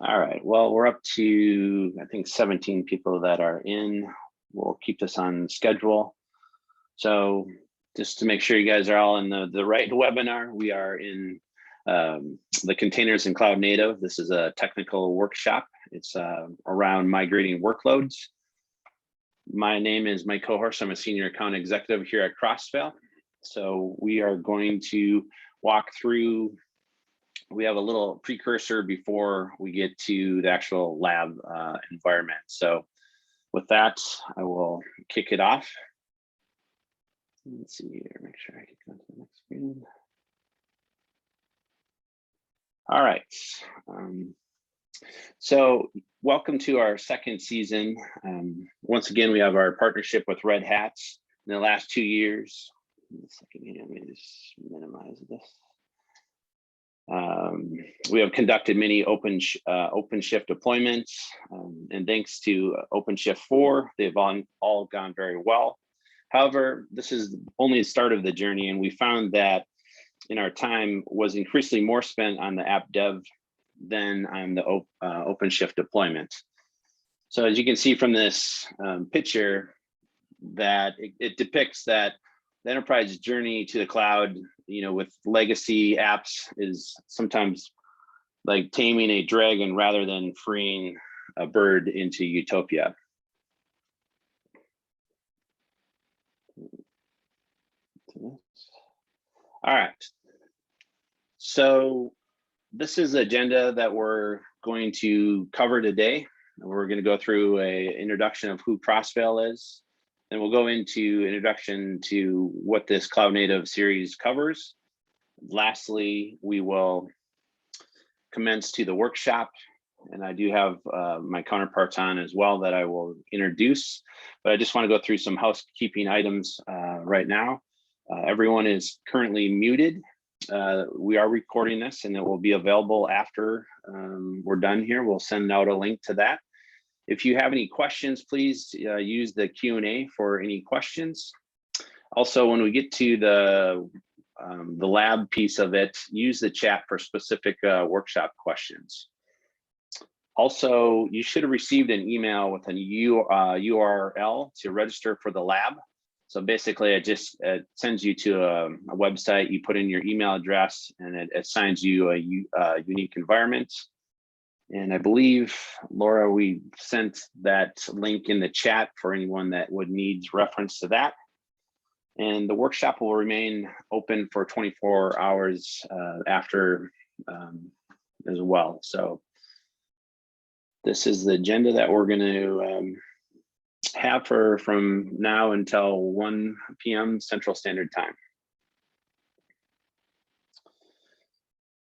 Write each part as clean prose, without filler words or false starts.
All right, well, we're up to, I think, 17 people that are in. We'll keep this on schedule. So just to make sure you guys are all in the right webinar, we are in the containers and cloud native. This is a technical workshop. It's around migrating workloads. My name is Mike Cohorst. I'm a senior account executive here at Crossvale. So we are going to walk through, we have a little precursor before we get to the actual lab environment. So with that, I will kick it off. Let's see here, make sure I can go to the next screen. All right. So welcome to our second season. Once again, we have our partnership with Red Hat in the last 2 years. Let me just minimize this. We have conducted many OpenShift deployments, and thanks to OpenShift 4, they've all gone very well. However, this is only the start of the journey, and we found that in our time was increasingly more spent on the app dev than on the OpenShift deployment. So as you can see from this picture, that it depicts that the enterprise journey to the cloud, with legacy apps is sometimes like taming a dragon rather than freeing a bird into utopia. All right. So this is the agenda that we're going to cover today. We're going to go through an introduction of who Crossvale is. Then we'll go into introduction to what this Cloud Native series covers. Lastly, we will commence to the workshop. And I do have my counterparts on as well that I will introduce. But I just want to go through some housekeeping items right now. Everyone is currently muted. We are recording this and it will be available after we're done here. We'll send out a link to that. If you have any questions, please use the Q&A for any questions. Also, when we get to the lab piece of it, use the chat for specific workshop questions. Also, you should have received an email with a URL to register for the lab. So basically, it sends you to a website. You put in your email address, and it assigns you a unique environment. And I believe, Laura, we sent that link in the chat for anyone that would need reference to that. And the workshop will remain open for 24 hours after as well. So this is the agenda that we're going to have from now until 1 p.m. Central Standard Time.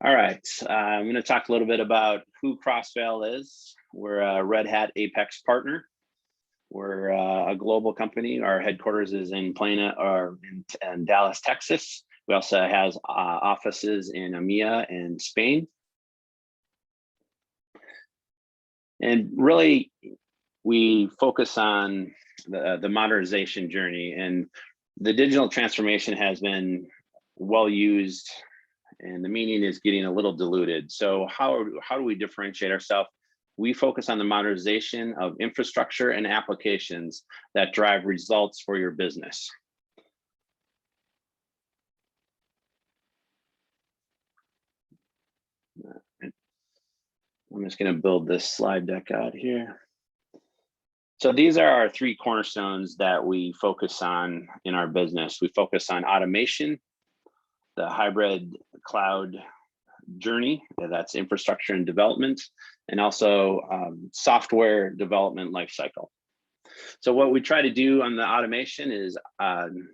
All right, I'm going to talk a little bit about who Crossvale is. We're a Red Hat Apex partner. We're a global company. Our headquarters is in Plano or in Dallas, Texas. We also have offices in EMEA and Spain. And really, we focus on the modernization journey, and the digital transformation has been well used, and the meaning is getting a little diluted. So how do we differentiate ourselves? We focus on the modernization of infrastructure and applications that drive results for your business. I'm just going to build this slide deck out here. So these are our 3 cornerstones that we focus on in our business. We focus on automation, the hybrid cloud journey, that's infrastructure and development, and also software development lifecycle. So what we try to do on the automation is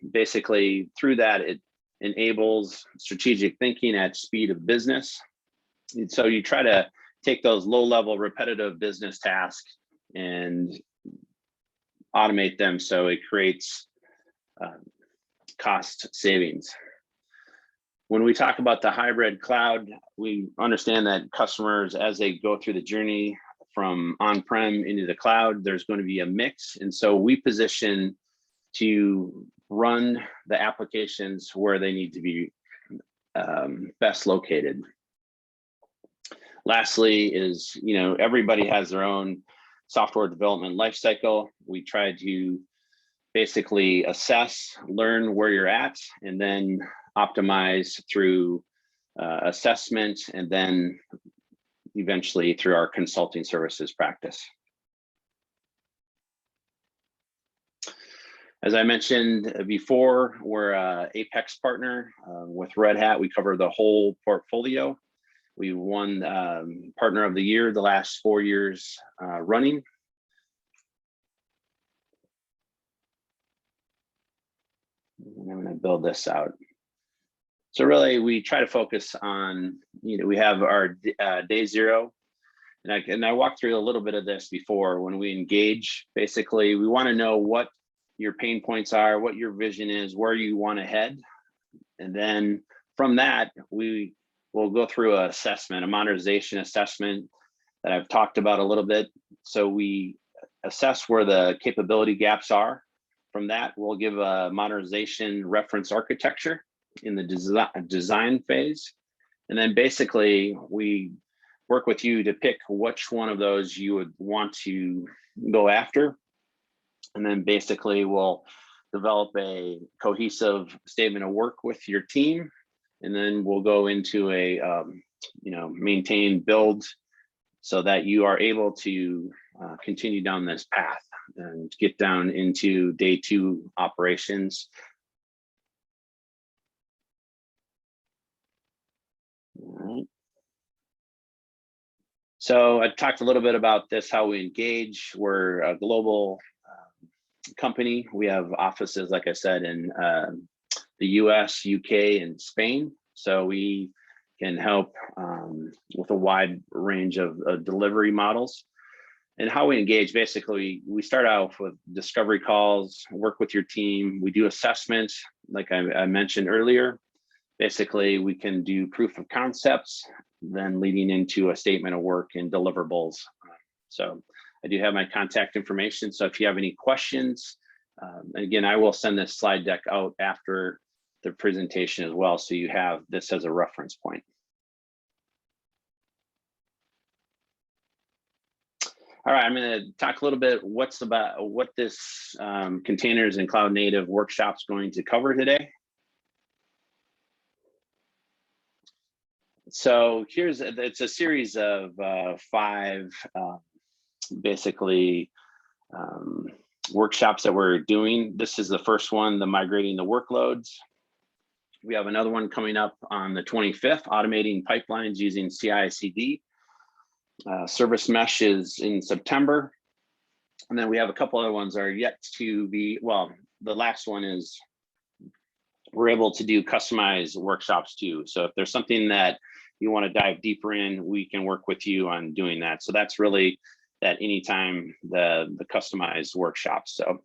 basically through that, it enables strategic thinking at speed of business. And so you try to take those low-level repetitive business tasks and automate them so it creates cost savings. When we talk about the hybrid cloud, we understand that customers, as they go through the journey from on-prem into the cloud, there's going to be a mix. And so we position to run the applications where they need to be best located. Lastly is, everybody has their own software development lifecycle. We try to basically assess, learn where you're at, and then optimize through assessment, and then eventually through our consulting services practice. As I mentioned before, we're an Apex partner with Red Hat. We cover the whole portfolio. We won Partner of the Year the last 4 years running. And I'm going to build this out. So really, we try to focus on, we have our day zero. And I walked through a little bit of this before. When we engage, basically, we want to know what your pain points are, what your vision is, where you want to head. And then from that, we will go through an assessment, a modernization assessment that I've talked about a little bit. So we assess where the capability gaps are. From that, we'll give a modernization reference architecture in the design phase. And then basically, we work with you to pick which one of those you would want to go after. And then basically we'll develop a cohesive statement of work with your team. And then we'll go into a, maintain, build, so that you are able to continue down this path and get down into day 2 operations. All right. So I talked a little bit about this, how we engage. We're a global company. We have offices, like I said, in the US, UK, and Spain. So we can help with a wide range of delivery models. And how we engage, basically, we start out with discovery calls, work with your team. We do assessments, like I mentioned earlier. Basically, we can do proof of concepts, then leading into a statement of work and deliverables. So I do have my contact information. So if you have any questions, again, I will send this slide deck out after the presentation as well, so you have this as a reference point. All right, I'm going to talk a little bit what this containers and cloud native workshop's going to cover today. So it's a series of 5 basically workshops that we're doing. This is the first one, the migrating the workloads. We have another one coming up on the 25th, automating pipelines using CI/CD. Service mesh is in September. And then we have a couple other ones that are yet to be, well, the last one is we're able to do customized workshops too. So if there's something that you want to dive deeper in, we can work with you on doing that. So that's really that anytime the customized workshops. So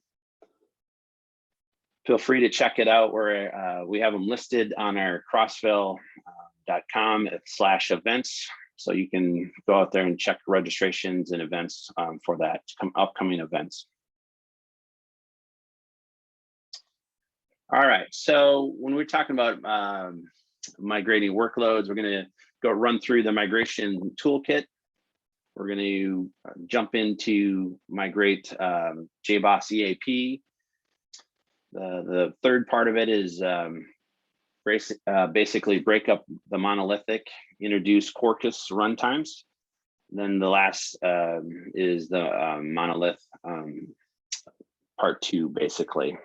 feel free to check it out, where we have them listed on our crossvale.com/events. So you can go out there and check registrations and events for that upcoming events. All right, so when we're talking about migrating workloads, we're going to go run through the migration toolkit. We're going to jump into migrate JBoss EAP. The third part of it is basically break up the monolithic, introduce Quarkus Runtimes. Then the last is the monolith part 2, basically.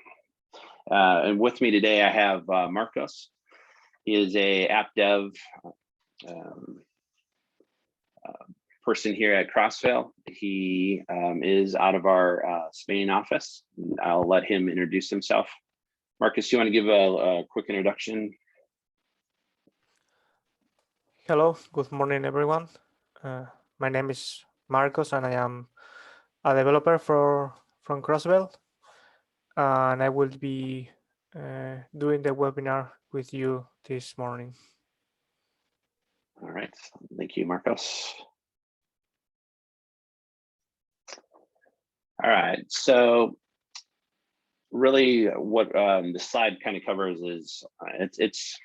And with me today, I have Marcos. He is a app dev person here at Crossvale. He is out of our Spain office. I'll let him introduce himself. Marcus, you want to give a quick introduction? Hello, good morning, everyone. My name is Marcos, and I am a developer from Crossvale. And I will be doing the webinar with you this morning. All right, thank you, Marcos. All right, so really what the slide kind of covers is it's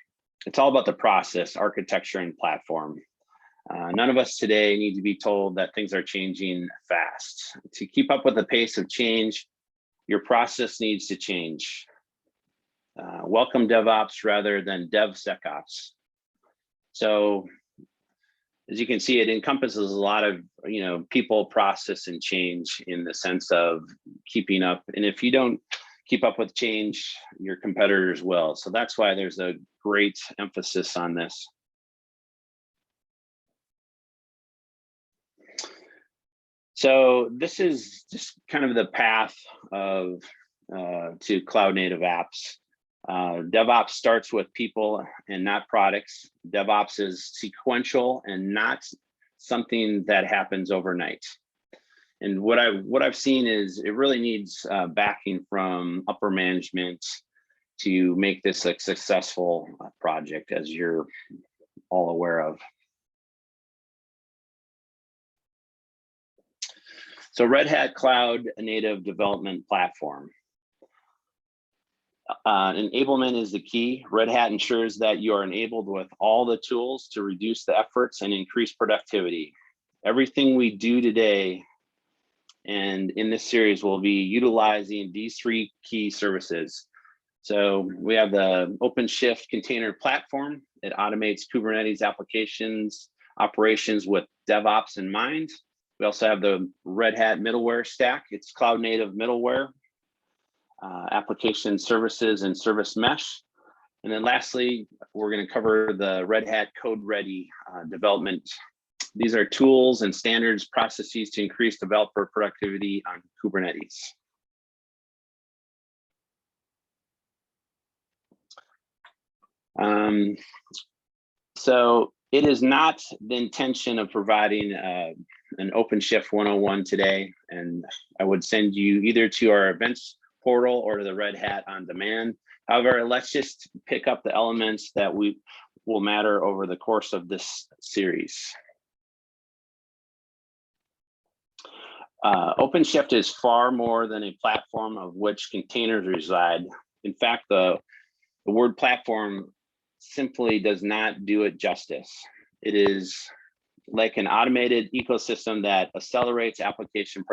all about the process, architecture, and platform. None of us today need to be told that things are changing fast. To keep up with the pace of change, your process needs to change. Welcome DevOps rather than DevSecOps. So as you can see, it encompasses a lot of people, process, and change in the sense of keeping up. And if you don't keep up with change, your competitors will. So that's why there's a great emphasis on this. So this is just kind of the path of to cloud native apps. DevOps starts with people and not products. DevOps is sequential and not something that happens overnight. And what I've seen is it really needs backing from upper management to make this a successful project, as you're all aware of. So Red Hat Cloud Native Development Platform. Enablement is the key. Red Hat ensures that you are enabled with all the tools to reduce the efforts and increase productivity. Everything we do today and in this series will be utilizing these three key services. So we have the OpenShift container platform. It automates Kubernetes applications, operations with DevOps in mind. We also have the Red Hat middleware stack. It's cloud native middleware, application services and service mesh. And then lastly, we're going to cover the Red Hat Code Ready development. These are tools and standards processes to increase developer productivity on Kubernetes. So it is not the intention of providing an OpenShift 101 today, and I would send you either to our events portal or to the Red Hat on demand. However, let's just pick up the elements that will matter over the course of this series. OpenShift is far more than a platform of which containers reside. In fact, the word platform simply does not do it justice. It is like an automated ecosystem that accelerates application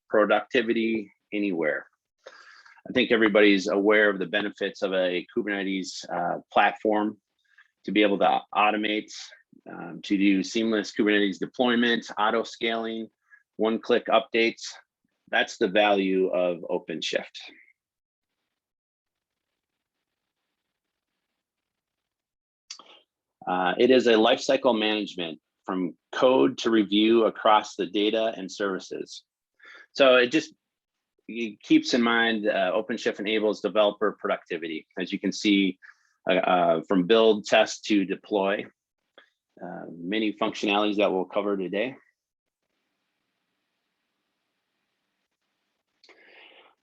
productivity anywhere. I think everybody's aware of the benefits of a Kubernetes platform to be able to automate, to do seamless Kubernetes deployment, auto scaling, one-click updates. That's the value of OpenShift. It is a lifecycle management from code to review across the data and services. So it keeps in mind OpenShift enables developer productivity. As you can see, from build, test to deploy, many functionalities that we'll cover today.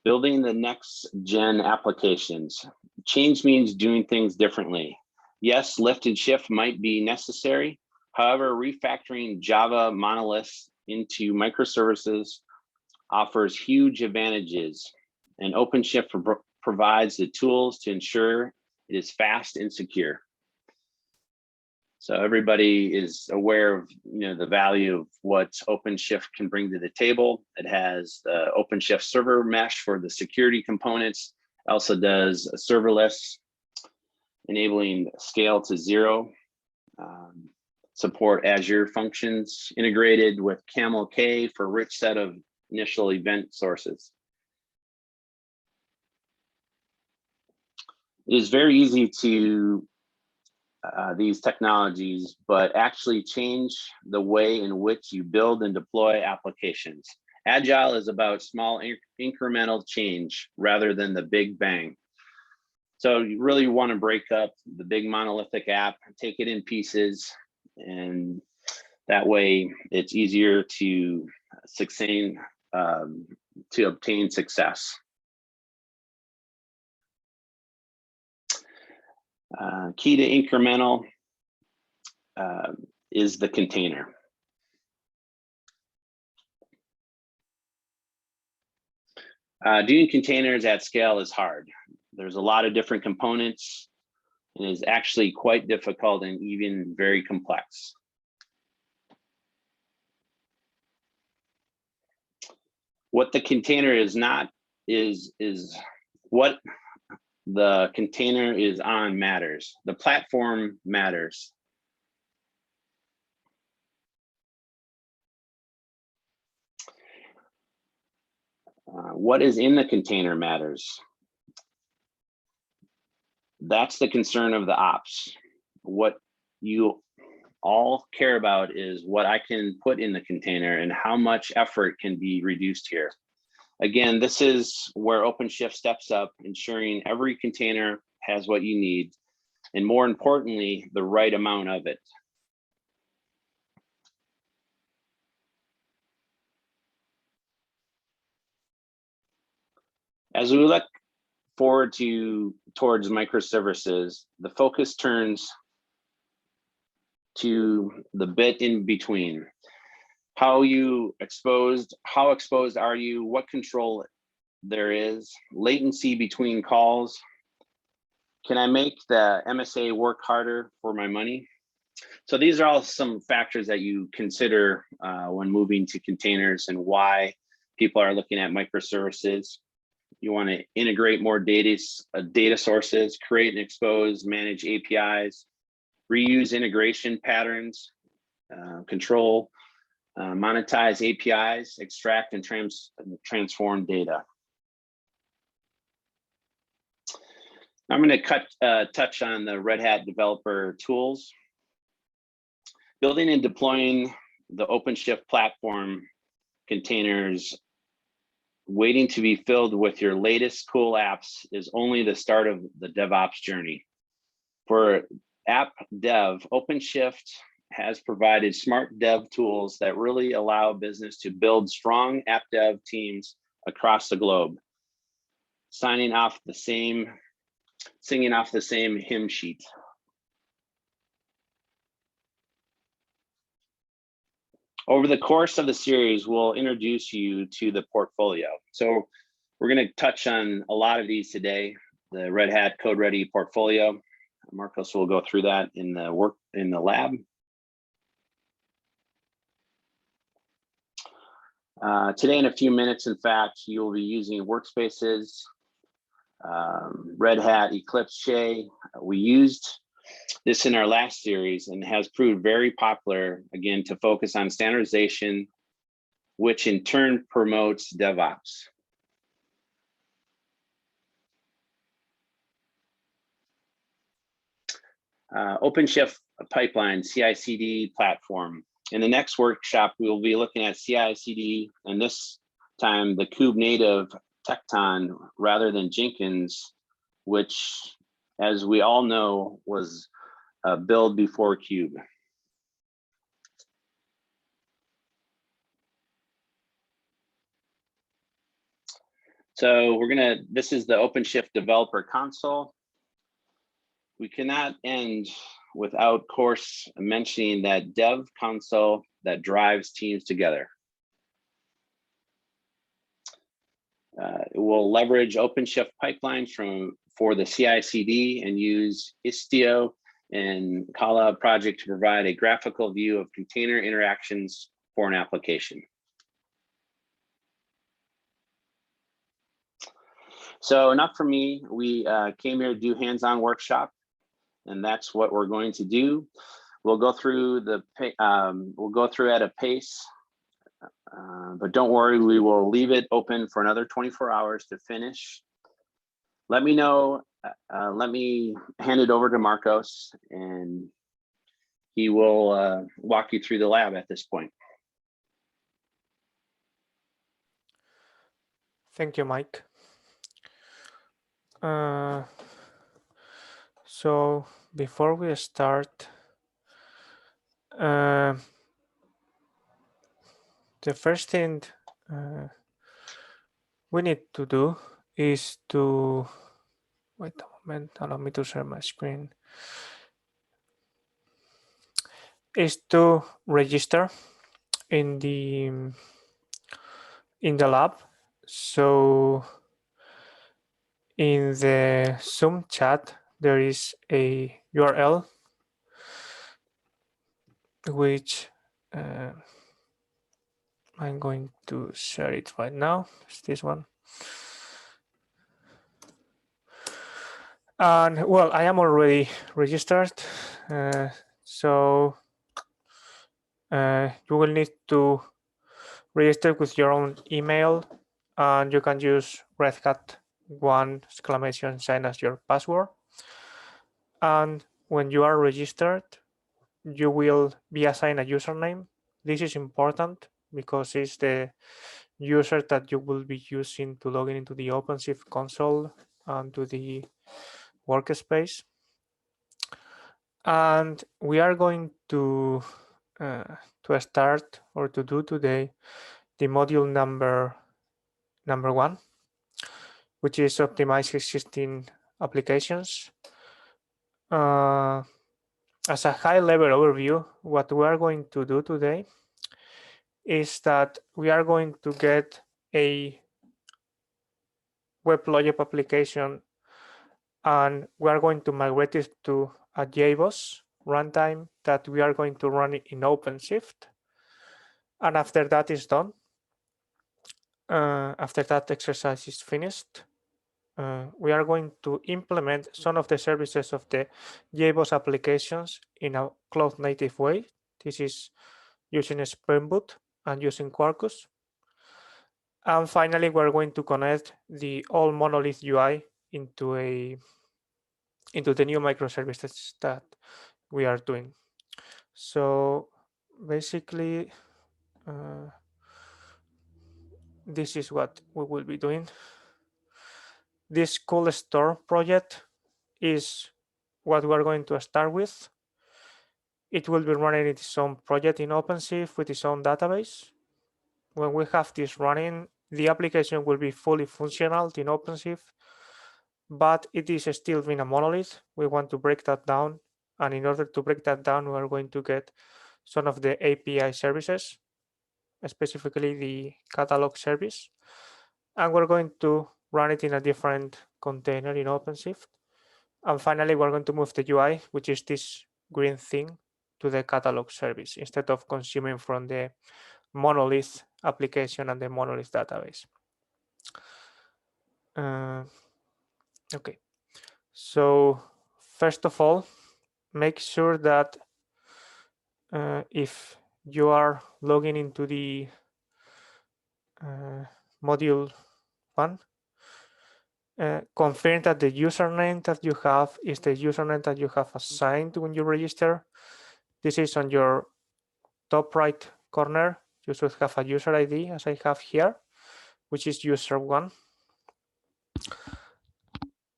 Building the next gen applications. Change means doing things differently. Yes, lift and shift might be necessary. However, refactoring Java monoliths into microservices offers huge advantages, and OpenShift provides the tools to ensure it is fast and secure. So everybody is aware of the value of what OpenShift can bring to the table. It has the OpenShift server mesh for the security components. It also does serverless, enabling scale to 0, support Azure functions, integrated with CamelK for a rich set of initial event sources. It is very easy to these technologies, but actually change the way in which you build and deploy applications. Agile is about small incremental change rather than the big bang. So you really want to break up the big monolithic app, take it in pieces, and that way it's easier to obtain success. Key to incremental is the container. Doing containers at scale is hard. There's a lot of different components and is actually quite difficult and even very complex. What the container is not is what the container is on matters. The platform matters. What is in the container matters. That's the concern of the ops. What you all care about is what I can put in the container and how much effort can be reduced here. Again, this is where OpenShift steps up, ensuring every container has what you need, and more importantly, the right amount of it. As we look forward towards microservices, the focus turns to the bit in between. How exposed are you? What control there is? Latency between calls. Can I make the MSA work harder for my money? So these are all some factors that you consider when moving to containers and why people are looking at microservices. You want to integrate more data sources, create and expose, manage APIs, reuse integration patterns, control, monetize APIs, extract and transform data. I'm going to touch on the Red Hat developer tools. Building and deploying the OpenShift platform containers, waiting to be filled with your latest cool apps is only the start of the DevOps journey. For app dev, OpenShift has provided smart dev tools that really allow business to build strong app dev teams across the globe, singing off the same hymn sheet. Over the course of the series, we'll introduce you to the portfolio. So we're going to touch on a lot of these today. The Red Hat Code Ready portfolio. Marcos will go through that in the lab. Today, in a few minutes, in fact, you'll be using workspaces, Red Hat Eclipse Shay. We used this in our last series and has proved very popular, again, to focus on standardization, which in turn promotes DevOps. OpenShift pipeline, CI/CD platform. In the next workshop, we will be looking at CI/CD, and this time the Kube native Tekton rather than Jenkins, which, as we all know, was built before Kube. So this is the OpenShift developer console. We cannot end without, of course, mentioning that dev console that drives teams together. It will leverage OpenShift pipelines for the CI/CD and use Istio and Kala project to provide a graphical view of container interactions for an application. So enough for me. We came here to do hands-on workshop, and that's what we're going to do. We'll go through at a pace, but don't worry, we will leave it open for another 24 hours to finish. Let me know. Let me hand it over to Marcos, and he will walk you through the lab at this point. Thank you, Mike. So before we start, the first thing we need to do is to wait a moment. Allow me to share my screen. Is to register in the lab. So in the Zoom chat, there is a URL which I'm going to share it right now. It's this one. And well, I am already registered. So you will need to register with your own email, and you can use Red Hat 1 exclamation sign as your password. And when you are registered, you will be assigned a username. This is important because it's the user that you will be using to log in into the OpenShift console and to the Workspace. And we are going to start or to do today the module number 1, which is optimize existing applications. As a high-level overview, what we are going to do today is that we are going to get a Weblogic application, and we are going to migrate it to a JBoss runtime that we are going to run in OpenShift. And after that is done, after that exercise is finished, we are going to implement some of the services of the JBoss applications in a cloud-native way. This is using Spring Boot and using Quarkus. And finally, we're going to connect the old Monolith UI into the new microservices that we are doing. So basically, this is what we will be doing. This cool store project is what we're going to start with. It will be running its own project in OpenShift with its own database. When we have this running, the application will be fully functional in OpenShift, but it is still in a monolith. We want to break that down. And in order to break that down, we are going to get some of the API services, specifically the catalog service. And we're going to run it in a different container in OpenShift. And finally, we're going to move the UI, which is this green thing, to the catalog service instead of consuming from the monolith application and the monolith database. Okay, so first of all, make sure that if you are logging into the module 1, confirm that the username that you have is the username that you have assigned when you register. This is on your top right corner. You should have a user ID, as I have here, which is user1.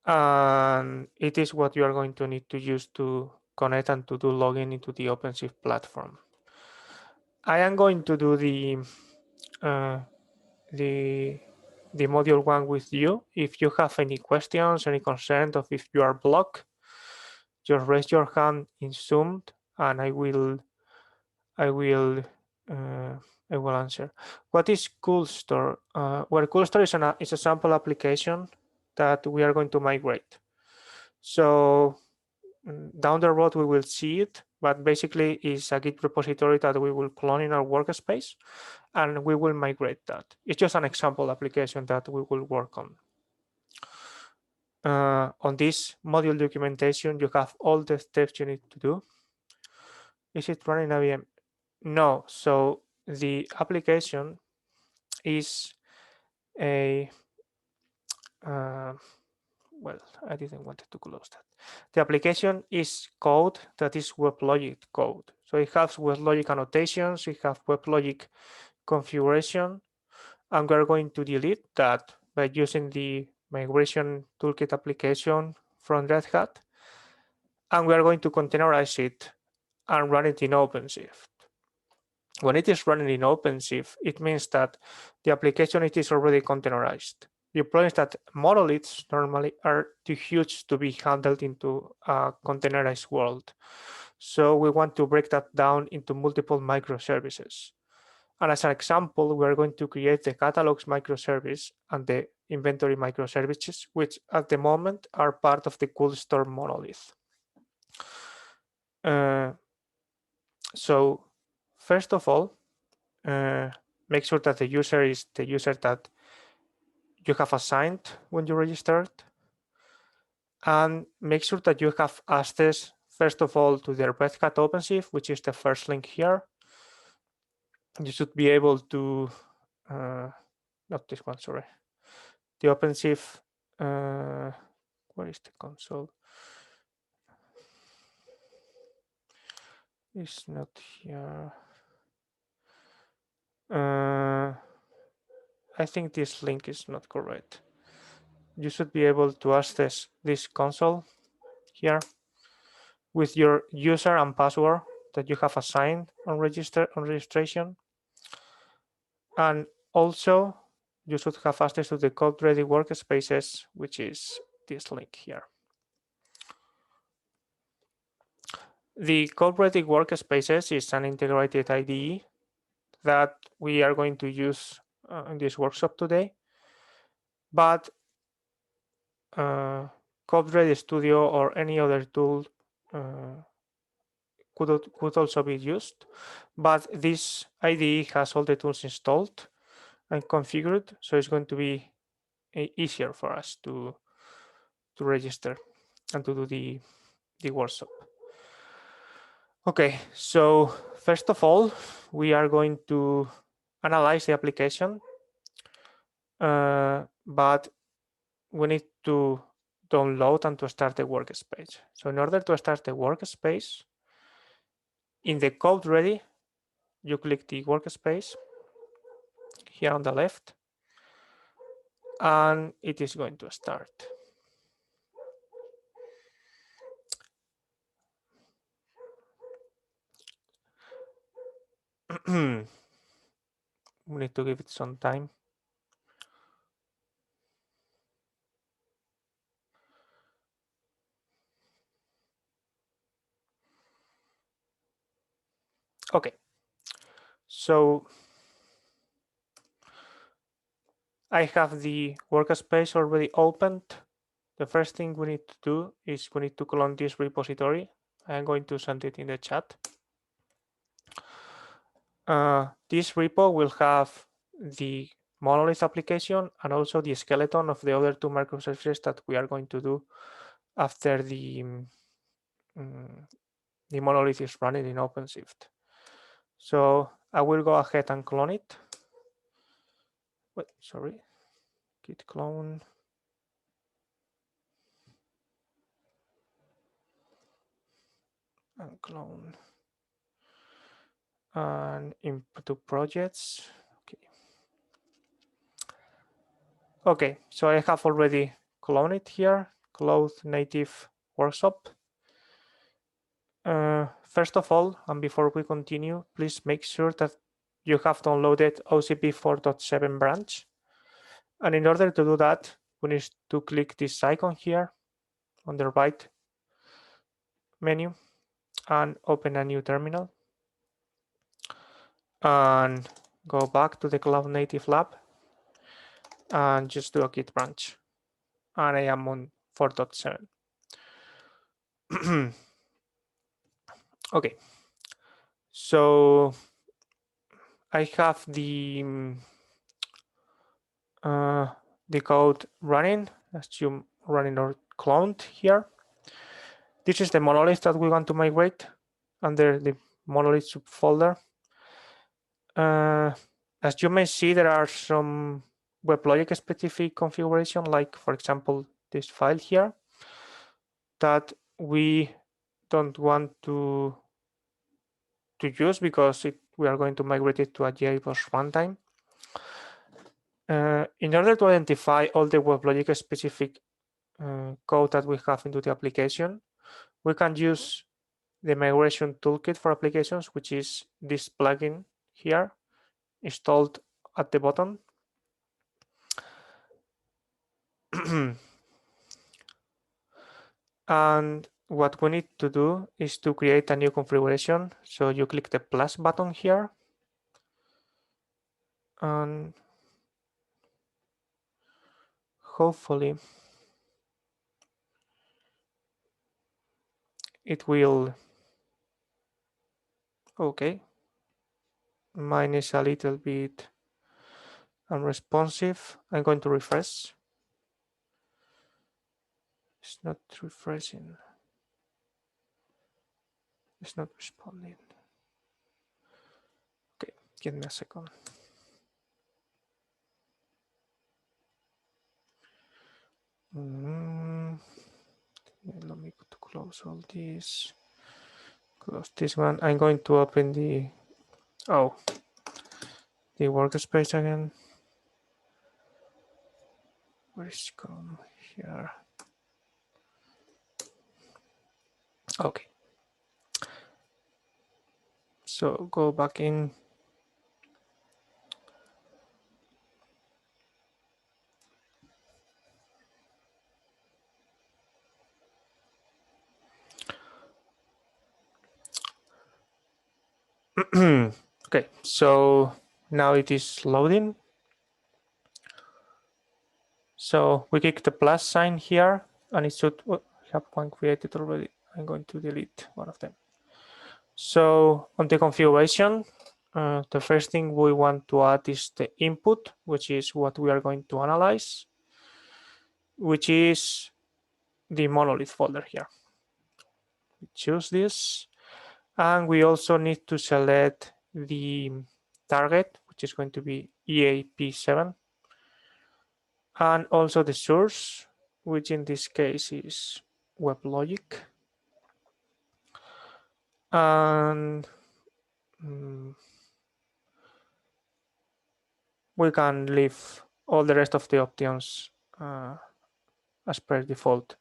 And it is what you are going to need to use to connect and to do login into the OpenShift platform. I am going to do the module 1 with you. If you have any questions, any concerns, or if you are blocked, just raise your hand in Zoom, and I will answer. What is CoolStore? Well, CoolStore is a sample application that we are going to migrate. So down the road we will see it, but basically it's a Git repository that we will clone in our workspace, and we will migrate that. It's just an example application that we will work on. On this module documentation, you have all the steps you need to do. Is it running a VM? No. So the application is a well, I didn't want to close that. The application is code that is WebLogic code. So it has WebLogic annotations, it has WebLogic configuration, and we're going to delete that by using the migration toolkit application from Red Hat, and we are going to containerize it and run it in OpenShift. When it is running in OpenShift, it means that the application it is already containerized. The problem is that monoliths normally are too huge to be handled into a containerized world. So we want to break that down into multiple microservices. And as an example, we're going to create the catalogs microservice and the inventory microservices, which at the moment are part of the CoolStore monolith. So first of all, make sure that the user is the user that you have assigned when you registered. And make sure that you have access, first of all, to the Red Hat OpenShift, which is the first link here. You should be able to, not this one, sorry. The OpenShift, where is the console? It's not here. I think this link is not correct. You should be able to access this console here with your user and password that you have assigned on registration. And also, you should have access to the code-ready workspaces, which is this link here. The code-ready workspaces is an integrated IDE that we are going to use in this workshop today. But code-ready Studio or any other tool could also be used. But this IDE has all the tools installed and configured, so it's going to be easier for us to register and to do the workshop. Okay, so first of all, we are going to analyze the application, but we need to download and to start the workspace. So in order to start the workspace, in the code ready, you click the workspace here on the left, and it is going to start. We need to give it some time. Okay, so I have the workspace already opened. The first thing we need to do is we need to clone this repository. I'm going to send it in the chat. This repo will have the monolith application and also the skeleton of the other two microservices that we are going to do after the monolith is running in OpenShift. So I will go ahead and clone it. Wait, sorry, git clone. And clone. And input to projects. Okay, so I have already cloned it here, cloud native workshop. First of all, and before we continue, please make sure that you have downloaded OCP 4.7 branch. And in order to do that, we need to click this icon here on the right menu and open a new terminal. And go back to the Cloud Native Lab and just do a git branch. And I am on 4.7. Okay, so I have the code running, assume running or cloned here. This is the monolith that we want to migrate under the monolith subfolder. As you may see, there are some Weblogic specific configuration, like for example, this file here, that we don't want to use because we are going to migrate it to a JBoss runtime. In order to identify all the Weblogic specific code that we have into the application, we can use the migration toolkit for applications, which is this plugin here installed at the bottom. And what we need to do is to create a new configuration. So you click the plus button here, and hopefully it will. Okay, mine is a little bit and responsive. I'm going to refresh. It's not refreshing. It's not responding. Okay, give me a second. Let me close all this. Close this one. I'm going to open the workspace again. Where is it gone? Here. Okay. So go back in. Okay, so now it is loading. So we click the plus sign here, and it should have one created already. I'm going to delete one of them. So on the configuration, the first thing we want to add is the input, which is what we are going to analyze, which is the monolith folder here. We choose this, and we also need to select the target, which is going to be EAP7, and also the source, which in this case is Weblogic. And we can leave all the rest of the options as per default.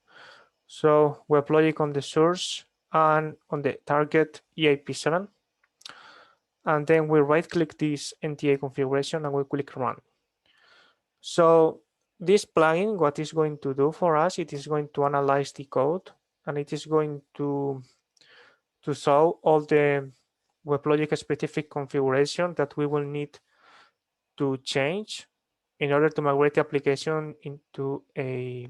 So Weblogic on the source and on the target EAP7. And then we right click this NTA configuration and we click run. So this plugin, what it's going to do for us, it is going to analyze the code, and it is going to show all the Weblogic specific configuration that we will need to change in order to migrate the application into a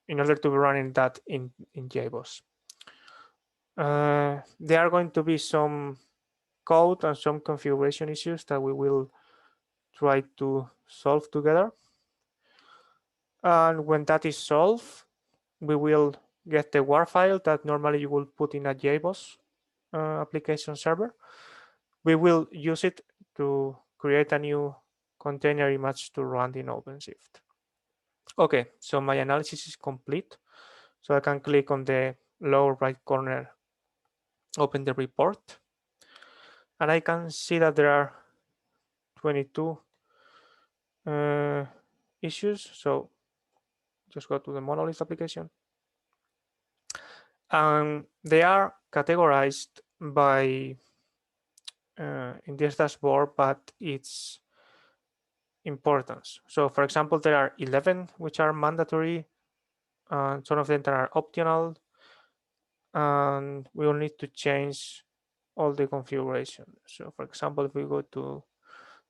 in order to be running that in JBoss. There are going to be some code and some configuration issues that we will try to solve together. And when that is solved, we will get the WAR file that normally you will put in a JBoss application server. We will use it to create a new container image to run in OpenShift. Okay, so my analysis is complete. So I can click on the lower right corner, open the report, and I can see that there are 22 issues. So just go to the Monolith application. And they are categorized by in this dashboard, but it's importance. So for example, there are 11 which are mandatory, and some of them that are optional, and we will need to change all the configuration. So for example, if we go to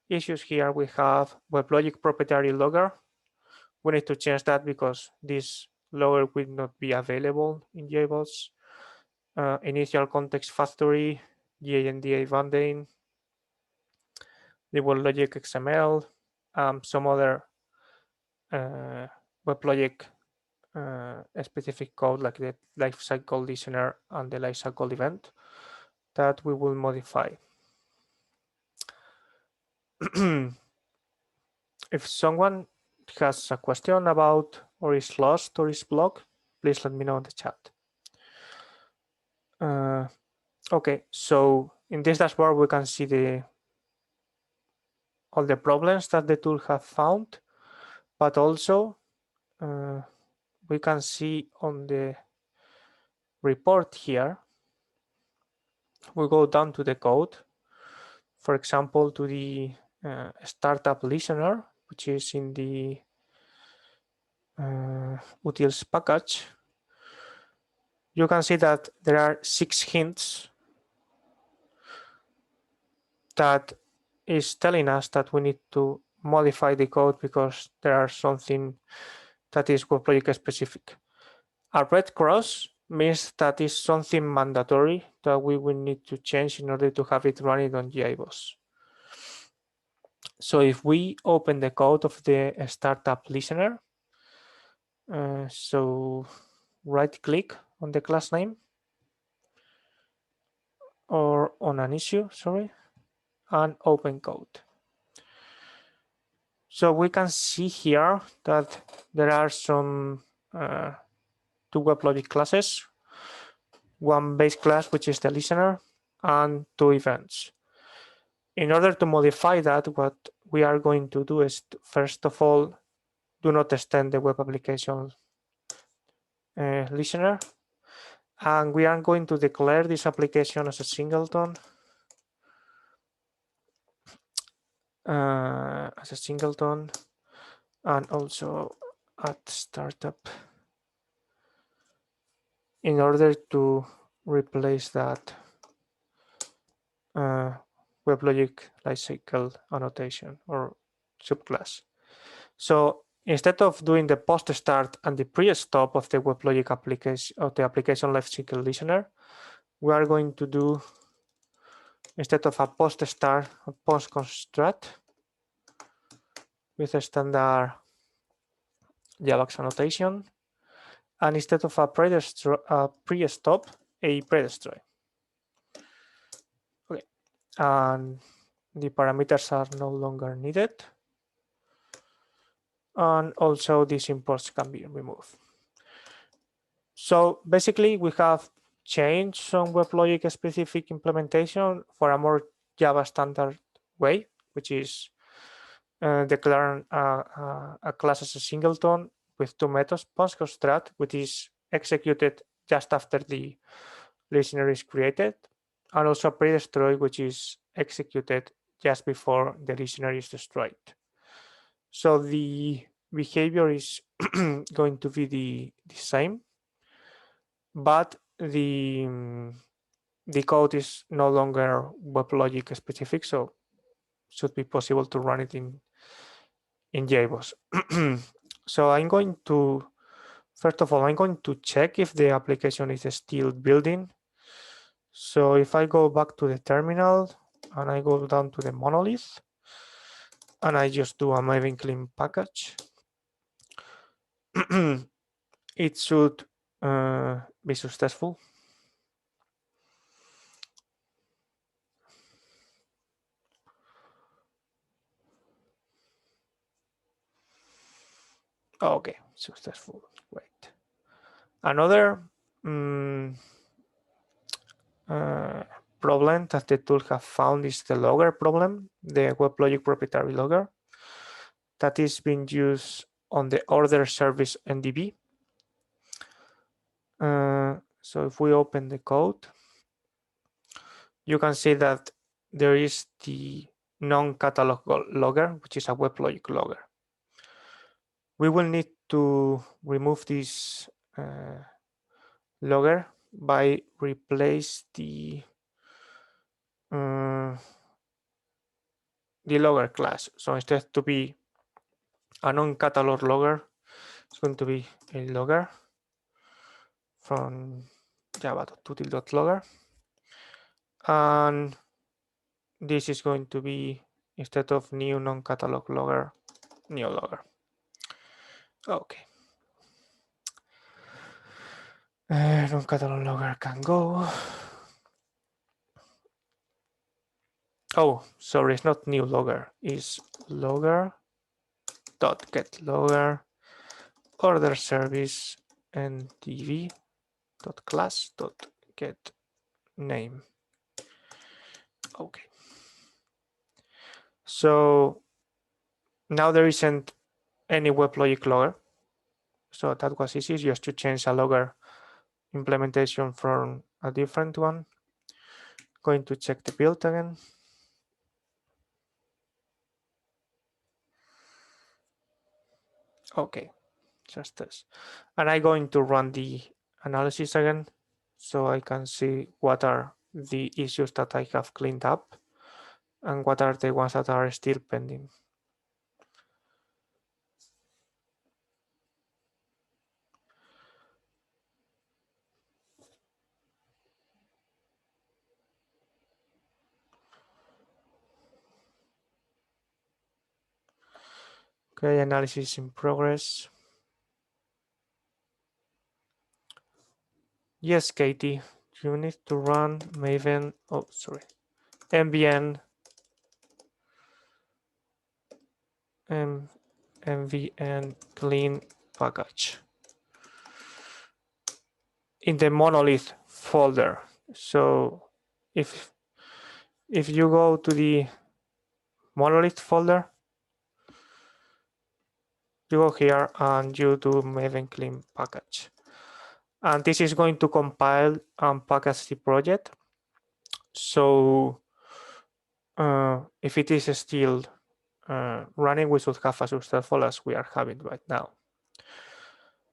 issues here, we have Weblogic proprietary logger. We need to change that because this logger will not be available in JBoss. Initial context factory, GANDA bundling, the Weblogic XML, some other Weblogic specific code like the Lifecycle listener and the Lifecycle event that we will modify. If someone has a question about or is lost or is blocked, please let me know in the chat. Okay, so in this dashboard we can see all the problems that the tool have found, but also we can see on the report here, we go down to the code, for example, to the startup listener, which is in the utils package. You can see that there are 6 hints that is telling us that we need to modify the code because there are something that is Weblogic specific. A red cross means that is something mandatory that we will need to change in order to have it running on JBoss. So if we open the code of the startup listener, so right click on the class name or on an issue, sorry, and open code. So we can see here that there are some two Weblogic classes, one base class, which is the listener, and two events. In order to modify that, what we are going to do is, first of all, do not extend the web application listener. And we are going to declare this application as a singleton. And also at startup in order to replace that Weblogic Lifecycle annotation or subclass. So instead of doing the post start and the pre-stop of the Weblogic application of the application lifecycle listener, we are going to do, instead of a post start, a post construct with a standard JBoss annotation, and instead of a pre-stop, a pre-destroy. Okay, and the parameters are no longer needed. And also these imports can be removed. So basically we have changed some WebLogic specific implementation for a more Java standard way, which is declaring a class as a singleton with two methods, post construct, which is executed just after the listener is created, and also pre-destroy, which is executed just before the listener is destroyed. So the behavior is going to be the same, but the code is no longer WebLogic specific, so should be possible to run it in JBoss. So I'm going to, first of all, I'm going to check if the application is still building. So if I go back to the terminal and I go down to the monolith and I just do a Maven clean package, it should be successful. Okay, successful, great. Another problem that the tool have found is the logger problem, the WebLogic proprietary logger that is being used on the order service NDB. So if we open the code, you can see that there is the non-catalog logger, which is a WebLogic logger. We will need to remove this logger by replace the logger class. So instead to be a non-catalog logger, it's going to be a logger from java.tutil.logger. And this is going to be, instead of new non-catalog logger, new logger. Okay. Non-catalog logger can go. Oh, sorry, it's not new logger, it's logger.getLogger order service ndv.class.getName. Okay. So now there isn't any WebLogic logger. So that was easy, just to change a logger implementation from a different one. Going to check the build again. Okay, just this. And I'm going to run the analysis again so I can see what are the issues that I have cleaned up and what are the ones that are still pending. Okay, analysis in progress. Yes, Katie, you need to run Maven, oh, sorry, MVN, MVN clean package in the monolith folder. So if you go to the monolith folder, you go here and you do Maven clean package. And this is going to compile and package the project. So if it is still running, we should have a successful as we are having right now.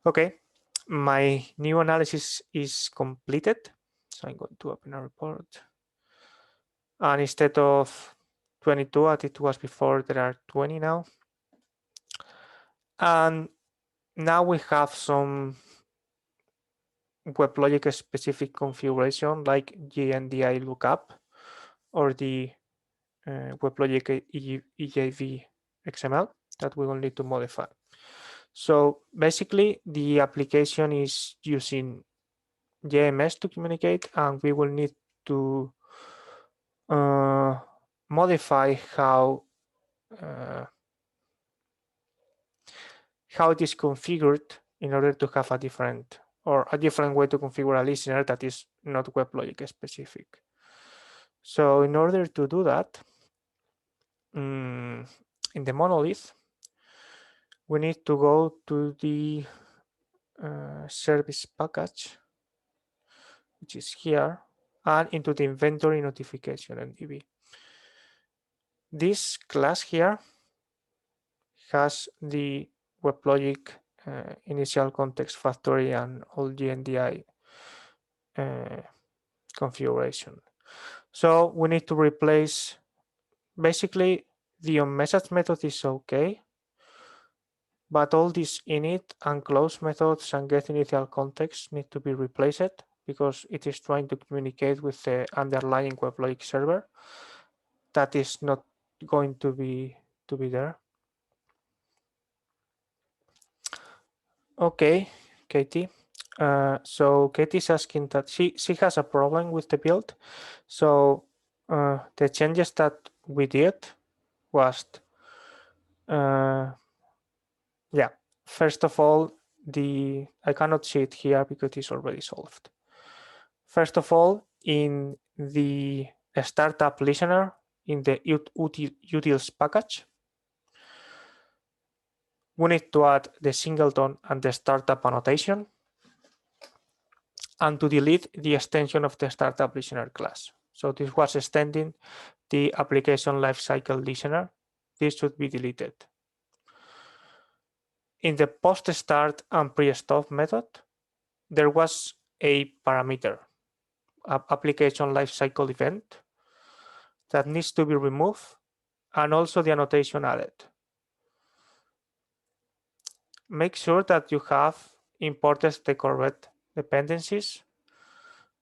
Okay, my new analysis is completed. So I'm going to open a report. And instead of 22 as it was before, there are 20 now. And now we have some Weblogic specific configuration like GNDI lookup or the Weblogic EJV XML that we will need to modify. So basically the application is using JMS to communicate, and we will need to modify how it is configured in order to have a different way to configure a listener that is not WebLogic specific. So in order to do that, in the monolith, we need to go to the service package, which is here, and into the inventory notification NDB. This class here has the WebLogic initial context factory and all GNDI configuration. So we need to replace, basically the onMessage method is okay, but all these init and close methods and get initial context need to be replaced because it is trying to communicate with the underlying WebLogic server that is not going to be there. Okay, Katie. So Katie's asking that she has a problem with the build. So the changes that we did was, yeah, first of all, I cannot see it here because it's already solved. First of all, in the startup listener, in the utils package, we need to add the singleton and the startup annotation, and to delete the extension of the startup listener class. So this was extending the application lifecycle listener. This should be deleted. In the post start and pre-stop method, there was a parameter, application lifecycle event, that needs to be removed, and also the annotation added. Make sure that you have imported the correct dependencies,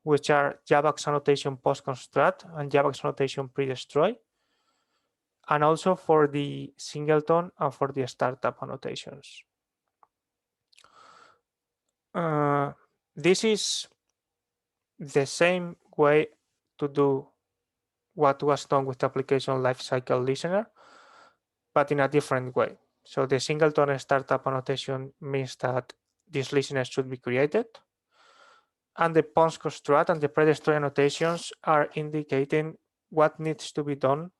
which are Jboss annotation post-construct and Jboss annotation pre-destroy, and also for the singleton and for the startup annotations. This is the same way to do what was done with the application lifecycle listener, but in a different way. So the singleton and startup annotation means that these listeners should be created, and the post-construct and the pre-destroy annotations are indicating what needs to be done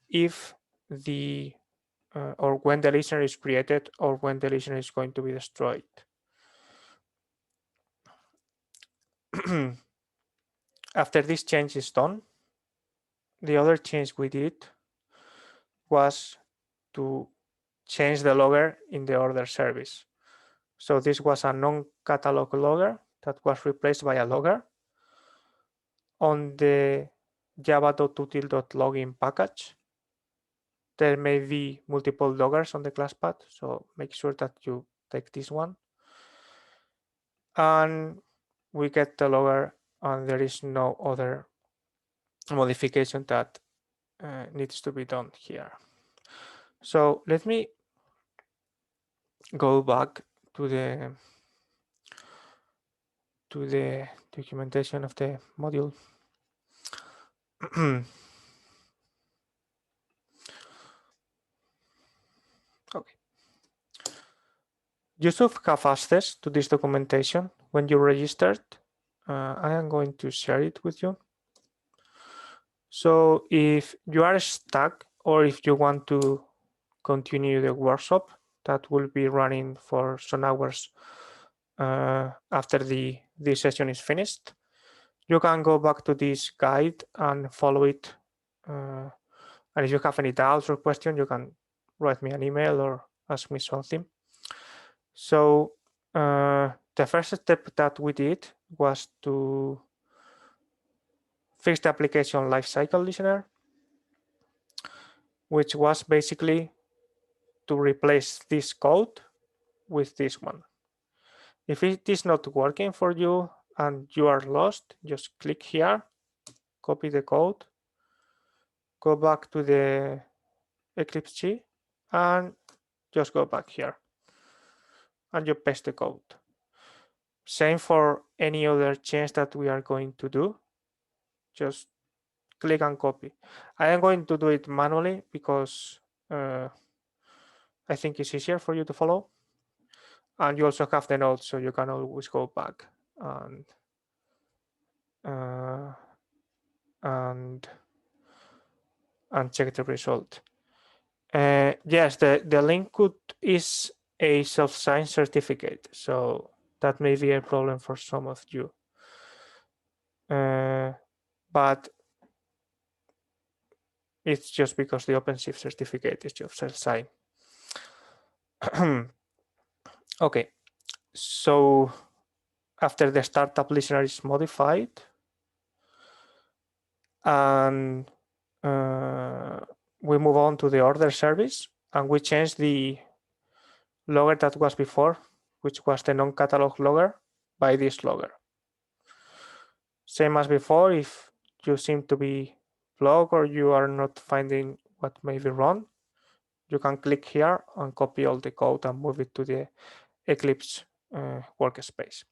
if the or when the listener is created or when the listener is going to be destroyed. After this change is done, the other change we did was to change the logger in the order service. So this was a non-catalog logger that was replaced by a logger. On the java.util.login package, there may be multiple loggers on the class path, so make sure that you take this one. And we get the logger, and there is no other modification that needs to be done here. So let me go back to the documentation of the module. Okay. You should have access to this documentation when you registered. I am going to share it with you. So if you are stuck or if you want to continue the workshop that will be running for some hours after this session is finished, you can go back to this guide and follow it. And if you have any doubts or questions, you can write me an email or ask me something. So the first step that we did was to fix the application lifecycle listener, which was basically to replace this code with this one. If it is not working for you and you are lost, just click here, copy the code, go back to the Eclipse, and just go back here and you paste the code. Same for any other change that we are going to do. Just click and copy. I am going to do it manually because I think it's easier for you to follow. And you also have the notes, so you can always go back and check the result. Yes, the link is a self-signed certificate, so that may be a problem for some of you. But it's just because the OpenShift certificate is just self-signed. Okay, so after the startup listener is modified and we move on to the order service and we change the logger that was before, which was the non-catalog logger, by this logger. Same as before, if you seem to be blocked or you are not finding what may be wrong, you can click here and copy all the code and move it to the Eclipse workspace.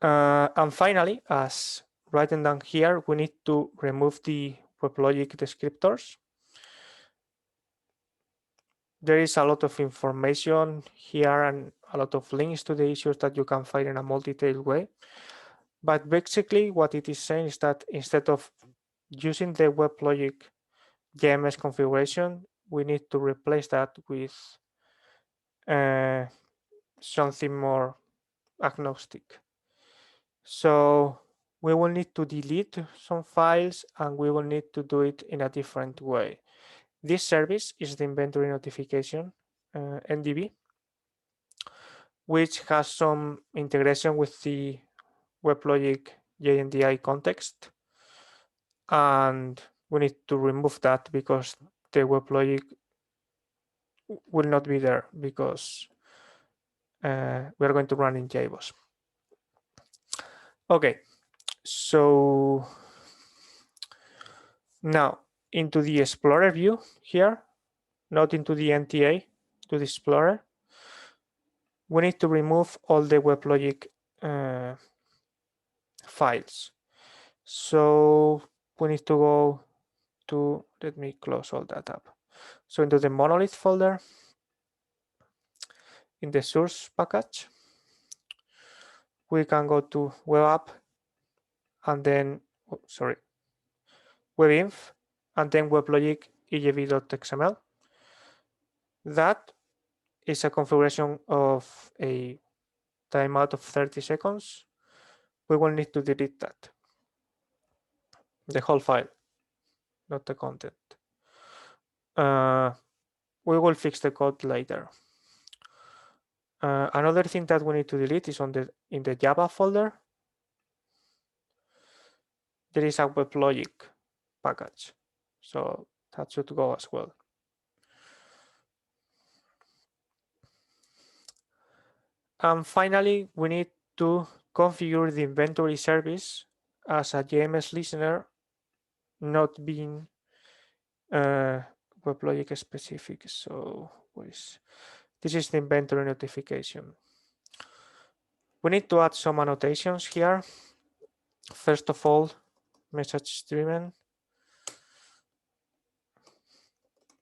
And finally, as written down here, we need to remove the Weblogic descriptors. There is a lot of information here and a lot of links to the issues that you can find in a more detailed way. But basically what it is saying is that instead of using the Weblogic JMS configuration, we need to replace that with something more agnostic. So we will need to delete some files and we will need to do it in a different way. This service is the inventory notification NDB, which has some integration with the Weblogic JNDI context. And we need to remove that because the Weblogic will not be there because we are going to run in JBoss. Okay, so now into the Explorer view here, not into the NTA, to the Explorer, we need to remove all the Weblogic files. So we need to go to, let me close all that up. So into the Monolith folder, in the source package, we can go to web app and then, webinf and then weblogic ejv.xml. That is a configuration of a timeout of 30 seconds. We will need to delete that, the whole file, not the content. We will fix the code later. Another thing that we need to delete is in the Java folder. There is a WebLogic package, so that should go as well. And finally, we need to configure the inventory service as a JMS listener, not being WebLogic specific. So This is the inventory notification. We need to add some annotations here. First of all, message driven.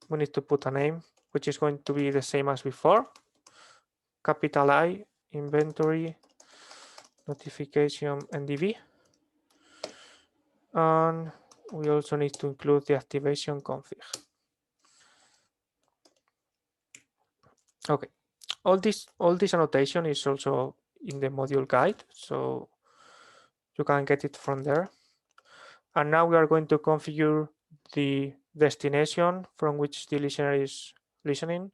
We need to put a name, which is going to be the same as before. Capital I, inventory, notification, NDB. And we also need to include the activation config. Okay, all this annotation is also in the module guide, so you can get it from there. And now we are going to configure the destination from which the listener is listening,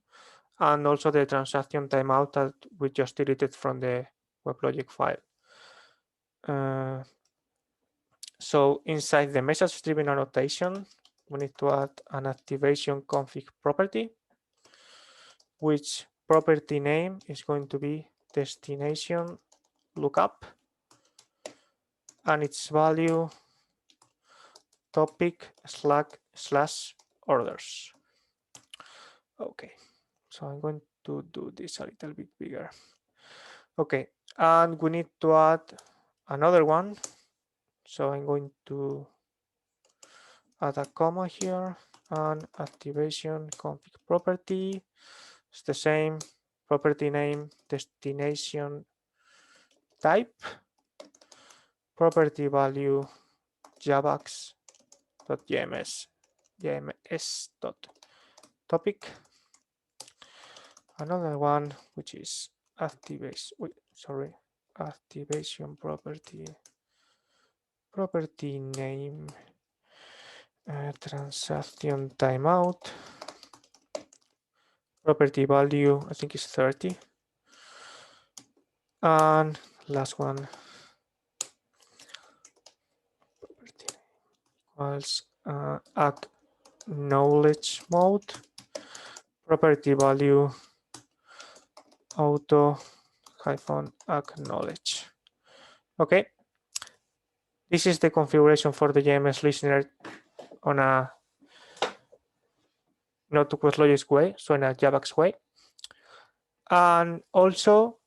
and also the transaction timeout that we just deleted from the Weblogic file. So inside the message-driven annotation, we need to add an activation config property, which property name is going to be destination lookup, and its value topic / orders. Okay, so I'm going to do this a little bit bigger. Okay, and we need to add another one. So I'm going to add a comma here, and activation config property. It's the same property name, destination type, property value jms.topic. Another one which is activation property name, transaction timeout, property value I think is 30, and last one property equals acknowledge mode, property value auto -acknowledge. Okay, this is the configuration for the JMS listener on a not Weblogic way, so in a JBoss way. And also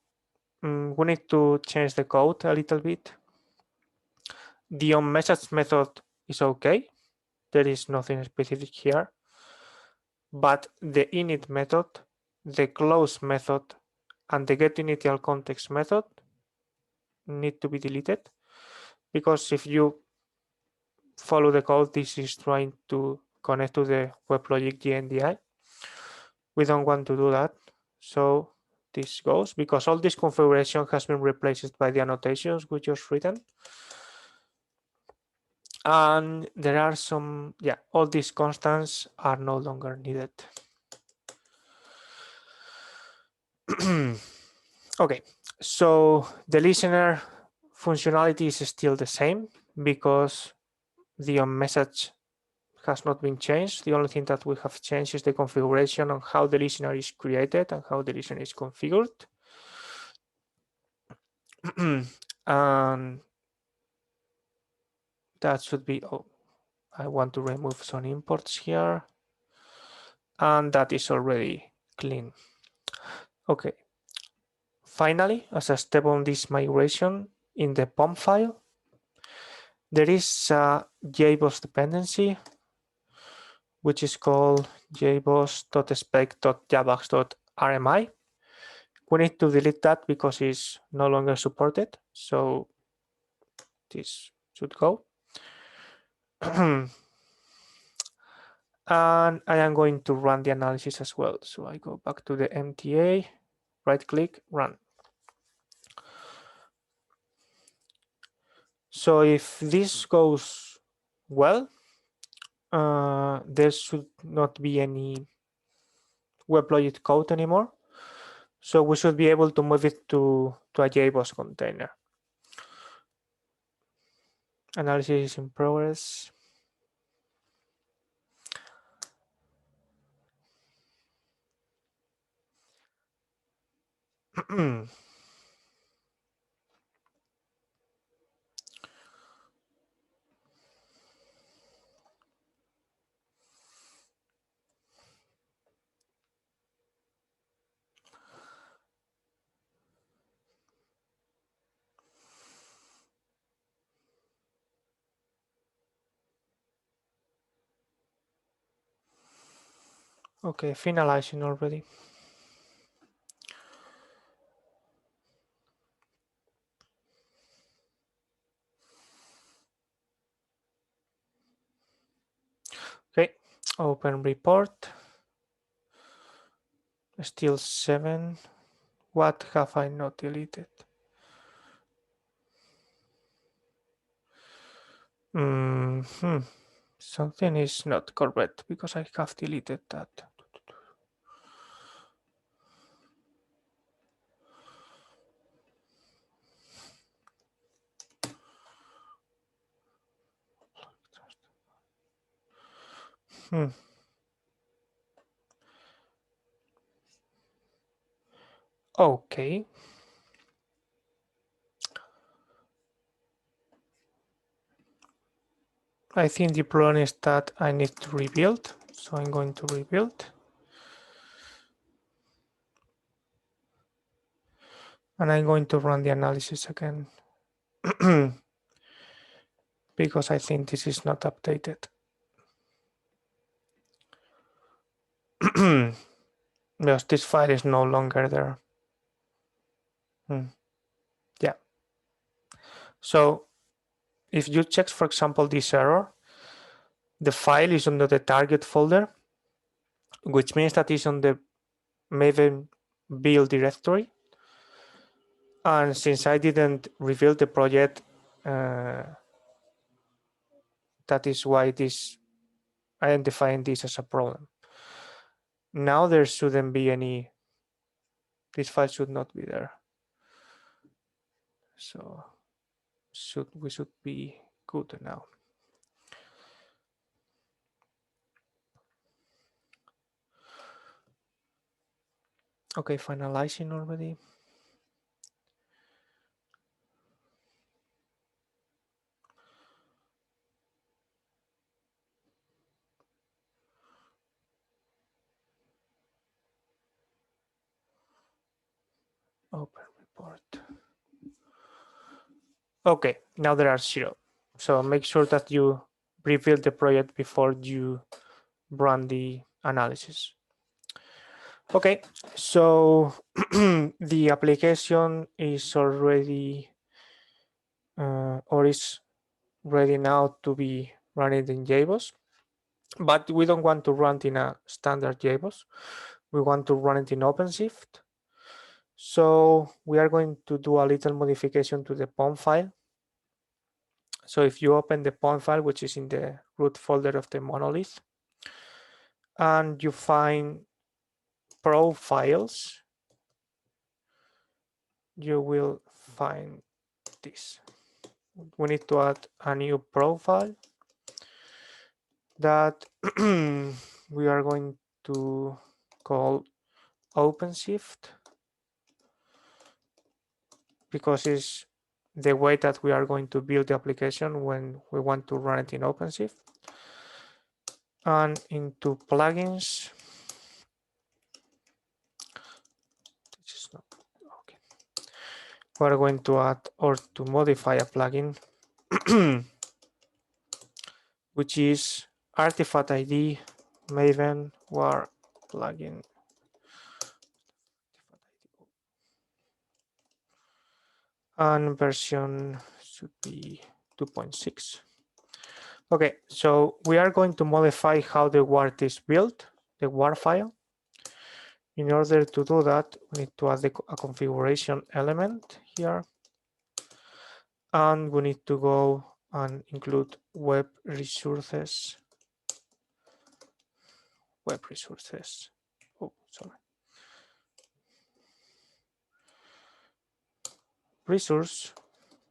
we need to change the code a little bit. The onMessage method is okay, there is nothing specific here, but the init method, the close method, and the getInitialContext method need to be deleted, because if you follow the code, this is trying to connect to the Weblogic GNDI. We don't want to do that, so this goes, because all this configuration has been replaced by the annotations we just written. And there are some, all these constants are no longer needed. Okay, so the listener functionality is still the same because the onMessage has not been changed. The only thing that we have changed is the configuration on how the listener is created and how the listener is configured. And that should be, I want to remove some imports here, and that is already clean. Okay, finally, as a step on this migration, in the POM file, there is a Jboss dependency, which is called jboss.spec.jboss.rmi. We need to delete that because it's no longer supported, so this should go. And I am going to run the analysis as well. So I go back to the MTA, right click, run. So if this goes well, there should not be any Weblogic code anymore. So we should be able to move it to a JBoss container. Analysis is in progress. Okay, finalizing already. Okay, open report. Still 7. What have I not deleted? Something is not correct because I have deleted that. Okay. I think the problem is that I need to rebuild. So I'm going to rebuild. And I'm going to run the analysis again. Because I think this is not updated. Because this file is no longer there. Yeah. So if you check, for example, this error, the file is under the target folder, which means that it's on the Maven build directory. And since I didn't reveal the project, that is why this identifying this as a problem. Now there shouldn't be any, this file should not be there. So we should be good now. Okay, finalizing already. Open report. Okay, now there are 0. So make sure that you rebuild the project before you run the analysis. Okay, so the application is already or is ready now to be running in Jboss, but we don't want to run it in a standard Jboss. We want to run it in OpenShift. So we are going to do a little modification to the POM file. So if you open the POM file, which is in the root folder of the monolith, and you find profiles, you will find this. We need to add a new profile that we are going to call OpenShift, because it's the way that we are going to build the application when we want to run it in OpenShift. And into plugins, this is not okay. We're going to add or to modify a plugin which is artifact ID Maven war plugin. And version should be 2.6. Okay, so we are going to modify how the wart is built, the war file. In order to do that, we need to add a configuration element here. And we need to go and include web resources. Oh, sorry. Resource.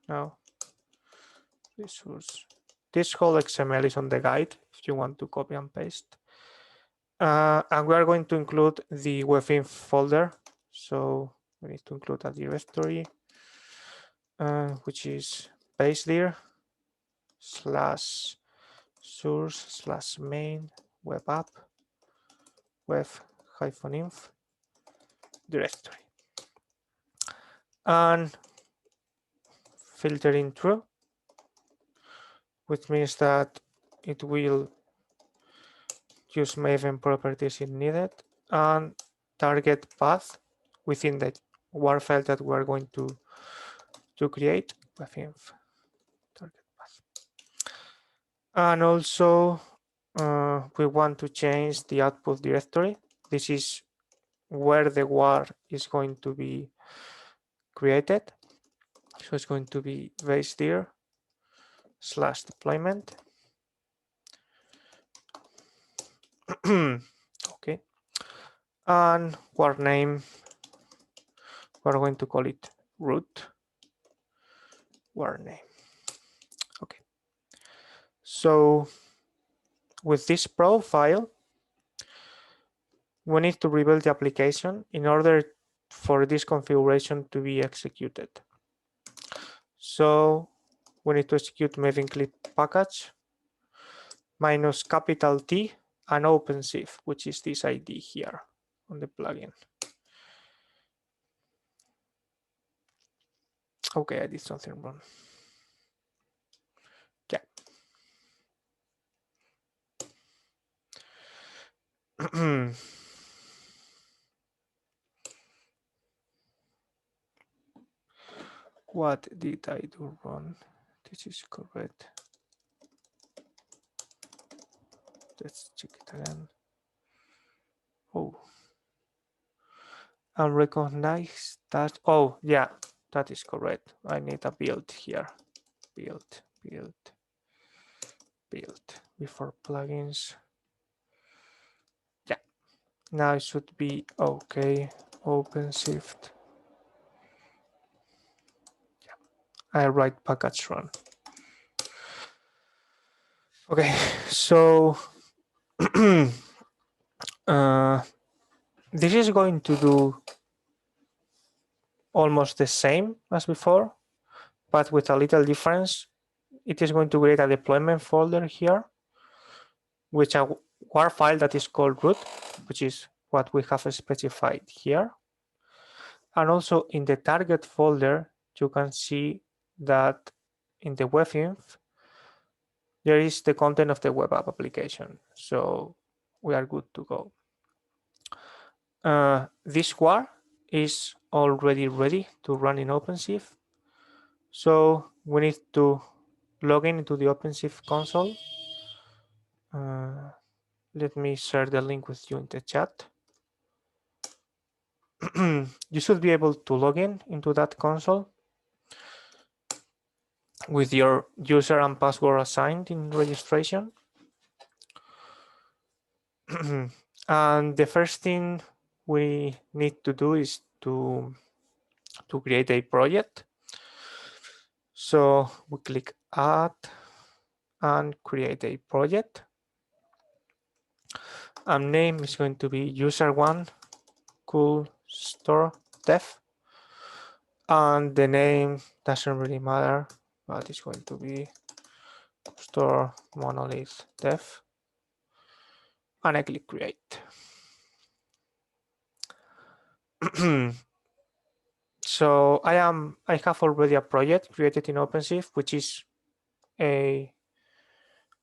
Now, resource. This whole XML is on the guide if you want to copy and paste. And we are going to include the webinf folder. So we need to include a directory, which is base there /source/main web app web-inf directory. And filtering true, which means that it will use Maven properties if needed, and target path within the WAR file that we're going to create within target path. And also we want to change the output directory. This is where the WAR is going to be created. So it's going to be base dir /deployment. Okay. And WAR name, we're going to call it root WAR name. Okay. So with this profile, we need to rebuild the application in order for this configuration to be executed. So we need to execute Maven clip package minus capital T and OpenShift, which is this ID here on the plugin. Okay, I did something wrong. Yeah. What did I do wrong? This is correct. Let's check it again. Oh, and recognize that. Oh, yeah, that is correct. I need a build here. Build before plugins. Yeah, now it should be okay. OpenShift. Yeah, I write package run. Okay, so this is going to do almost the same as before, but with a little difference. It is going to create a deployment folder here, which a WAR file that is called root, which is what we have specified here. And also in the target folder, you can see that in the webinf, there is the content of the web app application. So we are good to go. This WAR is already ready to run in OpenShift. So we need to log in into the OpenShift console. Let me share the link with you in the chat. You should be able to log in into that console with your user and password assigned in registration. And the first thing we need to do is to create a project. So we click add and create a project. And name is going to be user1 cool store dev. And the name doesn't really matter, but it's going to be store monolith dev. And I click create. So I have already a project created in OpenShift, which is a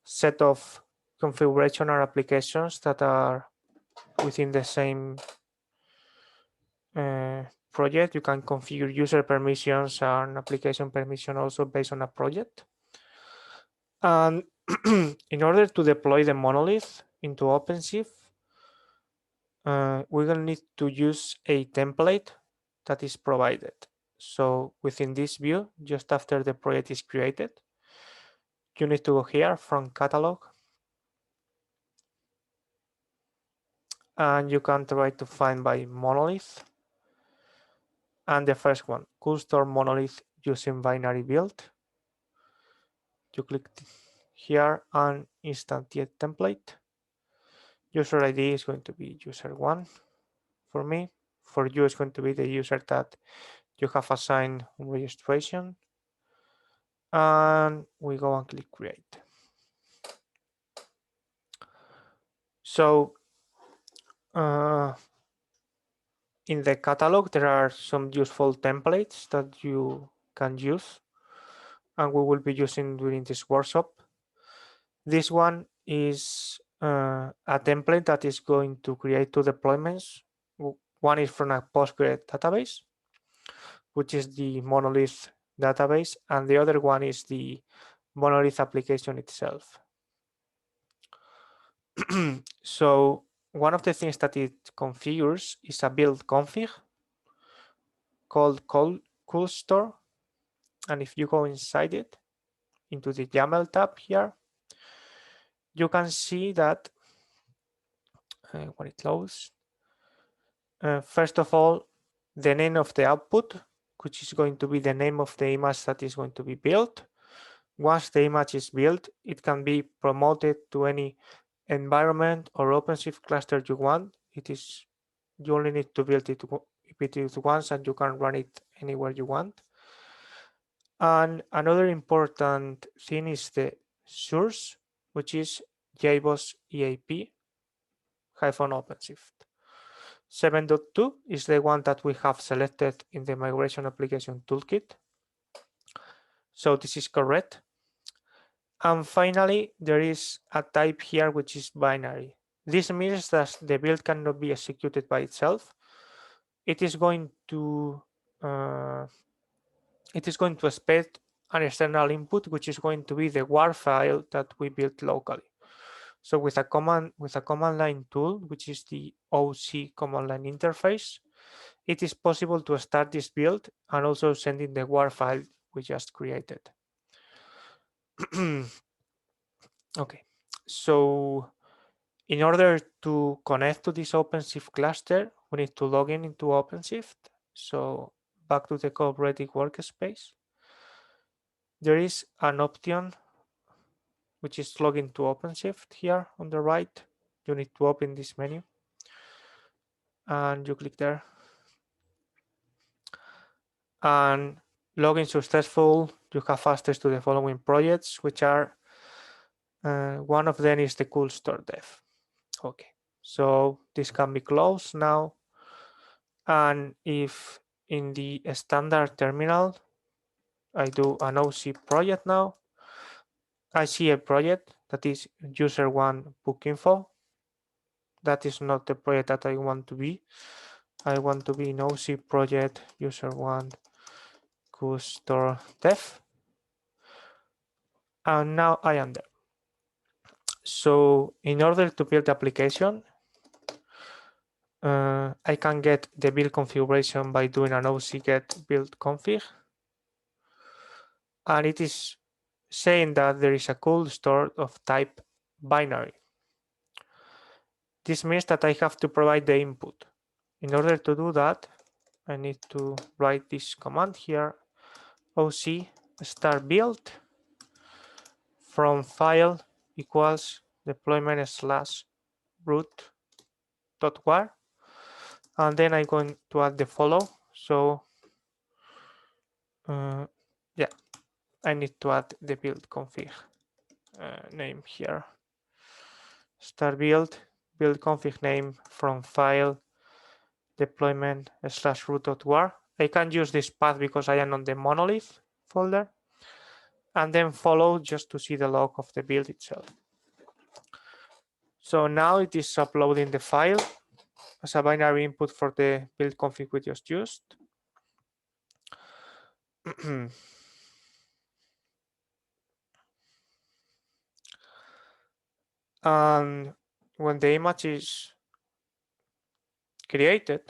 set of configuration or applications that are within the same project. You can configure user permissions and application permission also based on a project. And in order to deploy the monolith into OpenShift, we will need to use a template that is provided. So within this view, just after the project is created, you need to go here from catalog, and you can try to find by monolith. And the first one, cool store monolith using binary build. You click here and instantiate template. User ID is going to be user1 for me. For you, it's going to be the user that you have assigned on registration. And we go and click create. So in the catalog, there are some useful templates that you can use, and we will be using during this workshop. This one is a template that is going to create two deployments. One is from a Postgres database, which is the Monolith database, and the other one is the Monolith application itself. So one of the things that it configures is a build config called cool store. And if you go inside it, into the YAML tab here, you can see that when it loads, first of all, the name of the output, which is going to be the name of the image that is going to be built. Once the image is built, it can be promoted to any environment or OpenShift cluster you want. You only need to build it once, and you can run it anywhere you want. And another important thing is the source, which is JBoss EAP -OpenShift. 7.2 is the one that we have selected in the migration application toolkit. So this is correct. And finally, there is a type here which is binary. This means that the build cannot be executed by itself. It is going to expect an external input, which is going to be the WAR file that we built locally. So with a command line tool, which is the OC command line interface, it is possible to start this build and also send in the WAR file we just created. Okay, so in order to connect to this OpenShift cluster, we need to log in into OpenShift. So back to the cooperative workspace. There is an option which is login to OpenShift here on the right. You need to open this menu and you click there. And login successful, you have access to the following projects, which are one of them is the cool store dev. Okay, so this can be closed now. And if in the standard terminal, I do an OC project now, I see a project that is user1 book info. That is not the project that I want to be. I want to be in OC project user1 cool store dev. And now I am there. So in order to build the application, I can get the build configuration by doing an OC get build config. And it is saying that there is a cool store of type binary. This means that I have to provide the input. In order to do that, I need to write this command here, OC start build from file equals deployment slash root.war. And then I'm going to add the follow. So yeah, I need to add the build config name here. Start build config name from file deployment slash root.war. I can use this path because I am on the monolith folder. And then follow just to see the log of the build itself. So now it is uploading the file as a binary input for the build config we just used. And when the image is created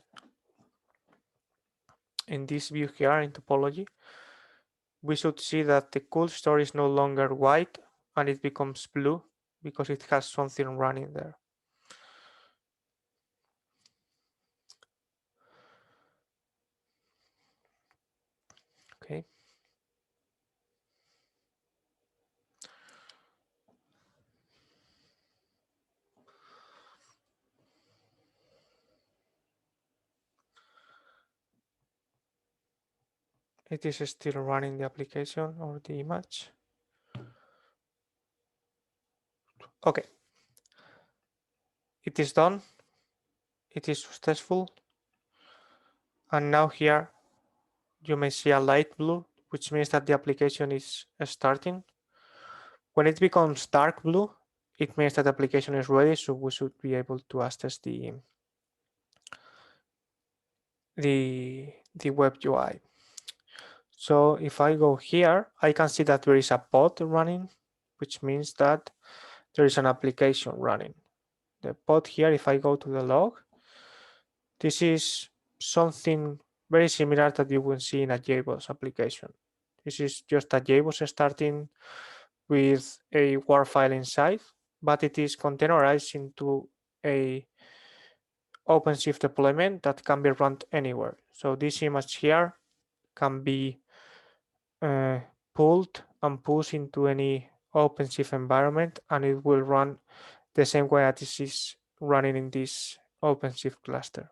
in this view here in topology, we should see that the cool store is no longer white and it becomes blue because it has something running there. Okay. It is still running the application or the image. Okay. It is done. It is successful. And now here you may see a light blue, which means that the application is starting. When it becomes dark blue, it means that the application is ready, so we should be able to access the web UI. So if I go here, I can see that there is a pod running, which means that there is an application running. The pod here, if I go to the log, this is something very similar that you will see in a JBoss application. This is just a JBoss starting with a WAR file inside, but it is containerized into a OpenShift deployment that can be run anywhere. So this image here can be pulled and pushed into any OpenShift environment, and it will run the same way as this is running in this OpenShift cluster.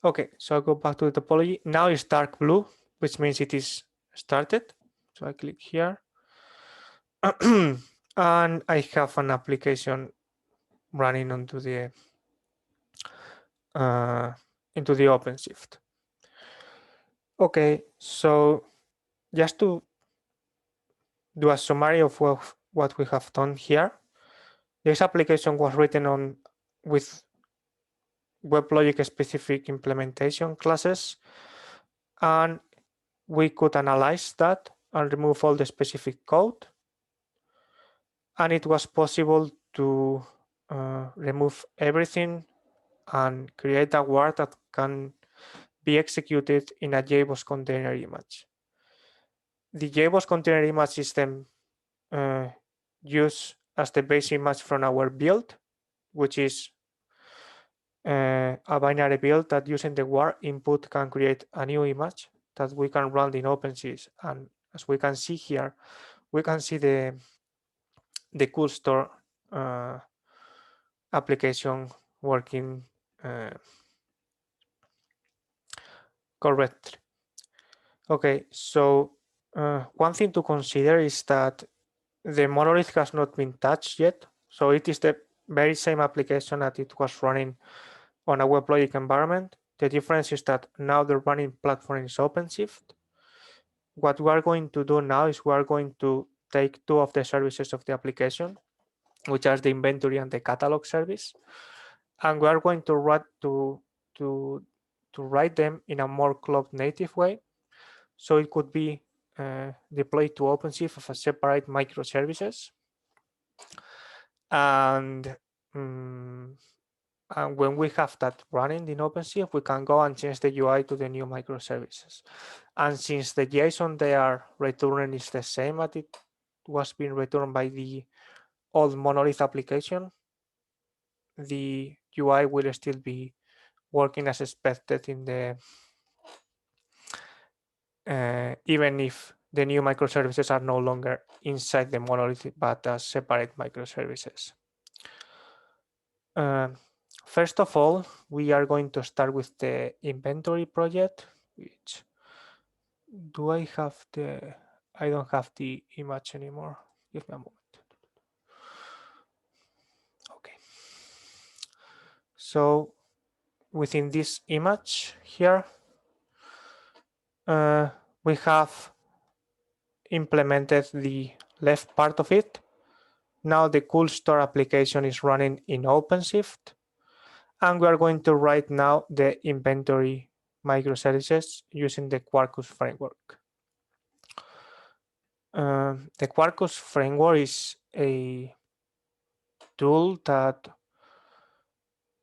Okay, so I go back to the topology. Now it's dark blue, which means it is started. So I click here. And I have an application running onto the into the OpenShift. Okay, so just to do a summary of what we have done here, this application was written on with Weblogic specific implementation classes, and we could analyze that and remove all the specific code. And it was possible to remove everything and create a word that can be executed in a JBoss container image. The JBoss container image system used as the base image from our build, which is a binary build that using the war input can create a new image that we can run in OpenShift. And as we can see here, we can see the cool store application working correctly. Okay, so one thing to consider is that the monolith has not been touched yet. So it is the very same application that it was running on a Weblogic environment. The difference is that now the running platform is OpenShift. What we are going to do now is we are going to take two of the services of the application, which are the inventory and the catalog service, and we are going to write them in a more cloud native way. So it could be deployed to OpenShift as a separate microservices. And when we have that running in OpenShift, we can go and change the UI to the new microservices. And since the JSON they are returning is the same as it was being returned by the old monolith application, the UI will still be working as expected in the even if the new microservices are no longer inside the monolith but as separate microservices. First of all, we are going to start with the inventory project, which do I have the, I don't have the image anymore. Give me a moment. Okay. So within this image here, we have implemented the left part of it. Now the cool store application is running in OpenShift. And we are going to write now the inventory microservices using the Quarkus framework. The Quarkus framework is a tool that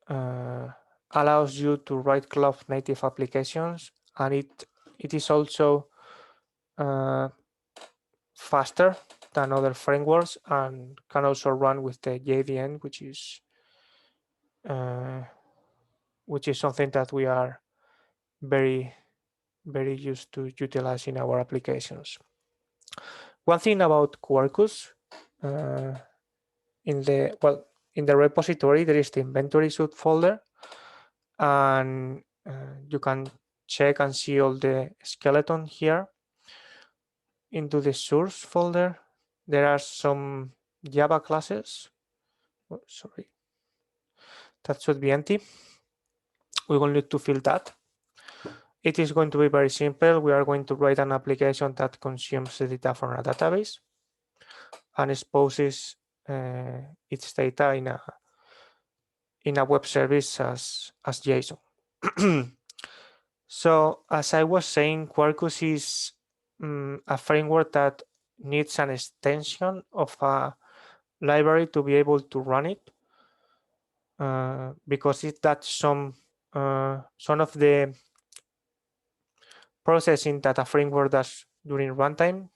allows you to write cloud native applications, and it is also faster than other frameworks and can also run with the JVM, which is something that we are very used to utilize in our applications. One thing about Quarkus, in the repository there is the inventory subfolder, and you can check and see all the skeleton here. Into the source folder, there are some Java classes. Oh, sorry, that should be empty. We will need to fill that. It is going to be very simple. We are going to write an application that consumes the data from a database and exposes its data in a web service as JSON. So as I was saying, Quarkus is a framework that needs an extension of a library to be able to run it, because it does some of the processing that a framework does during runtime.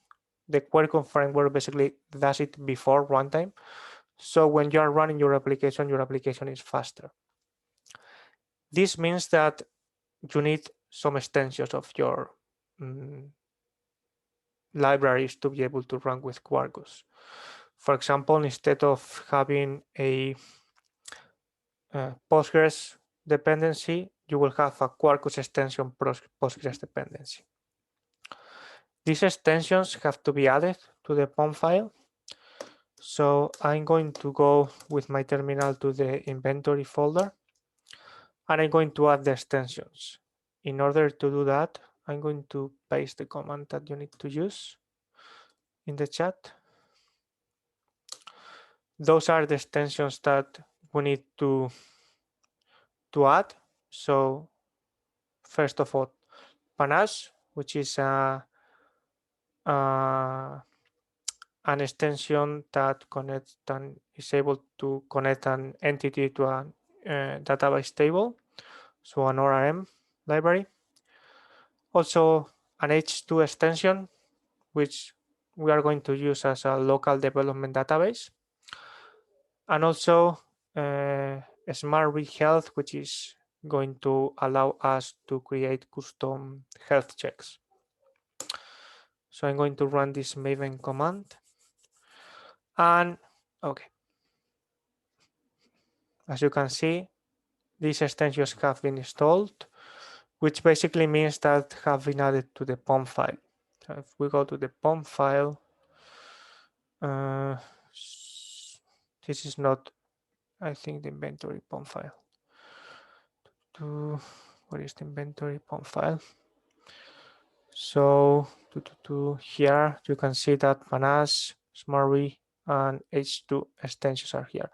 The Quarkus framework basically does it before runtime. So when you are running your application is faster. This means that you need some extensions of your libraries to be able to run with Quarkus. For example, instead of having a Postgres dependency, you will have a Quarkus extension Postgres dependency. These extensions have to be added to the POM file. So I'm going to go with my terminal to the inventory folder, and I'm going to add the extensions. In order to do that, I'm going to paste the command that you need to use in the chat. Those are the extensions that we need to add. So first of all, Panache, which is an extension that connects and is able to connect an entity to a database table, so an ORM library. Also an H2 extension, which we are going to use as a local development database. And also Smart Read Health, which is going to allow us to create custom health checks. So I'm going to run this Maven command. And okay, as you can see, these extensions have been installed, which basically means that have been added to the POM file. So if we go to the POM file, this is not, I think, the inventory POM file. Where is the inventory POM file? So here you can see that Panache, SmartRead, and H2 extensions are here.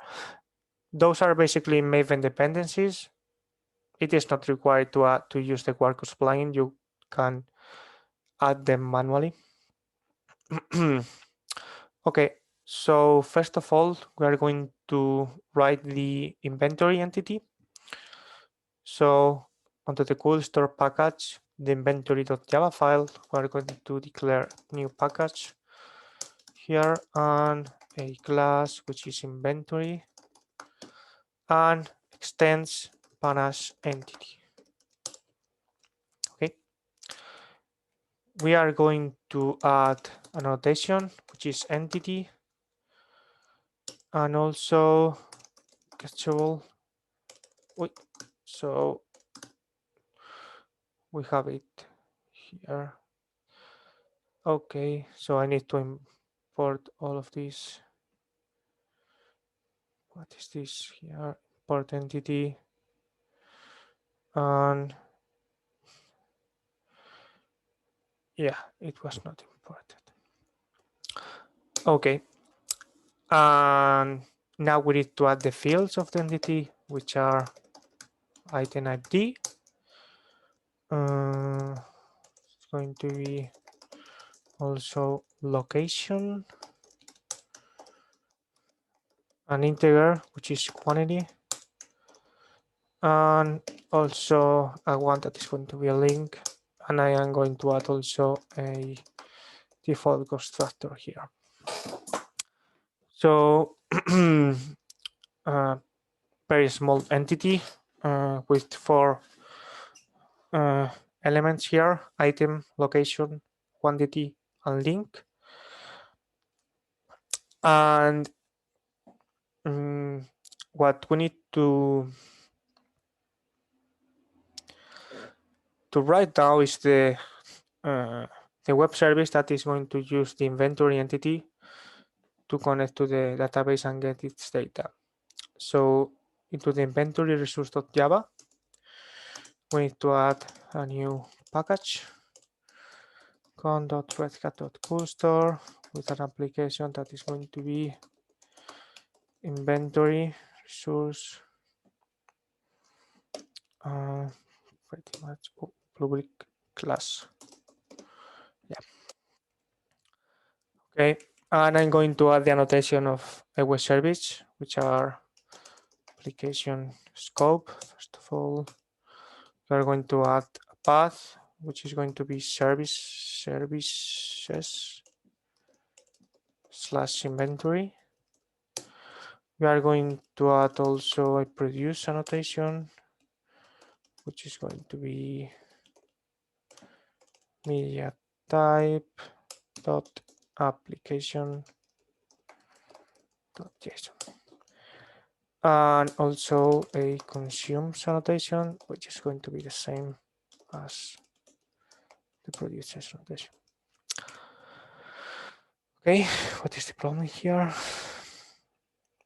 Those are basically Maven dependencies. It is not required to use the Quarkus plugin. You can add them manually. Okay, so first of all, we are going to write the inventory entity. So onto the cool store package, the inventory.java file, we're going to declare new package here and a class which is inventory and extends Panache entity. Okay. We are going to add a notation which is entity and also catchable. So we have it here. Okay, so I need to import all of these. What is this here? Import entity. And yeah, it was not imported. Okay. And now we need to add the fields of the entity, which are item ID. It's going to be also location, an integer, which is quantity, and also a one that is going to be a link, and I am going to add also a default constructor here. So very small entity with 4 elements here: item, location, quantity, and link. And what we need to write down is the web service that is going to use the inventory entity to connect to the database and get its data. So into the inventory resource.java, we need to add a new package con.redhat.coolstore with an application that is going to be inventory resource pretty much public class. Yeah. Okay, and I'm going to add the annotation of a web service, which are application scope. First of all, we are going to add a path, which is going to be services / inventory. We are going to add also a produce annotation, which is going to be media type dot application dot JSON, and also a consumes annotation, which is going to be the same as the produces annotation. Okay, what is the problem here?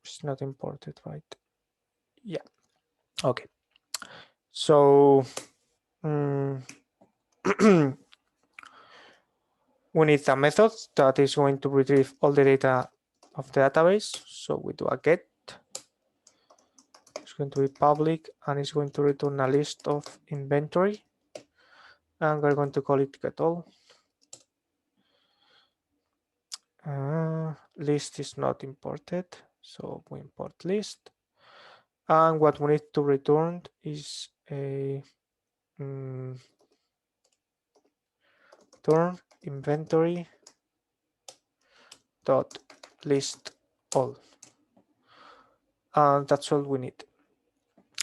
It's not imported, right? Yeah. Okay. So we need a method that is going to retrieve all the data of the database. So we do a get. It's going to be public and it's going to return a list of inventory. And we're going to call it get all. List is not imported, so we import list. And what we need to return is a turn inventory dot list all, and that's all we need.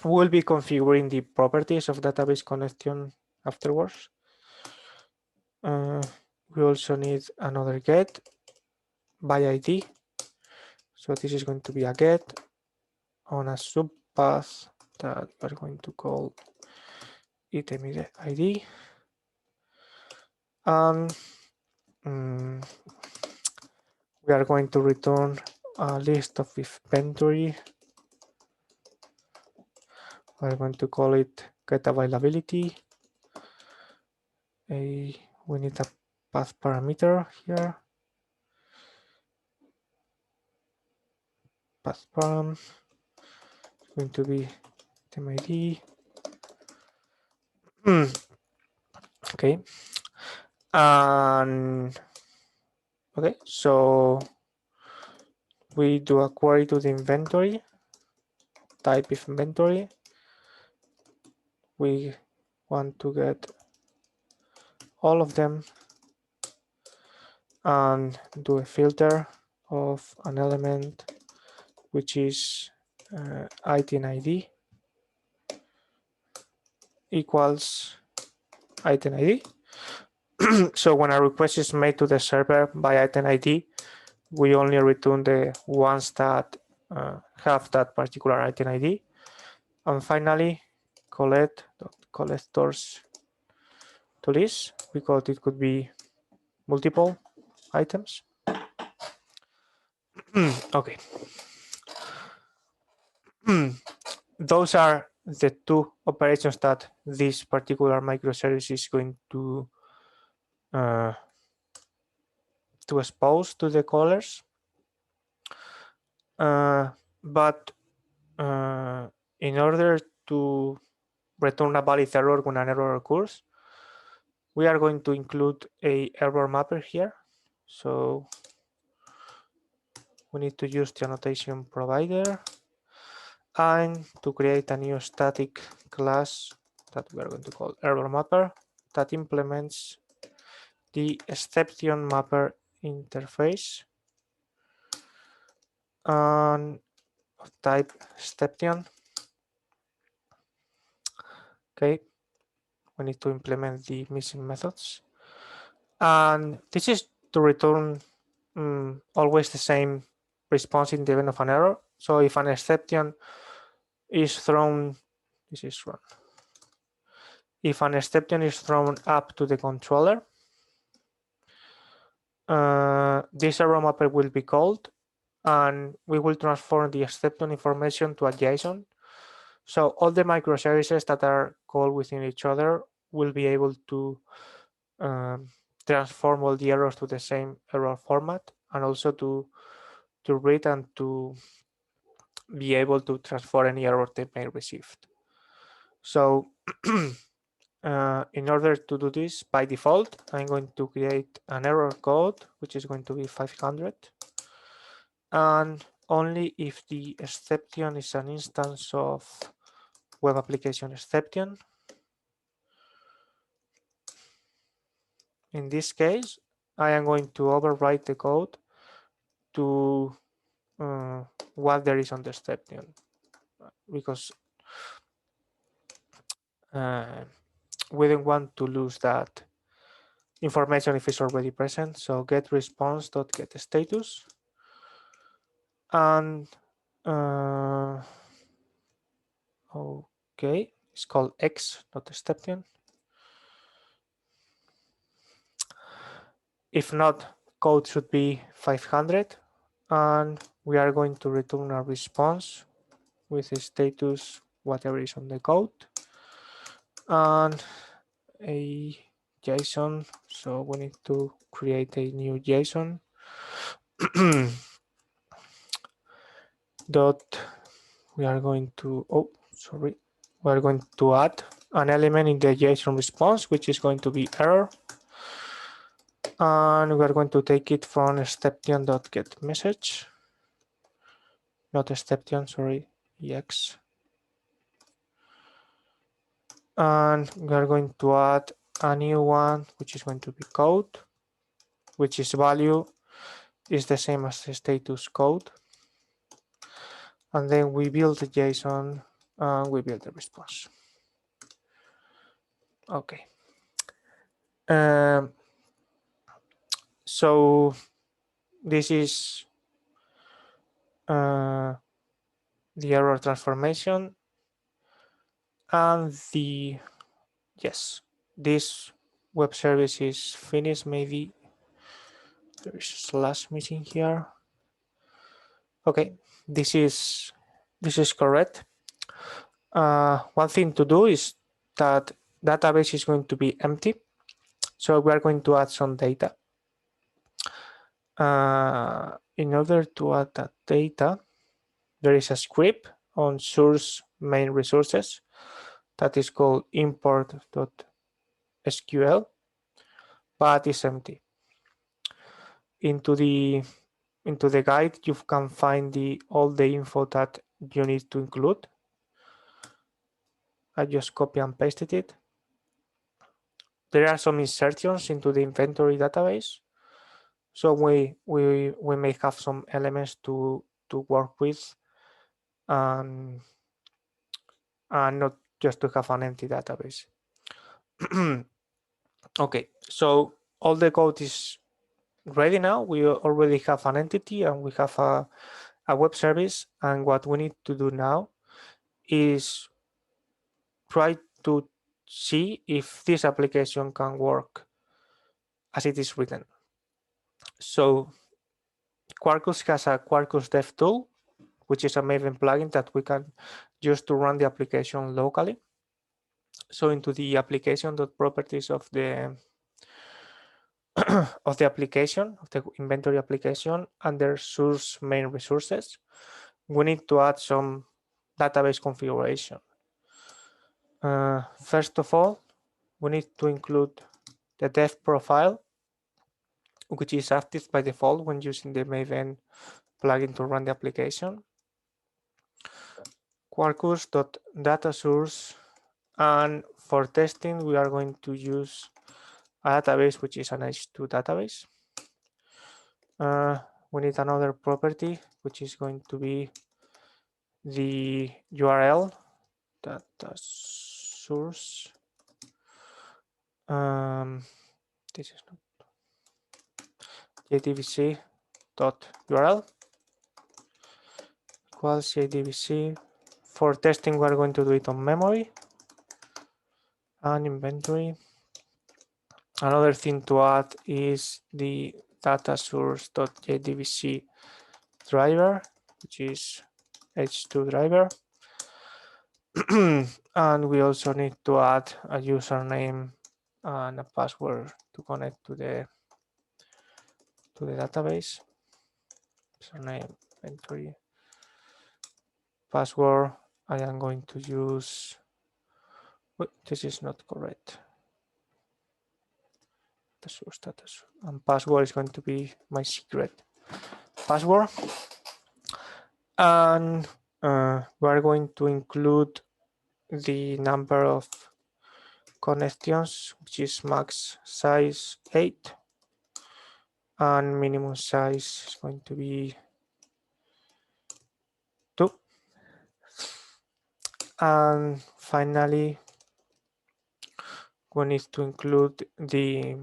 We'll be configuring the properties of database connection afterwards. We also need another get by ID. So this is going to be a get on a subpath that we're going to call item ID. And we are going to return a list of inventory. We're going to call it get availability. We need a path parameter here. Path param is going to be item ID. Okay. And okay, so we do a query to the inventory, type of inventory. We want to get all of them and do a filter of an element which is item ID equals item ID. So when a request is made to the server by item ID, we only return the ones that have that particular item ID. And finally, collectors to list, because it could be multiple items. Okay. Those are the two operations that this particular microservice is going to expose to the callers. But in order to return a valid error when an error occurs, we are going to include a error mapper here. So we need to use the annotation provider and to create a new static class that we are going to call error mapper that implements the exception mapper interface and of type exception. Okay, we need to implement the missing methods, and this is to return always the same response in the event of an error. So if an exception is thrown, this is run. If an exception is thrown up to the controller, this error mapper will be called, and we will transform the exception information to a JSON. So all the microservices that are called within each other will be able to transform all the errors to the same error format, and also to read and to be able to transfer any error they may receive. So in order to do this, by default, I'm going to create an error code, which is going to be 500. And only if the exception is an instance of web application exception. In this case, I am going to overwrite the code to what there is on the exception, because we don't want to lose that information if it's already present. So get response.get status, and okay, it's called x, not exception. If not, code should be 500, and we are going to return a response with a status whatever is on the code and a JSON. So we need to create a new JSON dot. We are going to we are going to add an element in the JSON response, which is going to be error, and we are going to take it from exception.get message, not exception, sorry, ex. And we are going to add a new one, which is going to be code, which is value is the same as the status code. And then we build the JSON and we build the response. Okay. So this is the error transformation, and yes, this web service is finished. Maybe there is a slash missing here. Okay, this is correct. One thing to do is that database is going to be empty, so we are going to add some data. In order to add that data, there is a script on source main resources that is called import.sql, but it's empty. Into the guide, you can find all the info that you need to include. I just copy and pasted it. There are some insertions into the inventory database, so we may have some elements to work with, and not just to have an empty database. Okay, so all the code is ready now. We already have an entity and we have a web service, and what we need to do now is try to see if this application can work as it is written. So Quarkus has a Quarkus dev tool, which is a Maven plugin that we can use to run the application locally. So into the application.properties of the application, of the inventory application, under source main resources, we need to add some database configuration. First of all, we need to include the dev profile, which is active by default when using the Maven plugin to run the application. Quarkus.datasource, and for testing, we are going to use a database which is an H2 database. We need another property, which is going to be the URL data source. This is not jdbc.url equals jdbc. For testing, we're going to do it on memory and inventory. Another thing to add is the data source.jdbc driver, which is H2 driver. And we also need to add a username and a password to connect to the database. Username, inventory, Password, I am going to use, wait, this is not correct. Status. And password is going to be my secret password. And we're going to include the number of connections, which is max size 8, and minimum size is going to be 2. And finally, we need to include the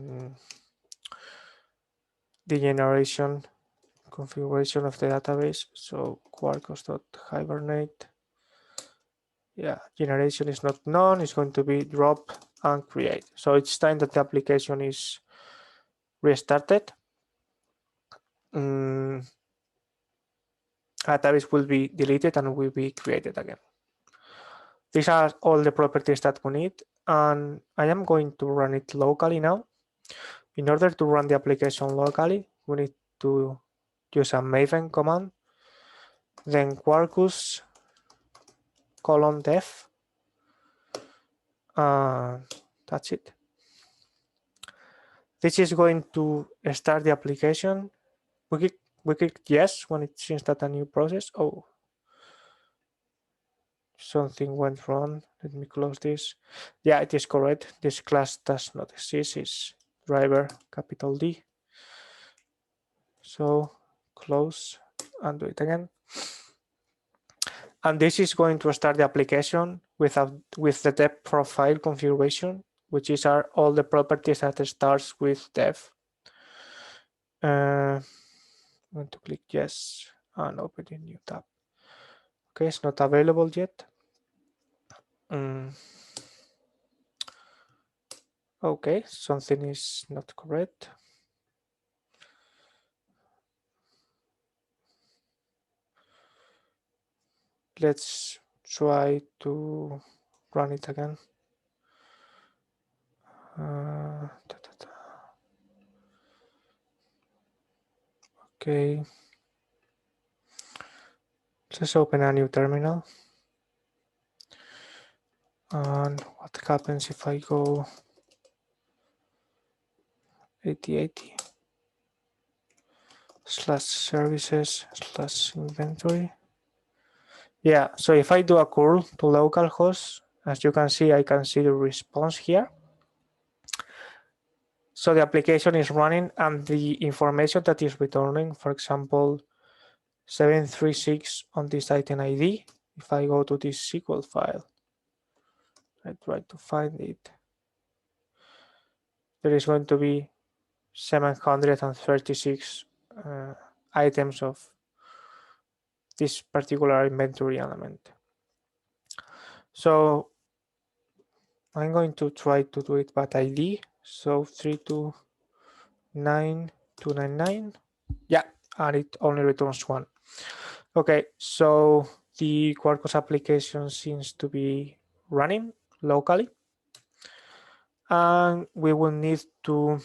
generation configuration of the database. So quarkus.hibernate. Yeah, generation is not known. It's going to be drop and create. So each time that the application is restarted, database will be deleted and will be created again. These are all the properties that we need, and I am going to run it locally now. In order to run the application locally, we need to use a maven command, then Quarkus :dev, that's it. This is going to start the application. We click yes when it seems that a new process. Oh, something went wrong. Let me close this. Yeah, it is correct. This class does not exist. It's driver capital D. So close and do it again. And this is going to start the application with the dev profile configuration, which is all the properties that starts with dev. I'm going to click yes and open a new tab. Okay, it's not available yet. Okay, something is not correct. Let's try to run it again. Okay, let's open a new terminal. And what happens if I go 8080/services/inventory? Yeah, so if I do a curl to localhost, as you can see, I can see the response here. So the application is running and the information that is returning, for example, 736 on this item ID. If I go to this SQL file, I try to find it, there is going to be 736 items of this particular inventory element. So I'm going to try to do it by ID. So 329299. Yeah, and it only returns 1. Okay, so the Quarkus application seems to be running locally. And we will need to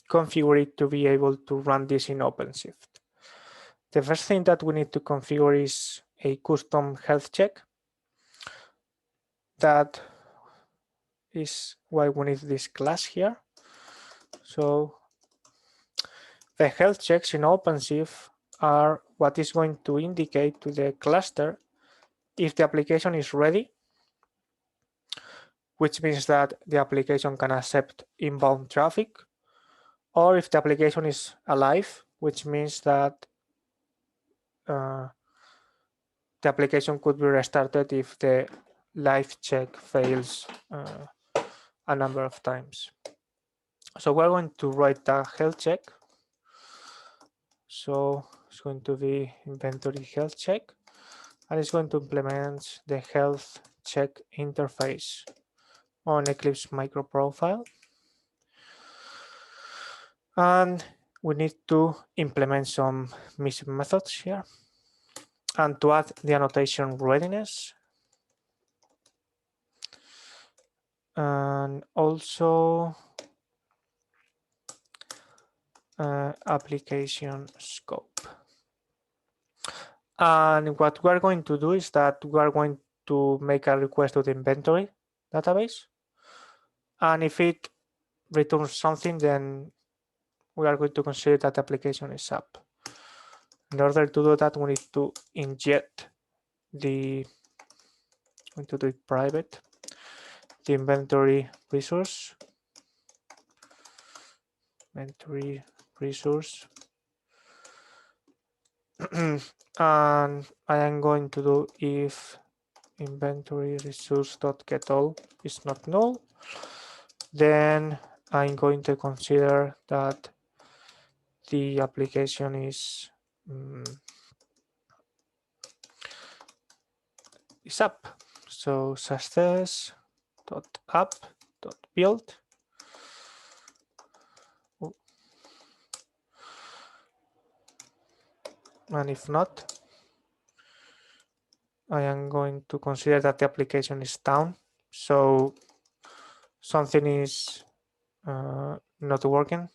configure it to be able to run this in OpenShift. The first thing that we need to configure is a custom health check. That is why we need this class here. So the health checks in OpenShift are what is going to indicate to the cluster if the application is ready, which means that the application can accept inbound traffic, or if the application is alive, which means that the application could be restarted if the live check fails a number of times. So we're going to write a health check. So it's going to be inventory health check, and it's going to implement the health check interface on Eclipse microprofile. And we need to implement some missing methods here. And to add the annotation readiness. And also application scope. And what we are going to do is that we are going to make a request to the inventory database. And if it returns something, then we are going to consider that the application is up. In order to do that, we need to inject the, I'm going to do it private, the inventory resource, inventory resource. And I am going to do if inventory resource.getAll is not null, then I'm going to consider that the application is up. So success.app.build. And if not, I am going to consider that the application is down. So something is not working.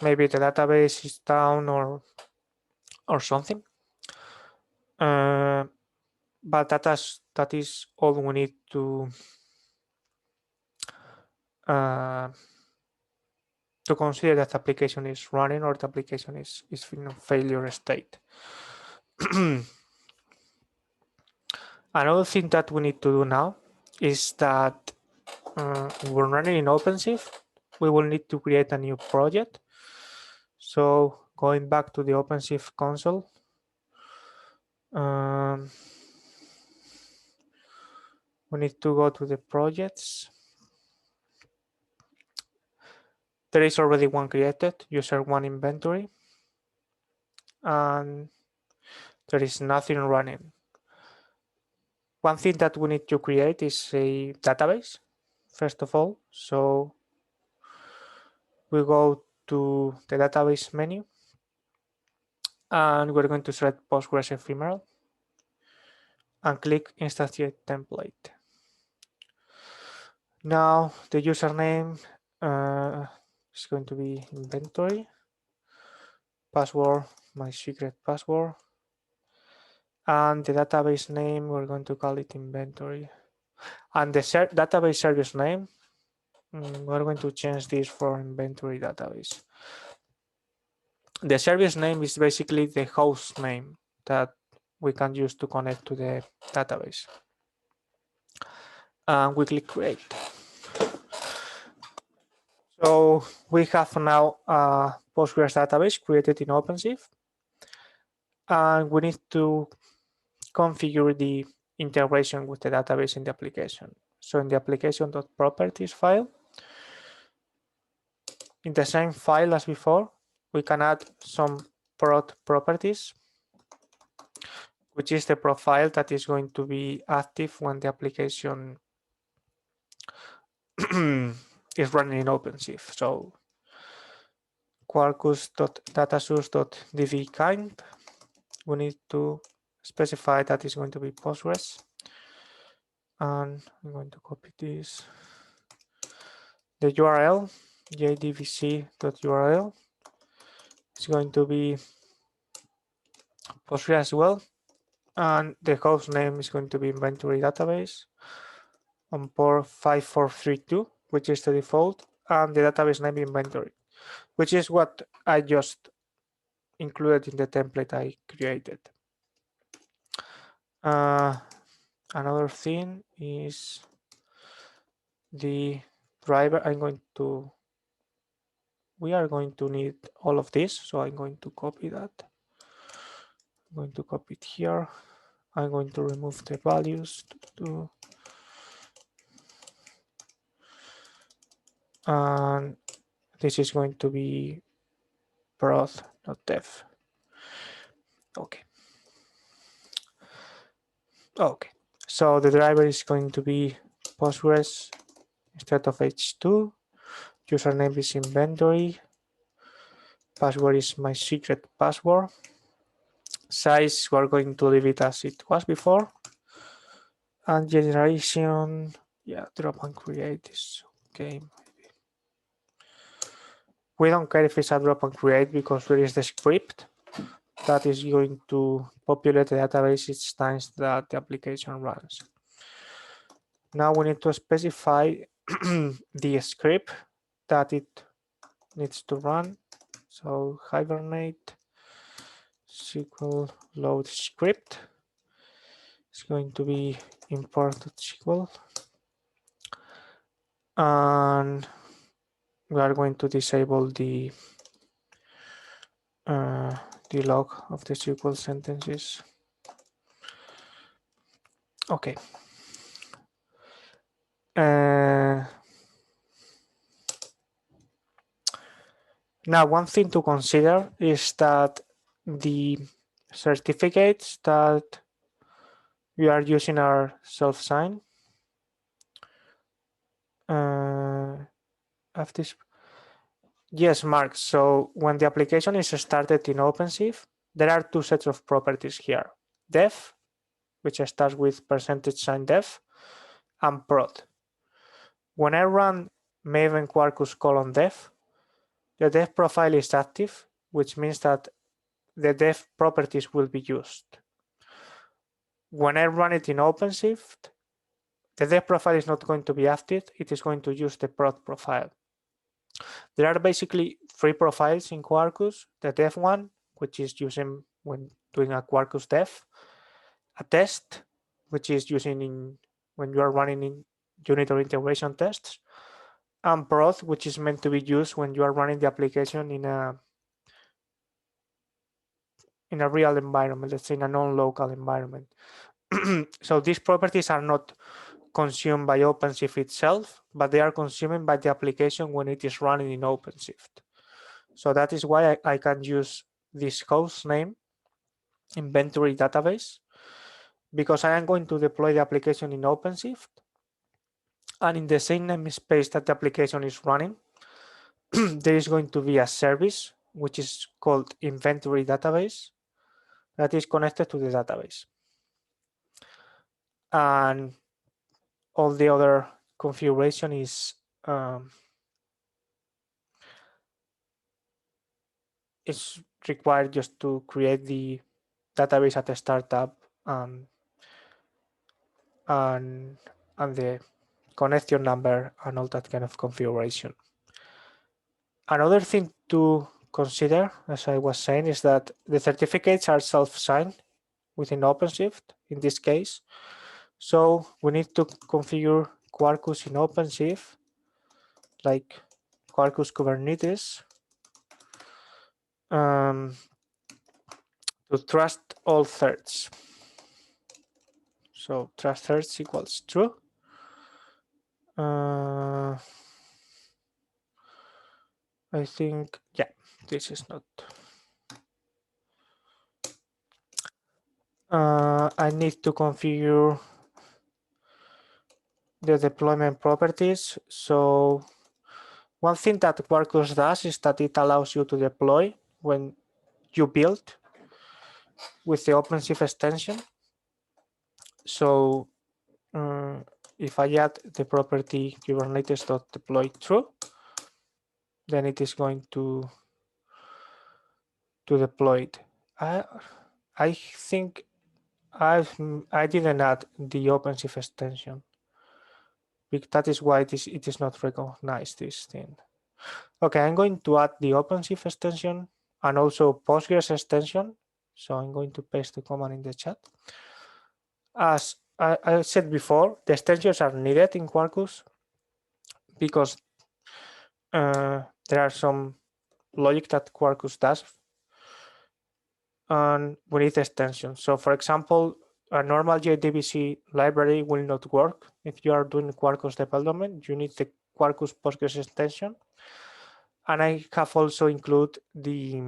Maybe the database is down or something. But that is all we need to consider that the application is running or the application is in a failure state. Another thing that we need to do now is that we're running in OpenShift. We will need to create a new project. So going back to the OpenShift console, we need to go to the projects. There is already one created, user one inventory, and there is nothing running. One thing that we need to create is a database, first of all. So we go to the database menu, and we're going to select Postgres ephemeral and click instantiate template. Now the username is going to be inventory, password, my secret password, and the database name, we're going to call it inventory. And the database service name, we're going to change this for inventory database. The service name is basically the host name that we can use to connect to the database. And we click create. So we have now a Postgres database created in OpenShift, and we need to configure the integration with the database in the application. So in the application.properties file, in the same file as before, we can add some prod properties, which is the profile that is going to be active when the application is running in OpenShift. So quarkus.datasource.db-kind, we need to specify that is going to be Postgres. And I'm going to copy this. The URL, jdbc.url, is going to be Postgres as well. And the host name is going to be inventory database on port 5432, which is the default, and the database name inventory, which is what I just included in the template I created. Another thing is the driver. We are going to need all of this, so I'm going to copy that. I'm going to copy it here. I'm going to remove the values and this is going to be prod, not dev. Okay. Okay. So the driver is going to be Postgres instead of H2. Username is inventory. Password is my secret password. Size, we're going to leave it as it was before. And generation, yeah, drop and create is okay. We don't care if it's a drop and create because there is the script. that is going to populate the database each time that the application runs. Now we need to specify the script that it needs to run. So Hibernate SQL load script is going to be import.sql, and we are going to disable the log of the SQL sentences. Okay. Now, one thing to consider is that the certificates that we are using are self-signed. Yes, Mark. So when the application is started in OpenShift, there are two sets of properties here: dev, which starts with %sign dev, and prod. When I run maven quarkus :dev, the dev profile is active, which means that the dev properties will be used. When I run it in OpenShift, the dev profile is not going to be active. It is going to use the prod profile. There are basically three profiles in Quarkus: the dev one, which is using when doing a Quarkus dev; a test, which is using when you are running in unit or integration tests; and prod, which is meant to be used when you are running the application in a real environment, let's say in a non-local environment. So these properties are not consumed by OpenShift itself, but they are consumed by the application when it is running in OpenShift. So that is why I can use this host name, inventory database, because I am going to deploy the application in OpenShift, and in the same namespace that the application is running, there is going to be a service which is called inventory database that is connected to the database. And all the other configuration is required just to create the database at a startup and the connection number and all that kind of configuration. Another thing to consider, as I was saying, is that the certificates are self-signed within OpenShift in this case. So we need to configure Quarkus in OpenShift, like Quarkus Kubernetes, to trust all thirds. So trust thirds equals true. I think, yeah, this is not. I need to configure the deployment properties. So one thing that Quarkus does is that it allows you to deploy when you build with the OpenShift extension. So if I add the property kubernetes.deploy true, then it is going to deploy it. I think I didn't add the OpenShift extension. That is why it is not recognized, this thing. Okay, I'm going to add the OpenShift extension and also Postgres extension. So I'm going to paste the command in the chat. As I said before, the extensions are needed in Quarkus because there are some logic that Quarkus does, and we need extensions. So for example, a normal Jdbc library will not work if you are doing Quarkus development. You need the Quarkus Postgres extension. And I have also included the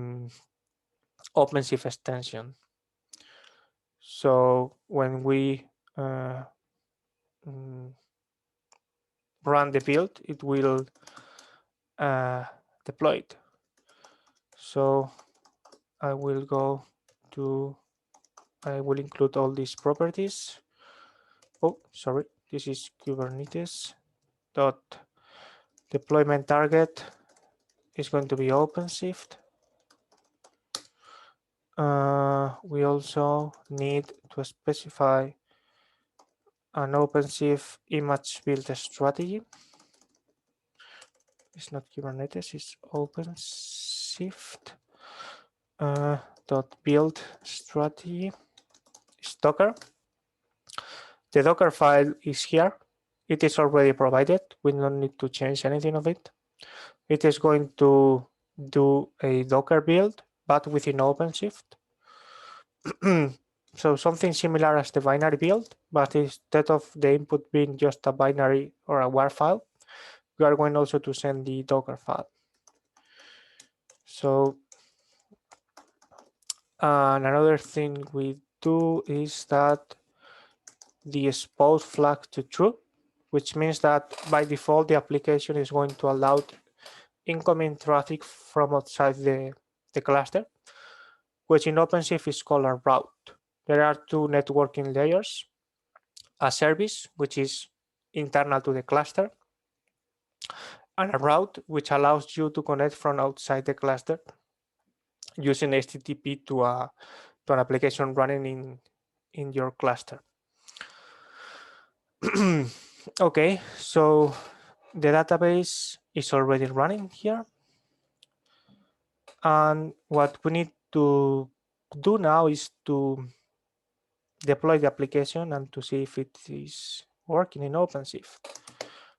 OpenShift extension. So when we run the build, it will deploy it. So I will go to, I will include all these properties. Oh, sorry, this is Kubernetes dot deployment target is going to be OpenShift. We also need to specify an OpenShift image build strategy. It's not Kubernetes, it's OpenShift dot build strategy. It's Docker. The Docker file is here. It is already provided. We don't need to change anything of it. It is going to do a Docker build, but within OpenShift. So something similar as the binary build, but instead of the input being just a binary or a WAR file, we are going also to send the Docker file. So another thing we do is that the expose flag to true, which means that by default the application is going to allow incoming traffic from outside the cluster, which in OpenShift is called a route. There are two networking layers, a service, which is internal to the cluster, and a route, which allows you to connect from outside the cluster using HTTP to an application running in your cluster. Okay, so the database is already running here. And what we need to do now is to deploy the application and to see if it is working in OpenShift.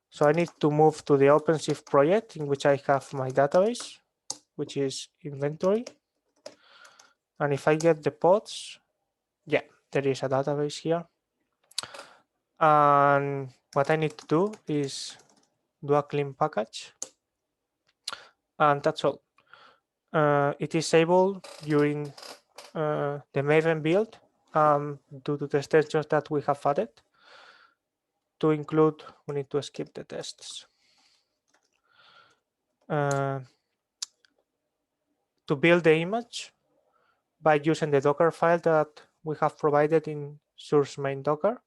So I need to move to the OpenShift project in which I have my database, which is inventory. And if I get the pods, yeah, there is a database here. And what I need to do is do a clean package. And that's all. It is able during the Maven build due to the extensions that we have added to include, we need to skip the tests. To build the image by using the Docker file that we have provided in source main Docker,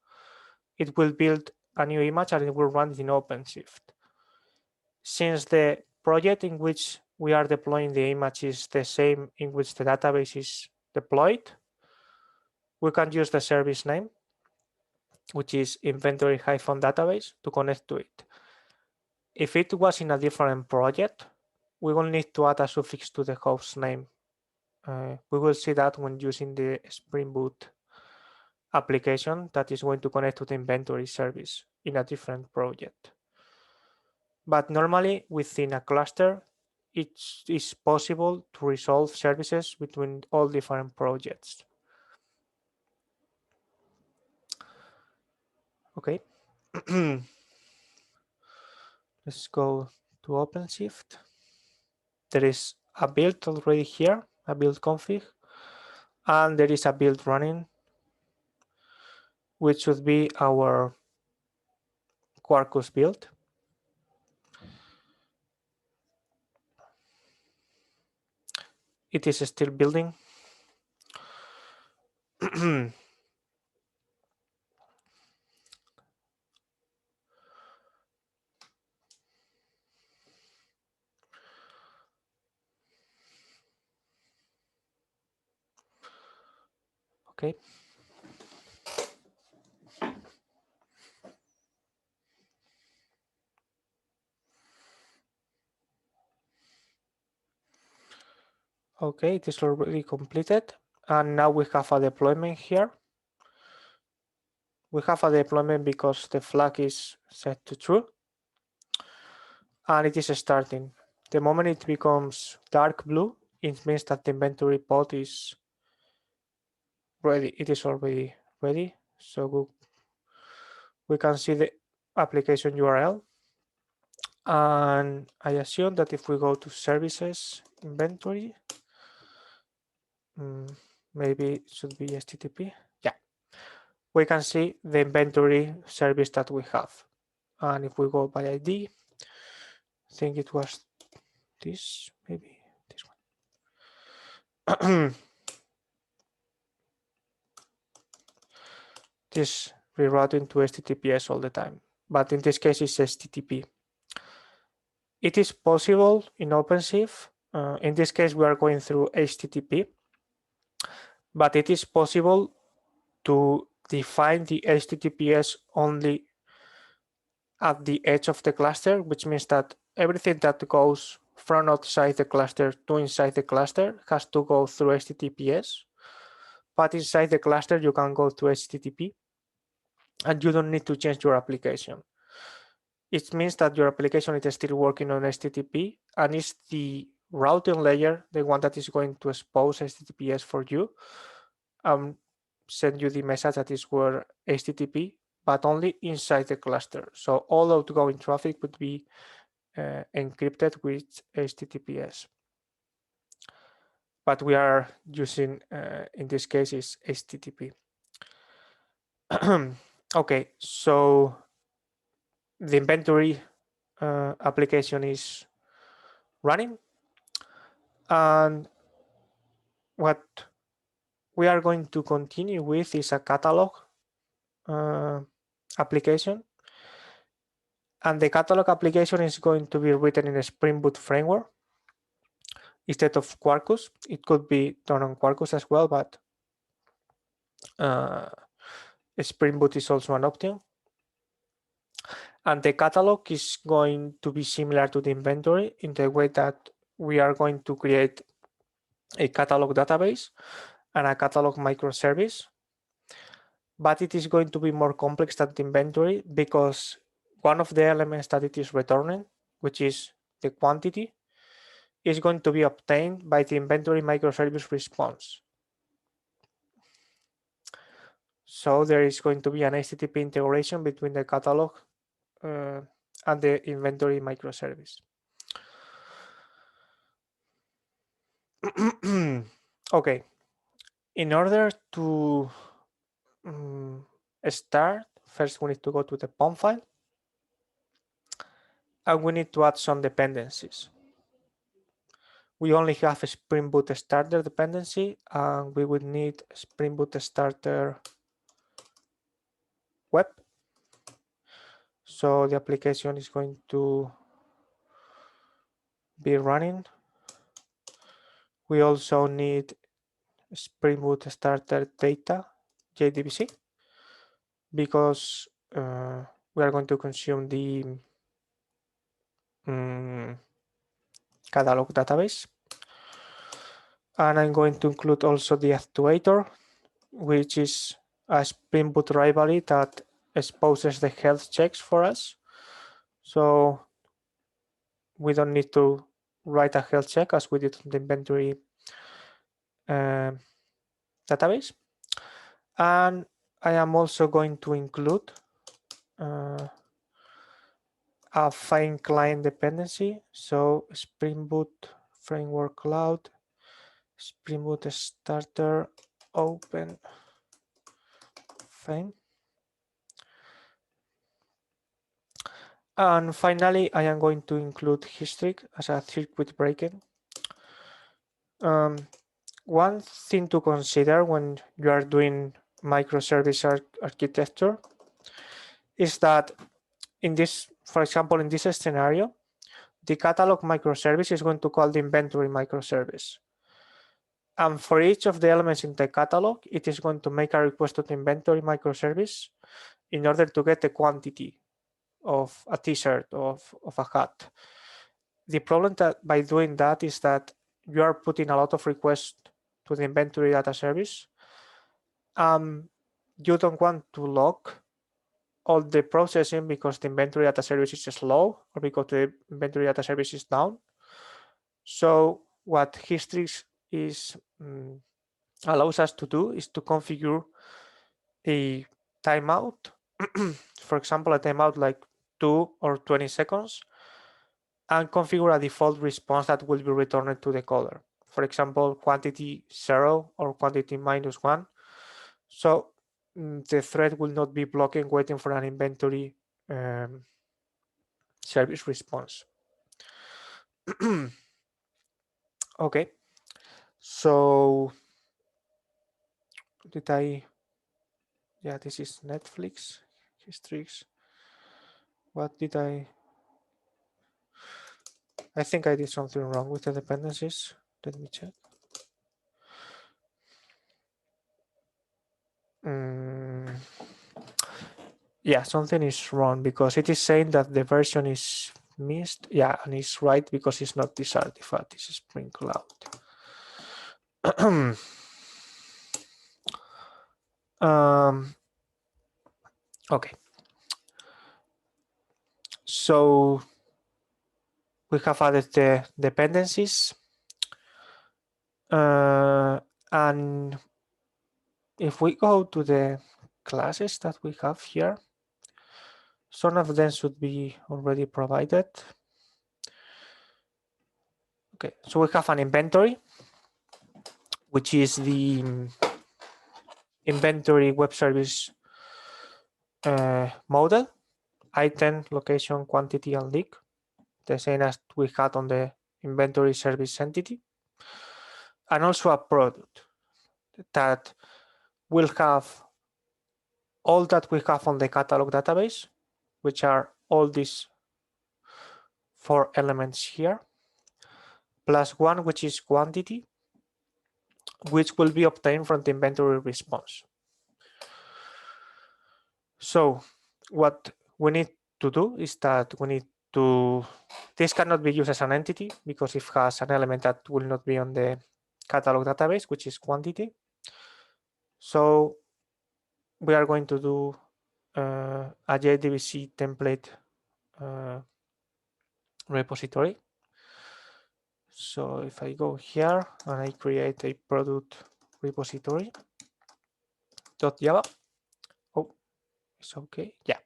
it will build a new image and it will run it in OpenShift. Since the project in which we are deploying the image is the same in which the database is deployed, we can use the service name, which is inventory-database, to connect to it. If it was in a different project, we will need to add a suffix to the host name. We will see that when using the Spring Boot application that is going to connect to the inventory service in a different project. But normally within a cluster, it is possible to resolve services between all different projects. Okay. Let's go to OpenShift. There is a build already here, a build config, and there is a build running, which should be our Quarkus build. It is still building. Okay. Okay, it is already completed. And now we have a deployment here. We have a deployment because the flag is set to true. And it is starting. The moment it becomes dark blue, it means that the inventory pod is ready. It is already ready. So we can see the application URL. And I assume that if we go to services inventory, maybe it should be HTTP. Yeah, we can see the inventory service that we have. And if we go by ID, I think it was this, maybe this one. This rerouting to HTTPS all the time, but in this case it's HTTP. It is possible in OpenShift. In this case, we are going through HTTP. but it is possible to define the HTTPS only at the edge of the cluster, which means that everything that goes from outside the cluster to inside the cluster has to go through HTTPS. But inside the cluster, you can go to HTTP, and you don't need to change your application. It means that your application is still working on HTTP, and it's the routing layer, the one that is going to expose HTTPS for you, send you the message that is where HTTP, but only inside the cluster. So all outgoing traffic would be encrypted with HTTPS. But we are using, in this case, is HTTP. Okay, so the inventory application is running, and what we are going to continue with is a catalog application, and the catalog application is going to be written in a Spring Boot framework instead of Quarkus. It could be done on Quarkus as well, but Spring Boot is also an option. And the catalog is going to be similar to the inventory in the way that we are going to create a catalog database and a catalog microservice. But it is going to be more complex than the inventory because one of the elements that it is returning, which is the quantity, is going to be obtained by the inventory microservice response. So there is going to be an HTTP integration between the catalog and the inventory microservice. Okay, in order to start, first we need to go to the POM file, and we need to add some dependencies. We only have a Spring Boot starter dependency, and we would need Spring Boot starter web. So the application is going to be running. We also need Spring Boot starter data, Jdbc, because we are going to consume the catalog database. And I'm going to include also the actuator, which is a Spring Boot library that exposes the health checks for us. So we don't need to write a health check as we did on the inventory database. And I am also going to include a fine client dependency. So Spring Boot Framework Cloud, Spring Boot Starter, Open Fine. And finally, I am going to include history as a circuit breaking. One thing to consider when you are doing microservice architecture is that in this, for example, in this scenario, the catalog microservice is going to call the inventory microservice. And for each of the elements in the catalog, it is going to make a request to the inventory microservice in order to get the quantity of a t-shirt, of a hat. The problem that by doing that is that you are putting a lot of requests to the inventory data service. You don't want to log all the processing because the inventory data service is slow or because the inventory data service is down. So what history is allows us to do is to configure a timeout, for example, a timeout like 2 or 20 seconds, and configure a default response that will be returned to the caller. For example, quantity 0 or quantity -1. So the thread will not be blocking, waiting for an inventory service response. Okay, so did I? Yeah, this is Netflix histories. What did I? I think I did something wrong with the dependencies. Let me check. Yeah, something is wrong because it is saying that the version is missed. Yeah, and it's right because it's not this artifact, this is Spring Cloud. Okay. So we have added the dependencies. And if we go to the classes that we have here, some of them should be already provided. Okay, so we have an inventory, which is the inventory web service model, item, location, quantity, and leak, the same as we had on the inventory service entity. And also a product that will have all that we have on the catalog database, which are all these 4 elements here, plus one, which is quantity, which will be obtained from the inventory response. So what we need to do is that we need to, this cannot be used as an entity because it has an element that will not be on the catalog database, which is quantity. So we are going to do a Jdbc template repository. So if I go here and I create a product repository .java, oh, it's okay, yeah.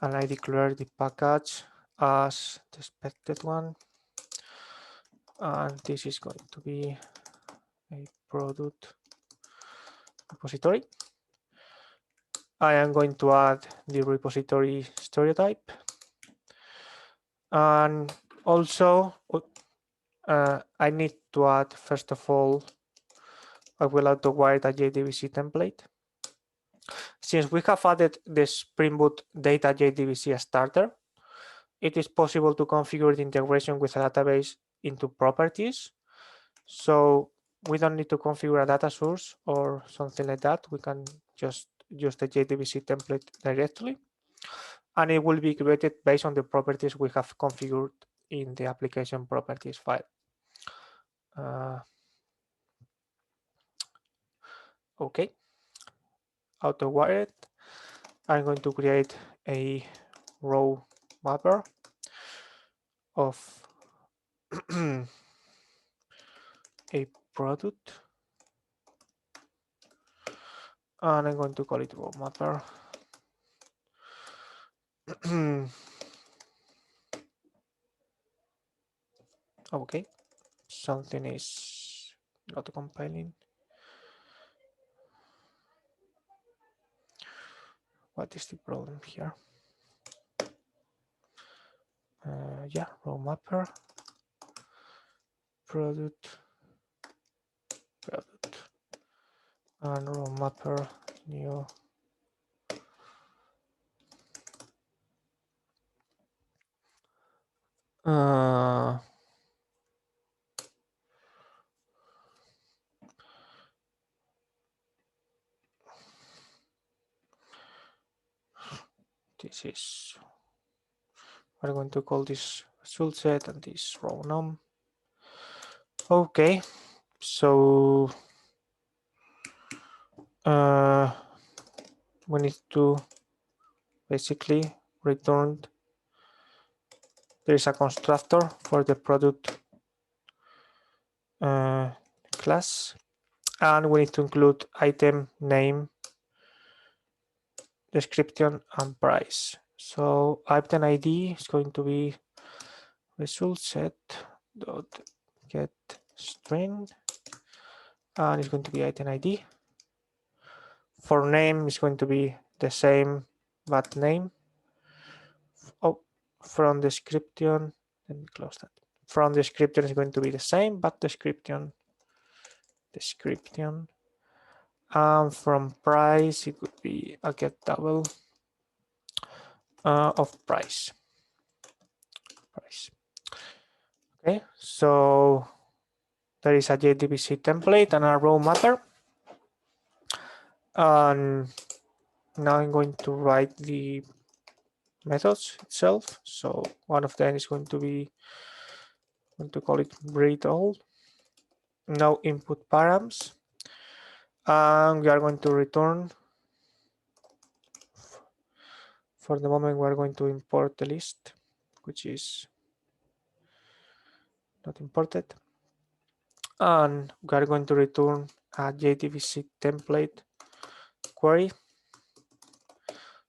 And I declare the package as the expected one. And this is going to be a product repository. I am going to add the repository stereotype. And also, I need to add, first of all, I will auto-wire the Jdbc template. Since we have added the Spring Boot data Jdbc starter, it is possible to configure the integration with a database into properties. So we don't need to configure a data source or something like that. We can just use the Jdbc template directly. And it will be created based on the properties we have configured in the application properties file. Okay, auto-wired. I'm going to create a row mapper of a product, and I'm going to call it row mapper. Okay, something is not compiling. What is the problem here? Yeah, row mapper, product, and row mapper new. This is, we're going to call this result set and this row num. Okay, so we need to basically return, there is a constructor for the product class, and we need to include item name, description, and price. So item ID is going to be result set dot get string, and it's going to be item ID. For name is going to be the same but name. Oh, from description, let me close that. From description is going to be the same but description. From price it would be a get double of price. Okay, so there is a Jdbc template and a row mapper. And now I'm going to write the methods itself. So one of them is going to be, I'm going to call it read all. No input params. And we are going to return, for the moment, we're going to import the list, which is not imported. And we are going to return a Jdbc template query.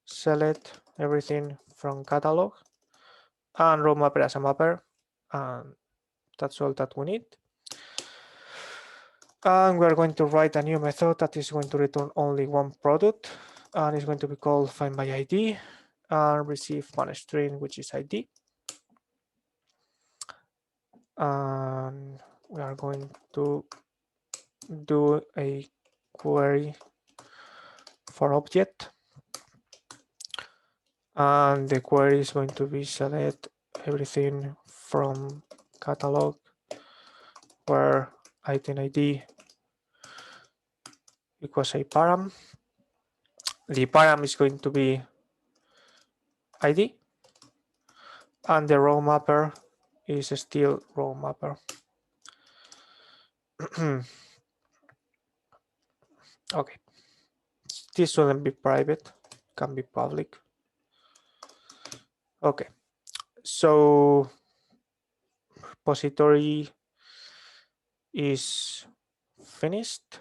Select everything from catalog and row mapper as a mapper. And that's all that we need. And we're going to write a new method that is going to return only one product, and it's going to be called find by ID and receive one string, which is ID. And we are going to do a query for object, and the query is going to be select everything from catalog where item ID equals a param. The param is going to be ID, and the row mapper is still row mapper. Okay, this shouldn't be private, can be public. Okay, so repository is finished.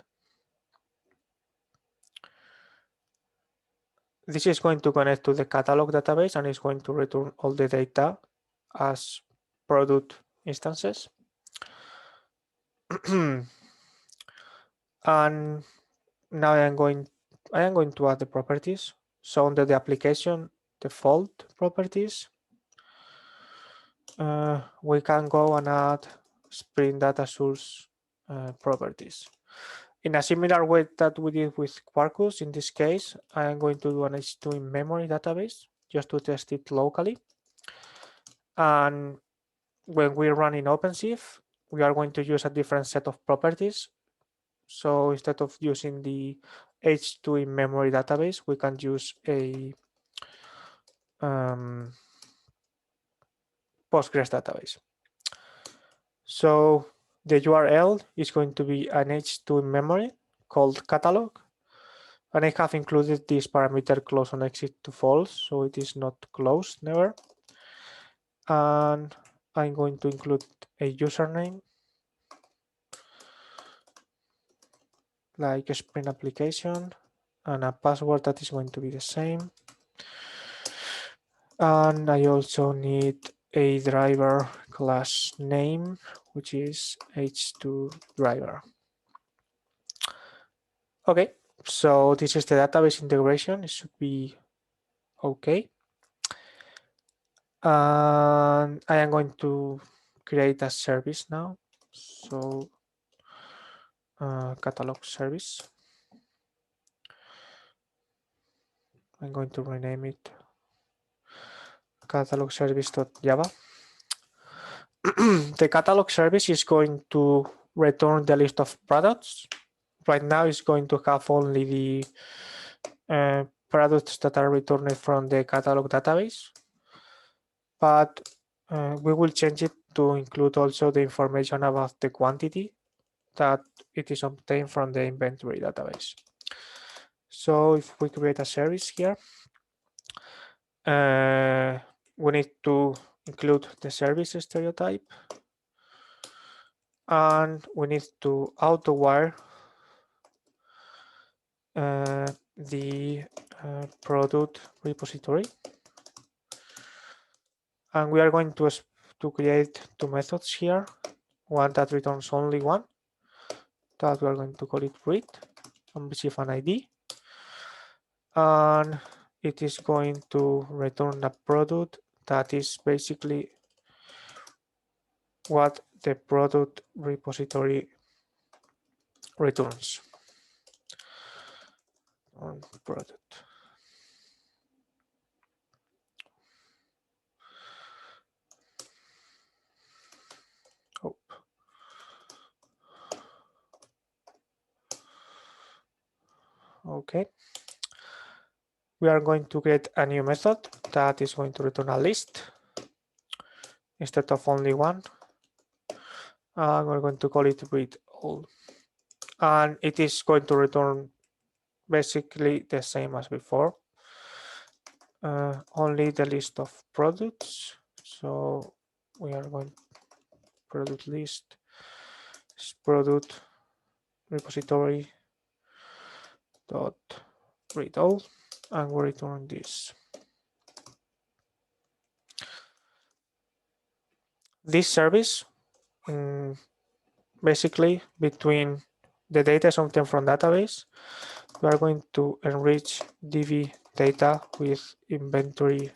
This is going to connect to the catalog database and is going to return all the data as product instances. And now I am going to add the properties. So under the application default properties, we can go and add Spring Data Source properties. In a similar way that we did with Quarkus, in this case, I am going to do an H2 in memory database just to test it locally. And when we run in OpenShift, we are going to use a different set of properties. So instead of using the H2 in memory database, we can use a Postgres database. So the URL is going to be an H2 in memory called catalog. And I have included this parameter close on exit to false, so it is not closed, never. And I'm going to include a username like a Spring application and a password that is going to be the same. And I also need a driver class name, which is H2 driver. Okay, so this is the database integration. It should be okay. And I am going to create a service now. So catalog service. I'm going to rename it catalog service.java. The catalog service is going to return the list of products. Right now it's going to have only the products that are returned from the catalog database, but we will change it to include also the information about the quantity that it is obtained from the inventory database. So if we create a service here, we need to include the service stereotype, and we need to auto-wire the product repository. And we are going to create two methods here, one that returns only one, that we are going to call it read and receive an ID. And it is going to return a product that is basically what the product repository returns. On product. Oh. Okay. We are going to create a new method that is going to return a list instead of only one. We're going to call it read all. And it is going to return basically the same as before. Only the list of products. So we are going product list is product repository dot read all, and we return this. This service basically between the data something from database, we are going to enrich DB data with inventory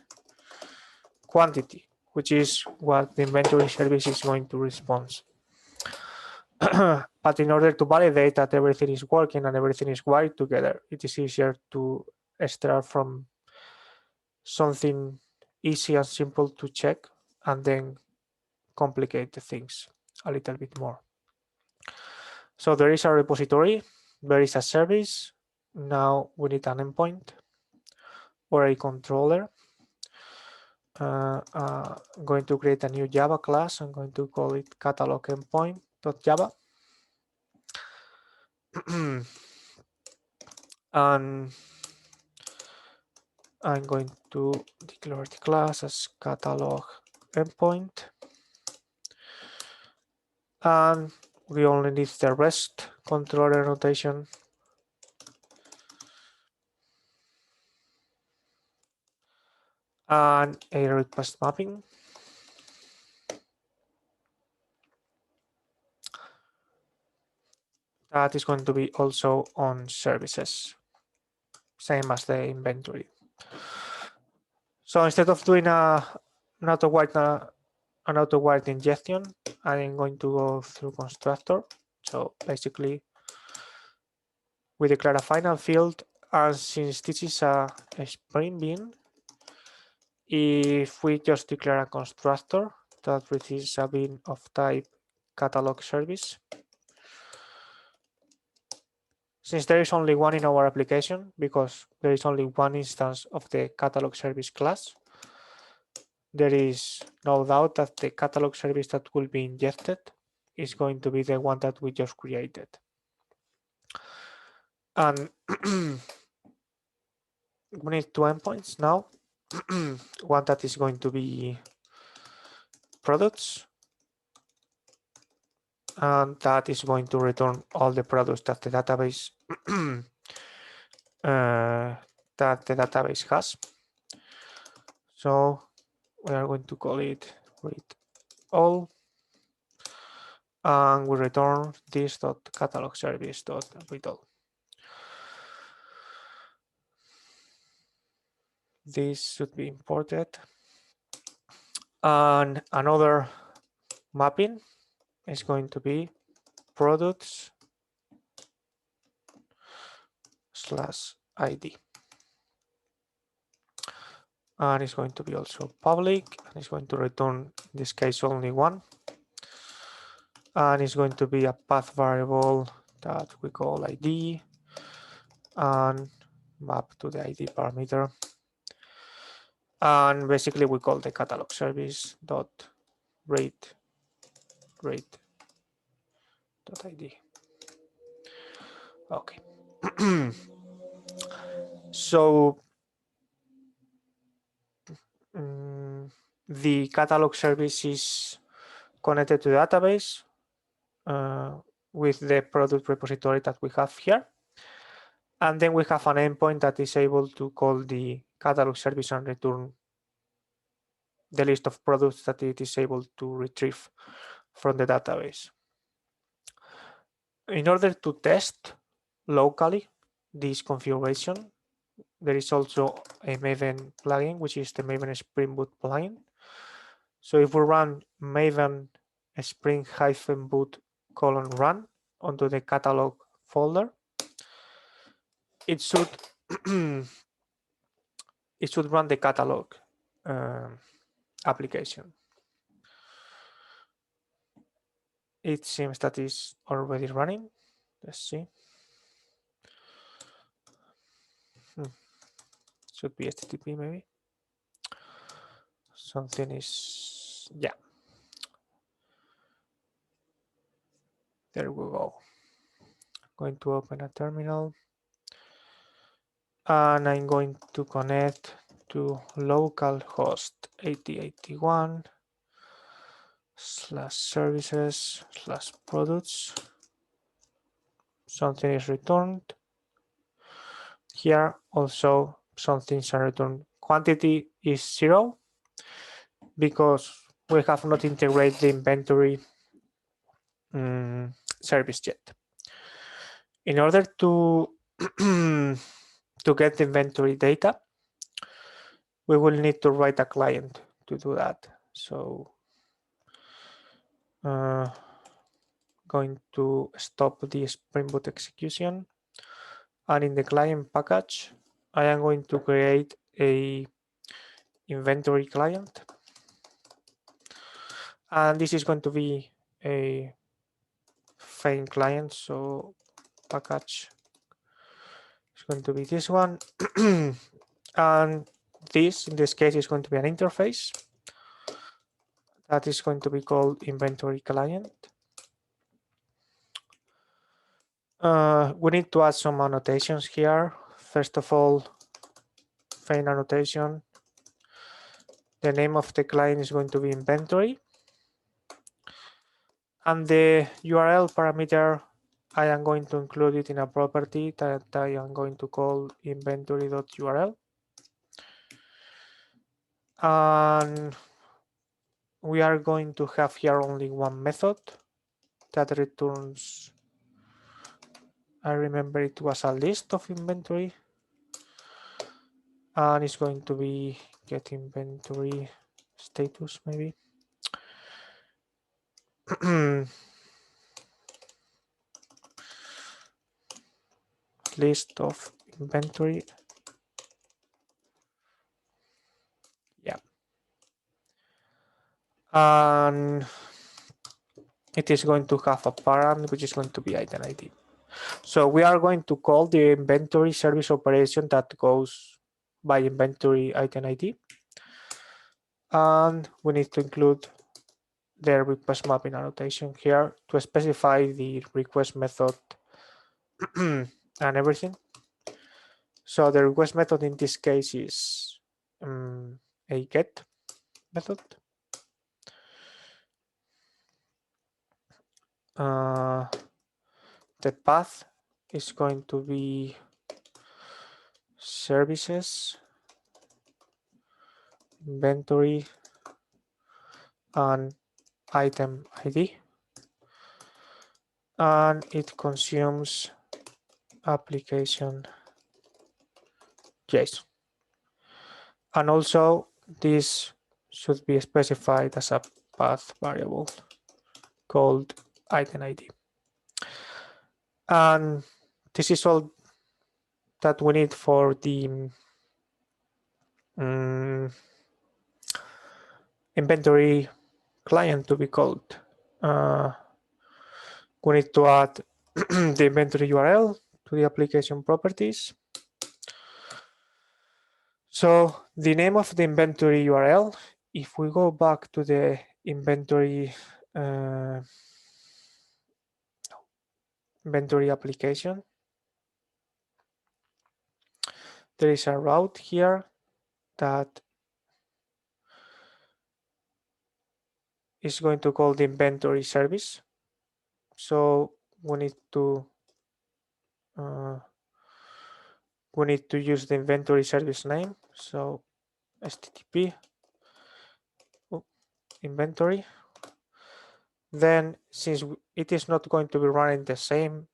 quantity, which is what the inventory service is going to respond. But in order to validate that everything is working and everything is wired together, it is easier to start from something easy and simple to check and then complicate the things a little bit more. So there is a repository, there is a service. Now we need an endpoint or a controller. I'm going to create a new Java class. I'm going to call it catalog endpoint.java. And I'm going to declare the class as catalog endpoint. And we only need the REST controller notation. And a request mapping. That is going to be also on services, same as the inventory. So instead of doing an auto-wired injection, I'm going to go through constructor. So basically, we declare a final field, and since this is a Spring Bean, if we just declare a constructor that receives a bean of type catalog service, since there is only one in our application, because there is only one instance of the catalog service class, there is no doubt that the catalog service that will be injected is going to be the one that we just created. And we need two endpoints now. One that is going to be products, and that is going to return all the products that the database has. So we are going to call it read all, and we return this catalog service read all. This should be imported. And another mapping is going to be products /id. And it's going to be also public, and it's going to return, in this case, only one. And it's going to be a path variable that we call ID and map to the ID parameter. And basically we call the catalog service dot read id. Okay. So the catalog service is connected to the database with the product repository that we have here. And then we have an endpoint that is able to call the catalog service and return the list of products that it is able to retrieve from the database. In order to test locally this configuration, there is also a Maven plugin, which is the Maven Spring Boot plugin. So if we run Maven spring-boot :run onto the catalog folder, it should run the catalog application. It seems that is already running. Let's see. Should be HTTP maybe. Something is, yeah. There we go. Going to open a terminal. And I'm going to connect to localhost 8081/services/products. Something is returned. Here also some things are returned. Quantity is 0 because we have not integrated the inventory service yet. In order to to get the inventory data, we will need to write a client to do that. So going to stop the Spring Boot execution, and in the client package, I am going to create a inventory client, and this is going to be a fine client. So package is going to be this one, and this in this case is going to be an interface that is going to be called inventory client. We need to add some annotations here. First of all, fine annotation. The name of the client is going to be inventory. And the URL parameter, I am going to include it in a property that I am going to call inventory.url. And we are going to have here only one method that returns, I remember it was a list of inventory, and it's going to be get inventory status maybe. List of inventory. Yeah. And it is going to have a parent which is going to be item ID. So we are going to call the inventory service operation that goes by inventory item ID. And we need to include the request mapping annotation here to specify the request method and everything. So the request method in this case is a get method. The path is going to be services, inventory, and item ID. And it consumes application JSON. And also this should be specified as a path variable called item ID. And this is all that we need for the inventory client to be called. We need to add the inventory URL to the application properties. So the name of the inventory URL, if we go back to the inventory application, there is a route here that is going to call the inventory service. So we need to use the inventory service name. So HTTP inventory. Then, since it is not going to be running the same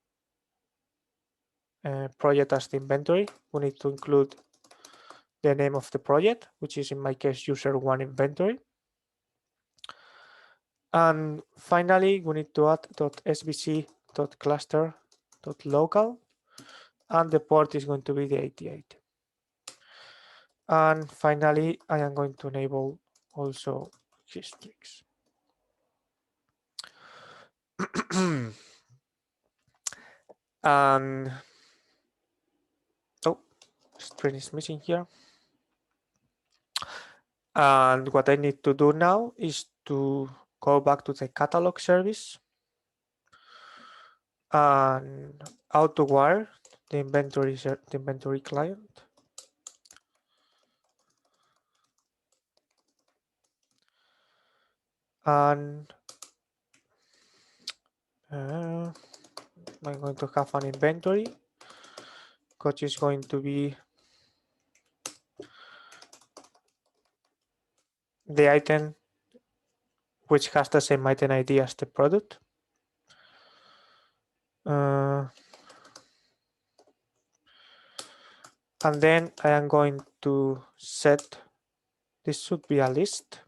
project as the inventory, we need to include the name of the project, which is in my case user1 inventory. And finally, we need to add .svc.cluster.local, and the port is going to be the 88. And finally, I am going to enable also histories. And oh, string is missing here. And what I need to do now is to go back to the catalog service and auto-wire the inventory client. And I'm going to have an inventory, which is going to be the item which has the same item ID as the product. And then I am going to set, this should be a list.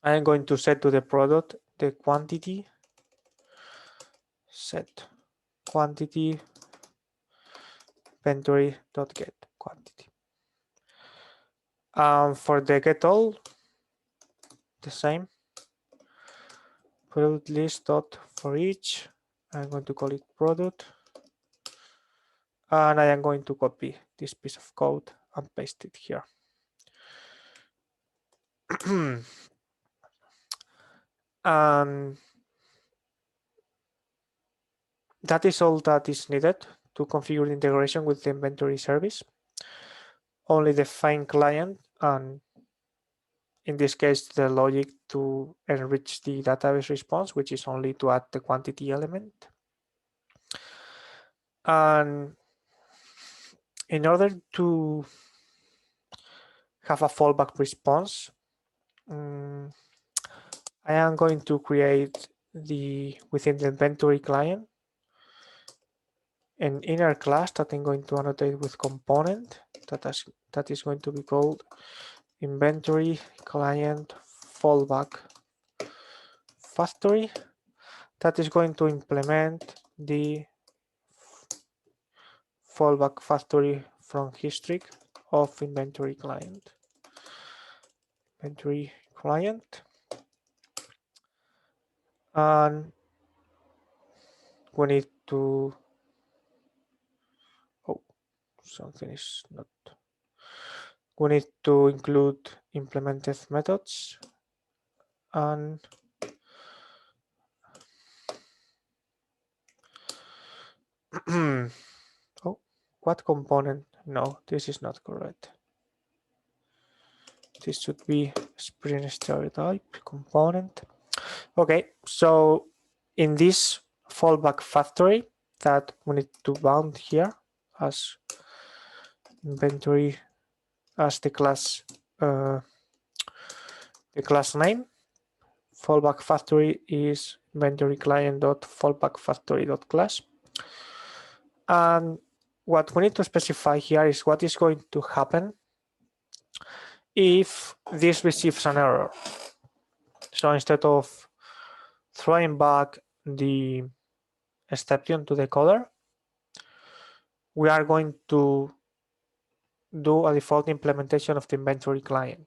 I am going to set to the product the quantity, set quantity inventory.get quantity. For the get all, the same. Product list dot for each. I'm going to call it product. And I am going to copy this piece of code and paste it here. And that is all that is needed to configure the integration with the inventory service. Only the find client, and in this case, the logic to enrich the database response, which is only to add the quantity element. And in order to have a fallback response, I am going to create within the inventory client an inner class that I'm going to annotate with component that is going to be called inventory client fallback factory, that is going to implement the fallback factory from history of inventory client. Inventory client, and we need to, something is not, we need to include implemented methods. And what component? No, this is not correct. This should be sprint stereotype component. Okay, so in this fallback factory that we need to bound here as inventory as the class name, fallback factory is inventory client.fallbackFactory.class. And what we need to specify here is what is going to happen if this receives an error. So instead of throwing back the exception to the caller, we are going to do a default implementation of the inventory client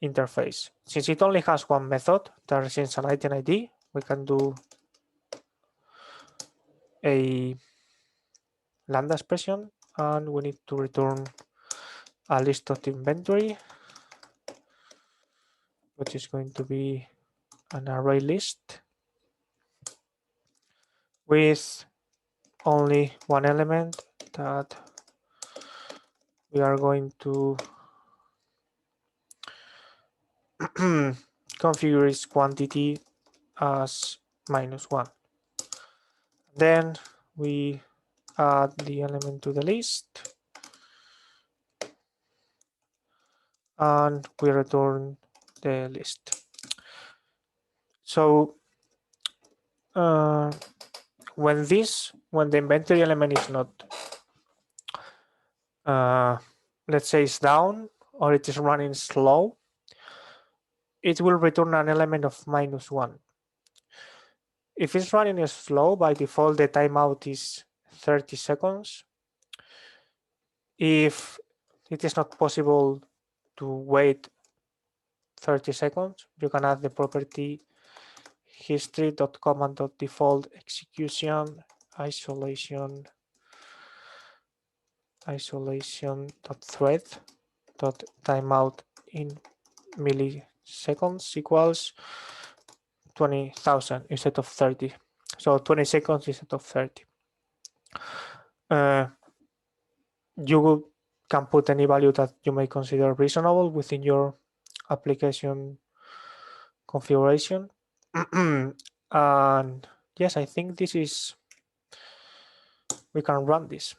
interface. Since it only has one method that receives an item ID, we can do a lambda expression, and we need to return a list of the inventory, which is going to be an array list with only one element that we are going to configure its quantity as -1. Then we add the element to the list and we return the list. So when the inventory element is not, let's say, is down or it is running slow, it will return an element of -1. If it's running slow, by default, the timeout is 30 seconds. If it is not possible to wait 30 seconds, you can add the property history.command.default execution isolation isolation.thread.timeout in milliseconds equals 20,000 instead of 30. So 20 seconds instead of 30. You can put any value that you may consider reasonable within your application configuration. And yes, I think this is, we can run this.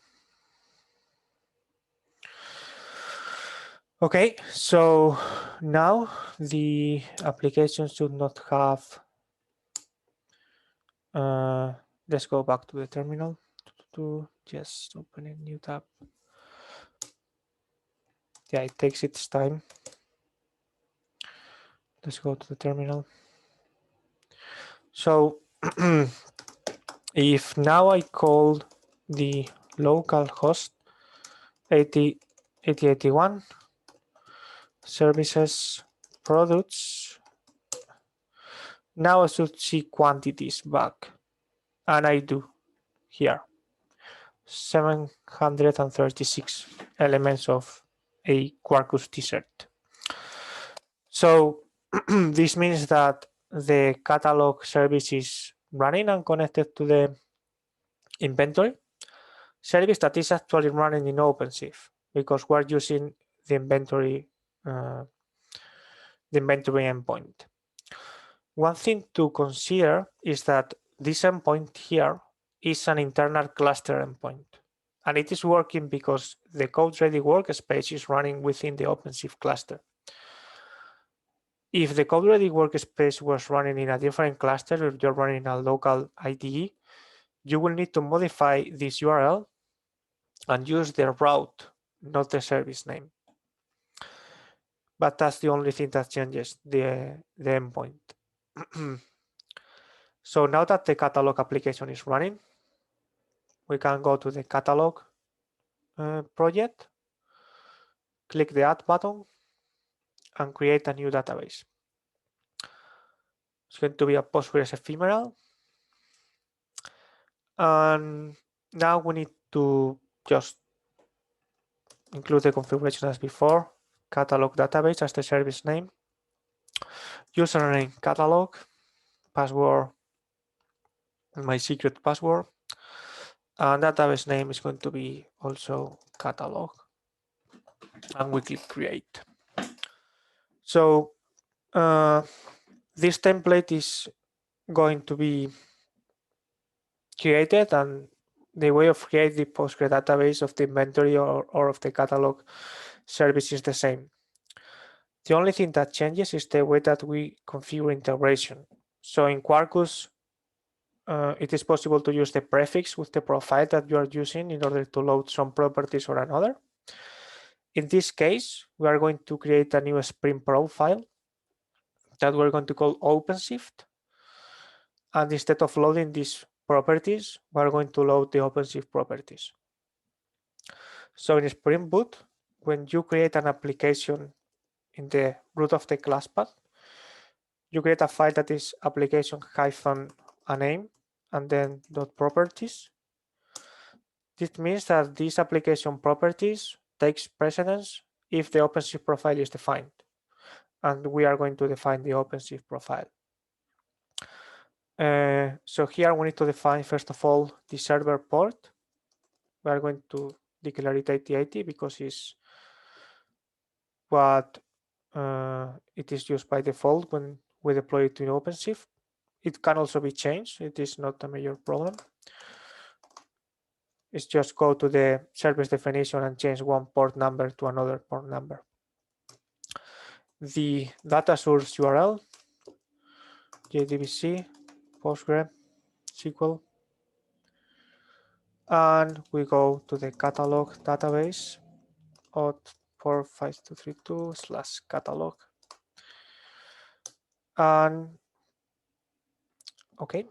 Okay, so now the application should not have, let's go back to the terminal to just open a new tab. Yeah, it takes its time. Let's go to the terminal. So if now I call the local host 8081 services products, now I should see quantities back, and I do here 736 elements of a Quarkus t-shirt. So this means that the catalog service is running and connected to the inventory service that is actually running in OpenShift, because we're using the inventory endpoint. One thing to consider is that this endpoint here is an internal cluster endpoint, and it is working because the code-ready workspace is running within the OpenShift cluster. If the code-ready workspace was running in a different cluster, if you're running a local IDE, you will need to modify this URL and use the route, not the service name. But that's the only thing that changes the endpoint. So now that the catalog application is running, we can go to the catalog project, click the add button, and create a new database. It's going to be a Postgres ephemeral. And now we need to just include the configuration as before, catalog database as the service name, username catalog, password, my secret password, and database name is going to be also catalog, and we click create. So this template is going to be created, and the way of create the Postgres database of the inventory or of the catalog service is the same. The only thing that changes is the way that we configure integration. So in Quarkus, it is possible to use the prefix with the profile that you are using in order to load some properties or another. In this case, we are going to create a new Spring profile that we're going to call OpenShift. And instead of loading these properties, we're going to load the OpenShift properties. So in Spring Boot, when you create an application in the root of the class path, you create a file that is application-a-name and then .properties. This means that these application properties takes precedence if the OpenShift profile is defined. And we are going to define the OpenShift profile. So here we need to define, first of all, the server port. We are going to declare it 8080 because it's what it is used by default when we deploy it to OpenShift. It can also be changed. It is not a major problem. It's just go to the service definition and change one port number to another port number. The data source URL, Jdbc, Postgres, SQL. And we go to the catalog database auth45232/catalog. And okay,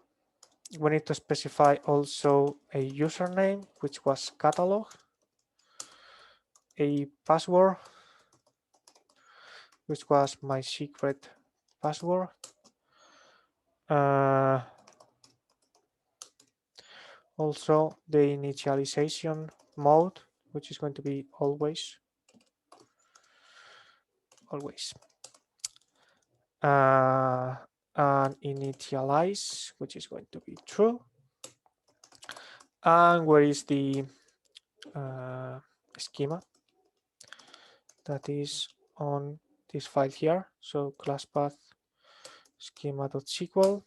we need to specify also a username, which was catalog, a password, which was my secret password, also the initialization mode, which is going to be always. And initialize, which is going to be true. And where is the schema? That is on this file here. So class path schema.sql.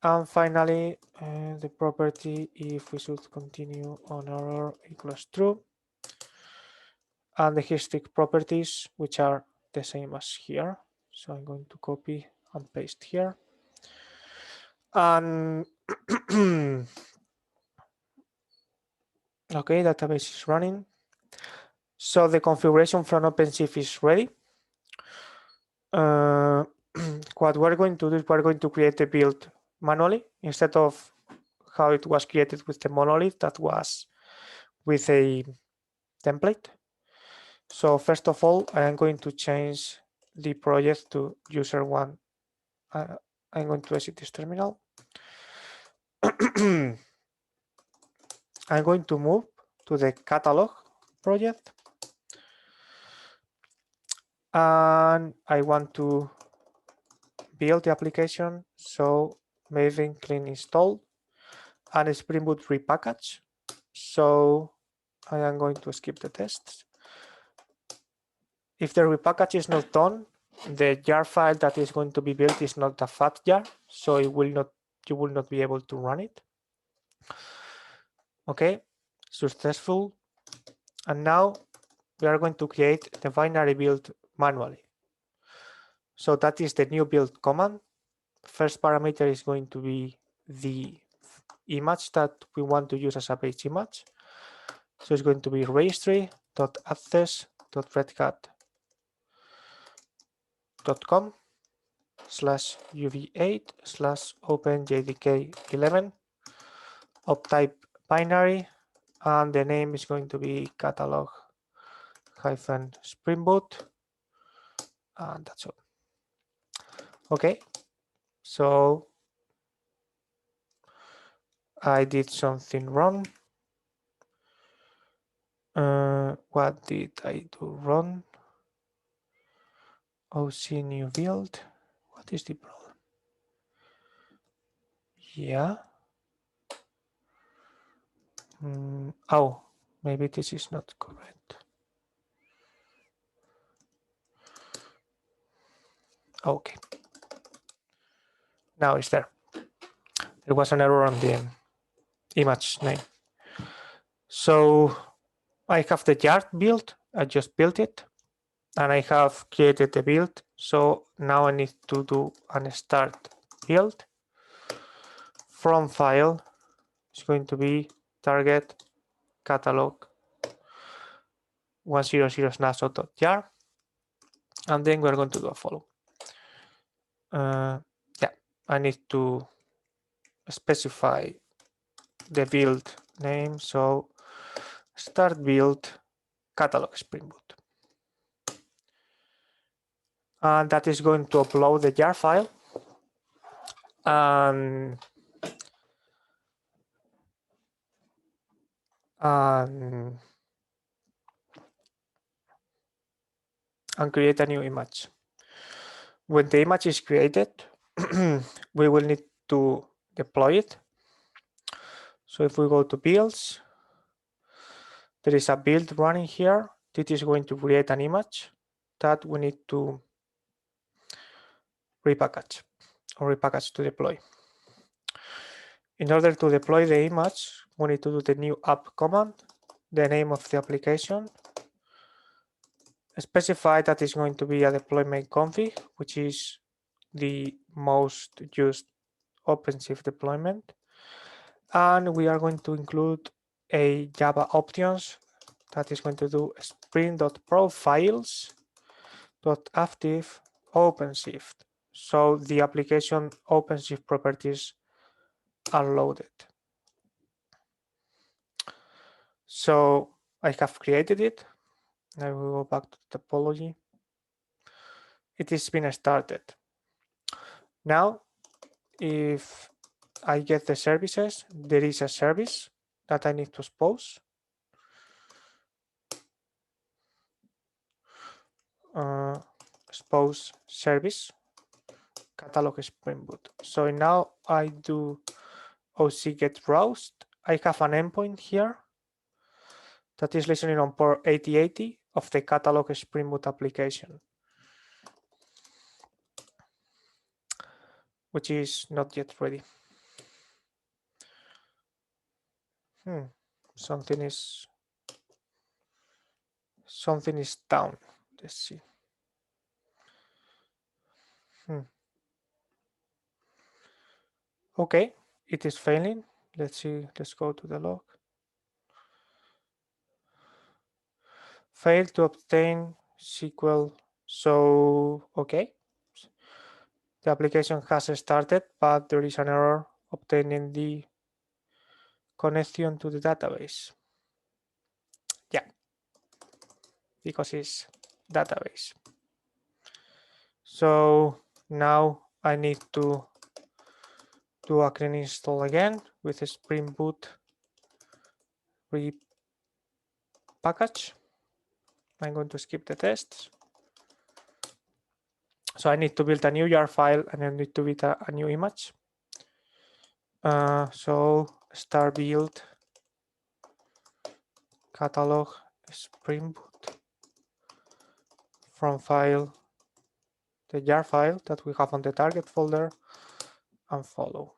And finally, the property, if we should continue on error, equals true. And the heuristic properties, which are the same as here. So I'm going to copy and paste here. And okay, database is running. So the configuration from OpenShift is ready. What we're going to do is we're going to create the build manually instead of how it was created with the monolith that was with a template. So first of all, I am going to change the project to user one. I'm going to exit this terminal. I'm going to move to the catalog project. And I want to build the application. So Maven clean install and Spring Boot repackage. So I am going to skip the tests. If the repackage is not done, the jar file that is going to be built is not a fat jar, so it will not, you will not be able to run it. Okay, successful. And now we are going to create the binary build manually. So that is the new build command. First parameter is going to be the image that we want to use as a base image. So it's going to be registry.access.redhat.com/uv8/openjdk11 of type binary, and the name is going to be catalog-spring boot, and that's all. Okay, so I did something wrong. What did I do wrong? OC new build. What is the problem? Yeah. Oh, maybe this is not correct. Okay. Now it's there. There was an error on the image name. So I have the jar build. I just built it. And I have created the build. So now I need to do an start build. From file, it's going to be target catalog 100snapshot.jar. And then we're going to do a follow. Yeah, I need to specify the build name. So start build catalog Spring Boot. And that is going to upload the jar file. And create a new image. When the image is created, we will need to deploy it. So if we go to builds, there is a build running here. It is going to create an image that we need to repackage to deploy. In order to deploy the image, we need to do the new app command, the name of the application, specify that is going to be a deployment config, which is the most used OpenShift deployment. And we are going to include a Java options that is going to do spring.profiles.active OpenShift. So the application OpenShift properties are loaded. So I have created it. I will go back to the topology. It has been started. Now, if I get the services, there is a service that I need to expose. expose service catalog Spring Boot. So now I do OC get browsed. I have an endpoint here that is listening on port 8080 of the catalog Spring Boot application, which is not yet ready. Something is down. Let's see. Okay, it is failing. Let's see. Let's go to the log. Failed to obtain SQL. So okay, the application has started, but there is an error obtaining the connection to the database. Yeah, because it's database. So now I need to do a clean install again with a Spring Boot repackage. I'm going to skip the tests. So I need to build a new jar file and I need to build a new image. So start build catalog Spring Boot from file, the jar file that we have on the target folder, and follow.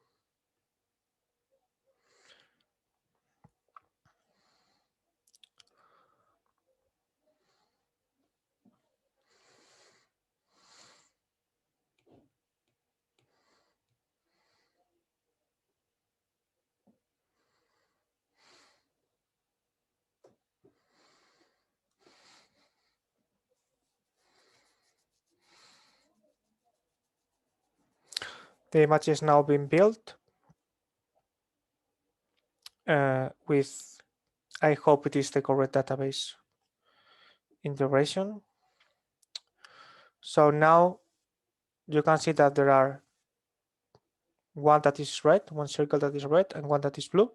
The image is now being built with, I hope it is the correct database integration. So now you can see that there are one that is red, one circle that is red, and one that is blue.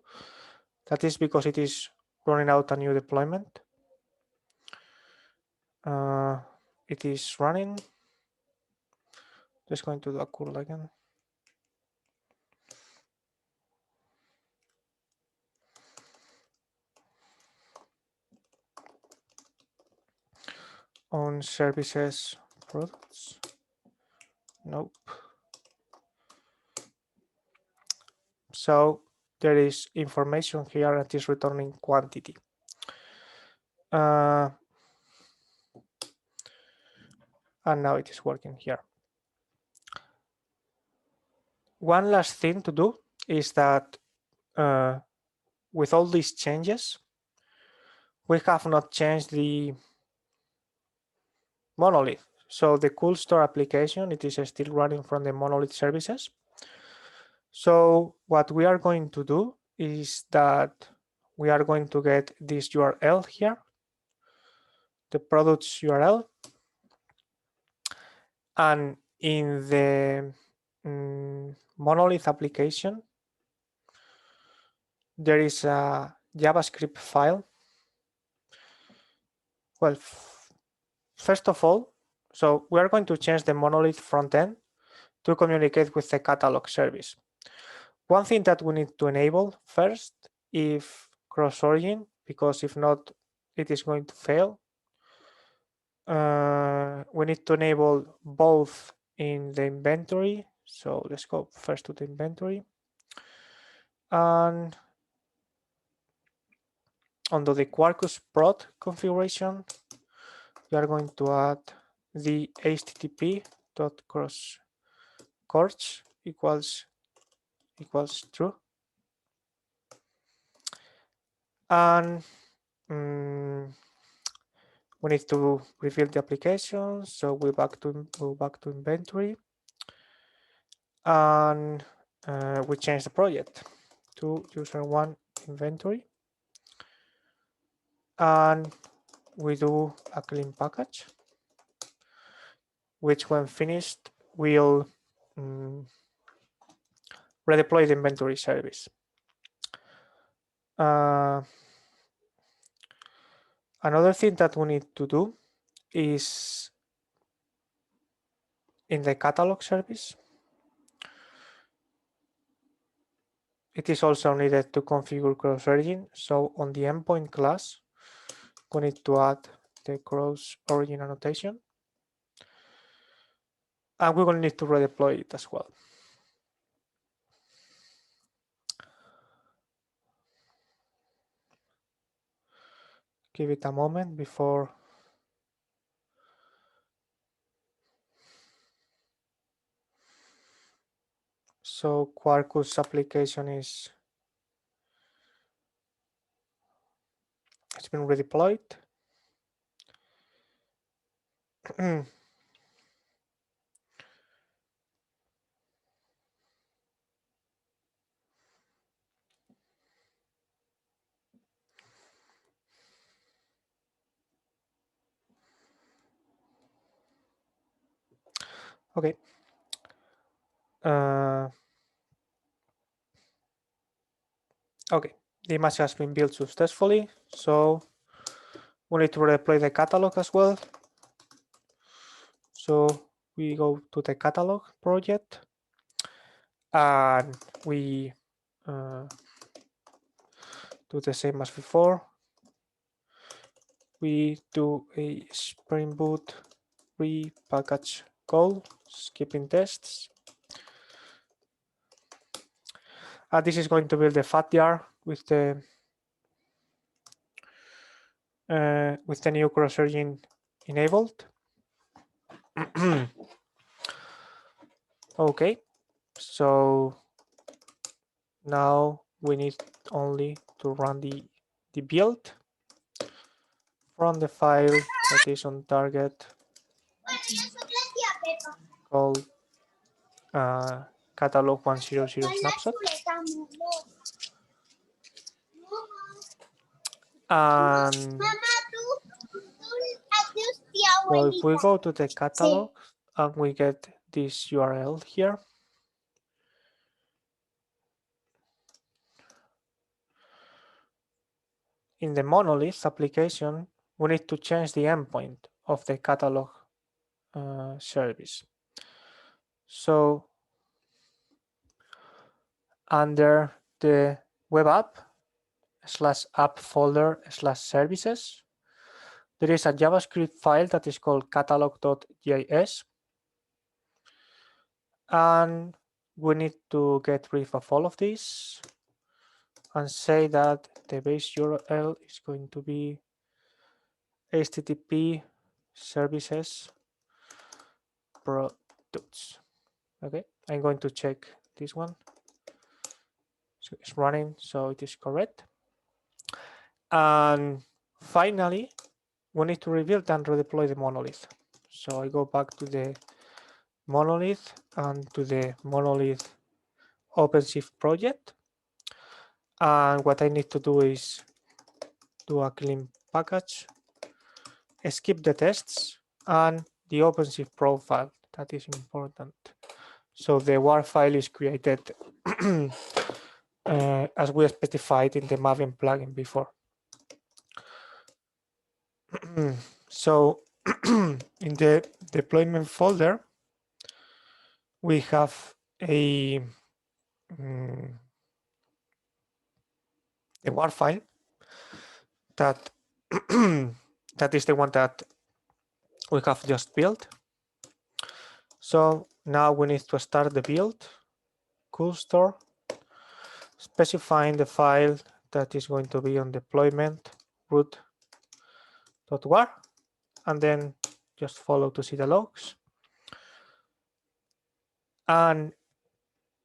That is because it is running out a new deployment. It is running. Just going to do a curl again. On services products. Nope. So there is information here that is returning quantity. And now it is working here. One last thing to do is that with all these changes, we have not changed the monolith. So the cool store application, it is still running from the monolith services. So what we are going to do is that we are going to get this URL here, the products URL, and in the monolith application, there is a JavaScript file. Well, first of all, so we are going to change the monolith front end to communicate with the catalog service. One thing that we need to enable first, if cross-origin, because if not, it is going to fail. We need to enable both in the inventory. So let's go first to the inventory. And under the Quarkus prod configuration, we are going to add the http.cross-course equals true. And we need to reveal the application. So we go back to inventory. And we change the project to user1 inventory. And we do a clean package, which when finished will redeploy the inventory service. Another thing that we need to do is in the catalog service. It is also needed to configure cross-origin. So on the endpoint class, we need to add the cross-origin annotation. And we will need to redeploy it as well. Give it a moment before. So Quarkus application it's been redeployed. Okay. Okay, the image has been built successfully. So we need to redeploy the catalog as well. So we go to the catalog project and we do the same as before. We do a Spring Boot repackage call, skipping tests. This is going to build the fat jar with the new cross-origin enabled. Okay, so now we need only to run the build from the file that is on target called catalog 100 snapshot. And so if we go to the catalog and we get this URL here, in the Monolith application, we need to change the endpoint of the catalog service. So under the web app /app folder /services, there is a JavaScript file that is called catalog.js. And we need to get rid of all of this and say that the base URL is going to be HTTP services products. Okay, I'm going to check this one. So it's running, so it is correct. And finally, we need to rebuild and redeploy the monolith. So I go back to the monolith and to the monolith OpenShift project. And what I need to do is do a clean package, skip the tests, and the OpenShift profile. That is important. So the WAR file is created as we specified in the Maven plugin before. So in the deployment folder, we have a WAR file that that is the one that we have just built. So now we need to start the build, cool store, specifying the file that is going to be on deployment root.war, and then just follow to see the logs. And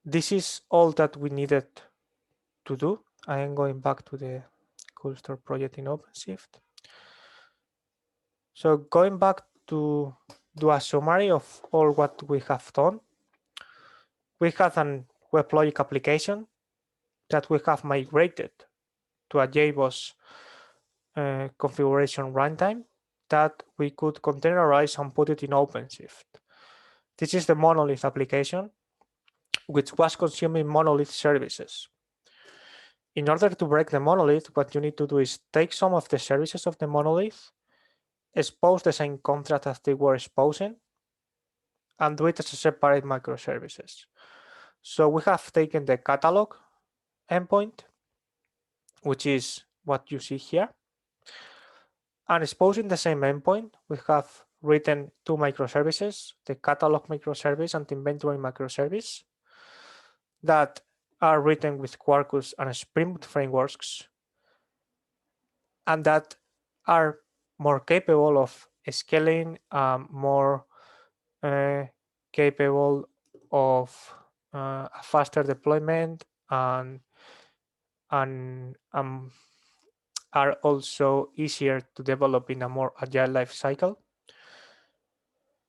this is all that we needed to do. I am going back to the cool store project in OpenShift. So going back to do a summary of all what we have done, we have an Weblogic application that we have migrated to a Jboss configuration runtime that we could containerize and put it in OpenShift. This is the Monolith application, which was consuming Monolith services. In order to break the monolith, what you need to do is take some of the services of the monolith, expose the same contract as they were exposing, and do it as a separate microservices. So we have taken the catalog endpoint, which is what you see here. And exposing the same endpoint, we have written two microservices, the catalog microservice and the inventory microservice, that are written with Quarkus and Spring Boot frameworks, and that are more capable of scaling, more capable of a faster deployment, and are also easier to develop in a more agile life cycle.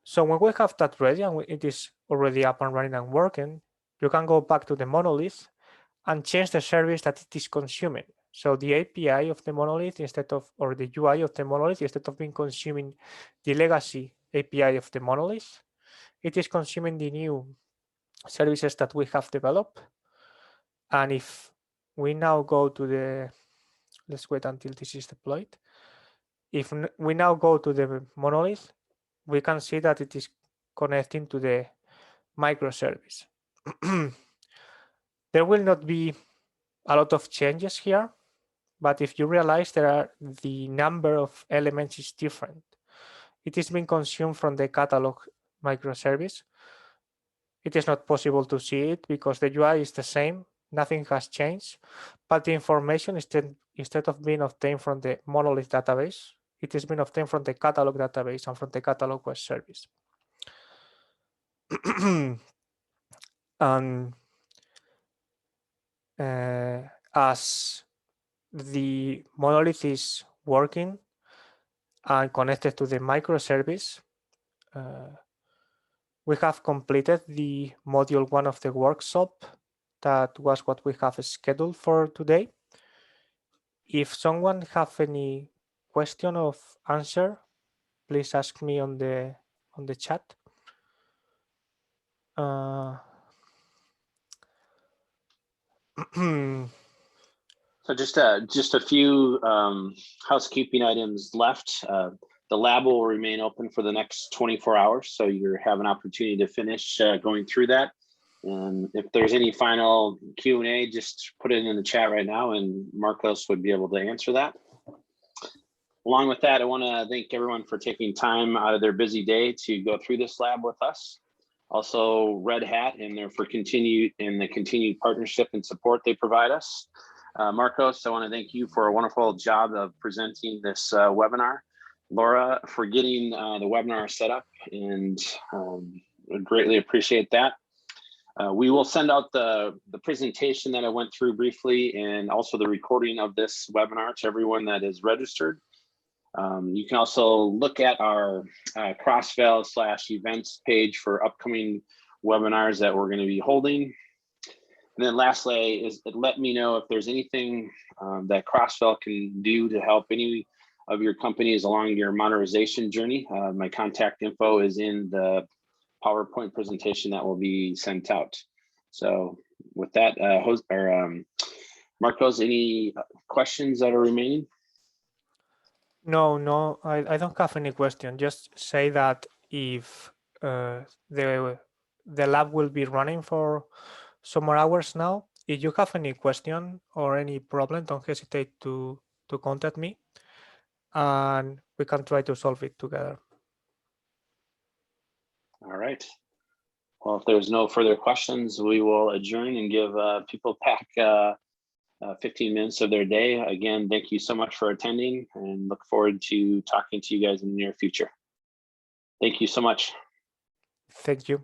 So when we have that ready and it is already up and running and working, you can go back to the monolith and change the service that it is consuming. So the API of the monolith or the UI of the monolith, instead of being consuming the legacy API of the monolith, it is consuming the new services that we have developed. And if we now go to the, let's wait until this is deployed. If we now go to the monolith, we can see that it is connecting to the microservice. There will not be a lot of changes here, but if you realize the number of elements is different. It is being consumed from the catalog microservice. It is not possible to see it because the UI is the same, nothing has changed, but the information instead of being obtained from the monolith database, it is being obtained from the catalog database and from the catalog web service. And as the monolith is working and connected to the microservice, we have completed the module 1 of the workshop. That was what we have scheduled for today. If someone have any question of answer, please ask me on the chat. So just a few housekeeping items left. The lab will remain open for the next 24 hours, so you have an opportunity to finish going through that. And if there's any final Q&A, just put it in the chat right now, and Marcos would be able to answer that. Along with that, I want to thank everyone for taking time out of their busy day to go through this lab with us. Also, Red Hat and the continued partnership and support they provide us. Marcos, I want to thank you for a wonderful job of presenting this webinar. Laura, for getting the webinar set up, and I greatly appreciate that. We will send out the presentation that I went through briefly, and also the recording of this webinar to everyone that is registered. You can also look at our Crossvale/events page for upcoming webinars that we're going to be holding. And then lastly, let me know if there's anything that Crossvale can do to help any of your companies along your modernization journey. My contact info is in the PowerPoint presentation that will be sent out. So with that, Marcos, any questions that are remaining? No, I don't have any question. Just say that if the lab will be running for some more hours now, if you have any question or any problem, don't hesitate to contact me, and we can try to solve it together. All right. Well, if there's no further questions, we will adjourn and give people back 15 minutes of their day. Again, thank you so much for attending, and look forward to talking to you guys in the near future. Thank you so much. Thank you.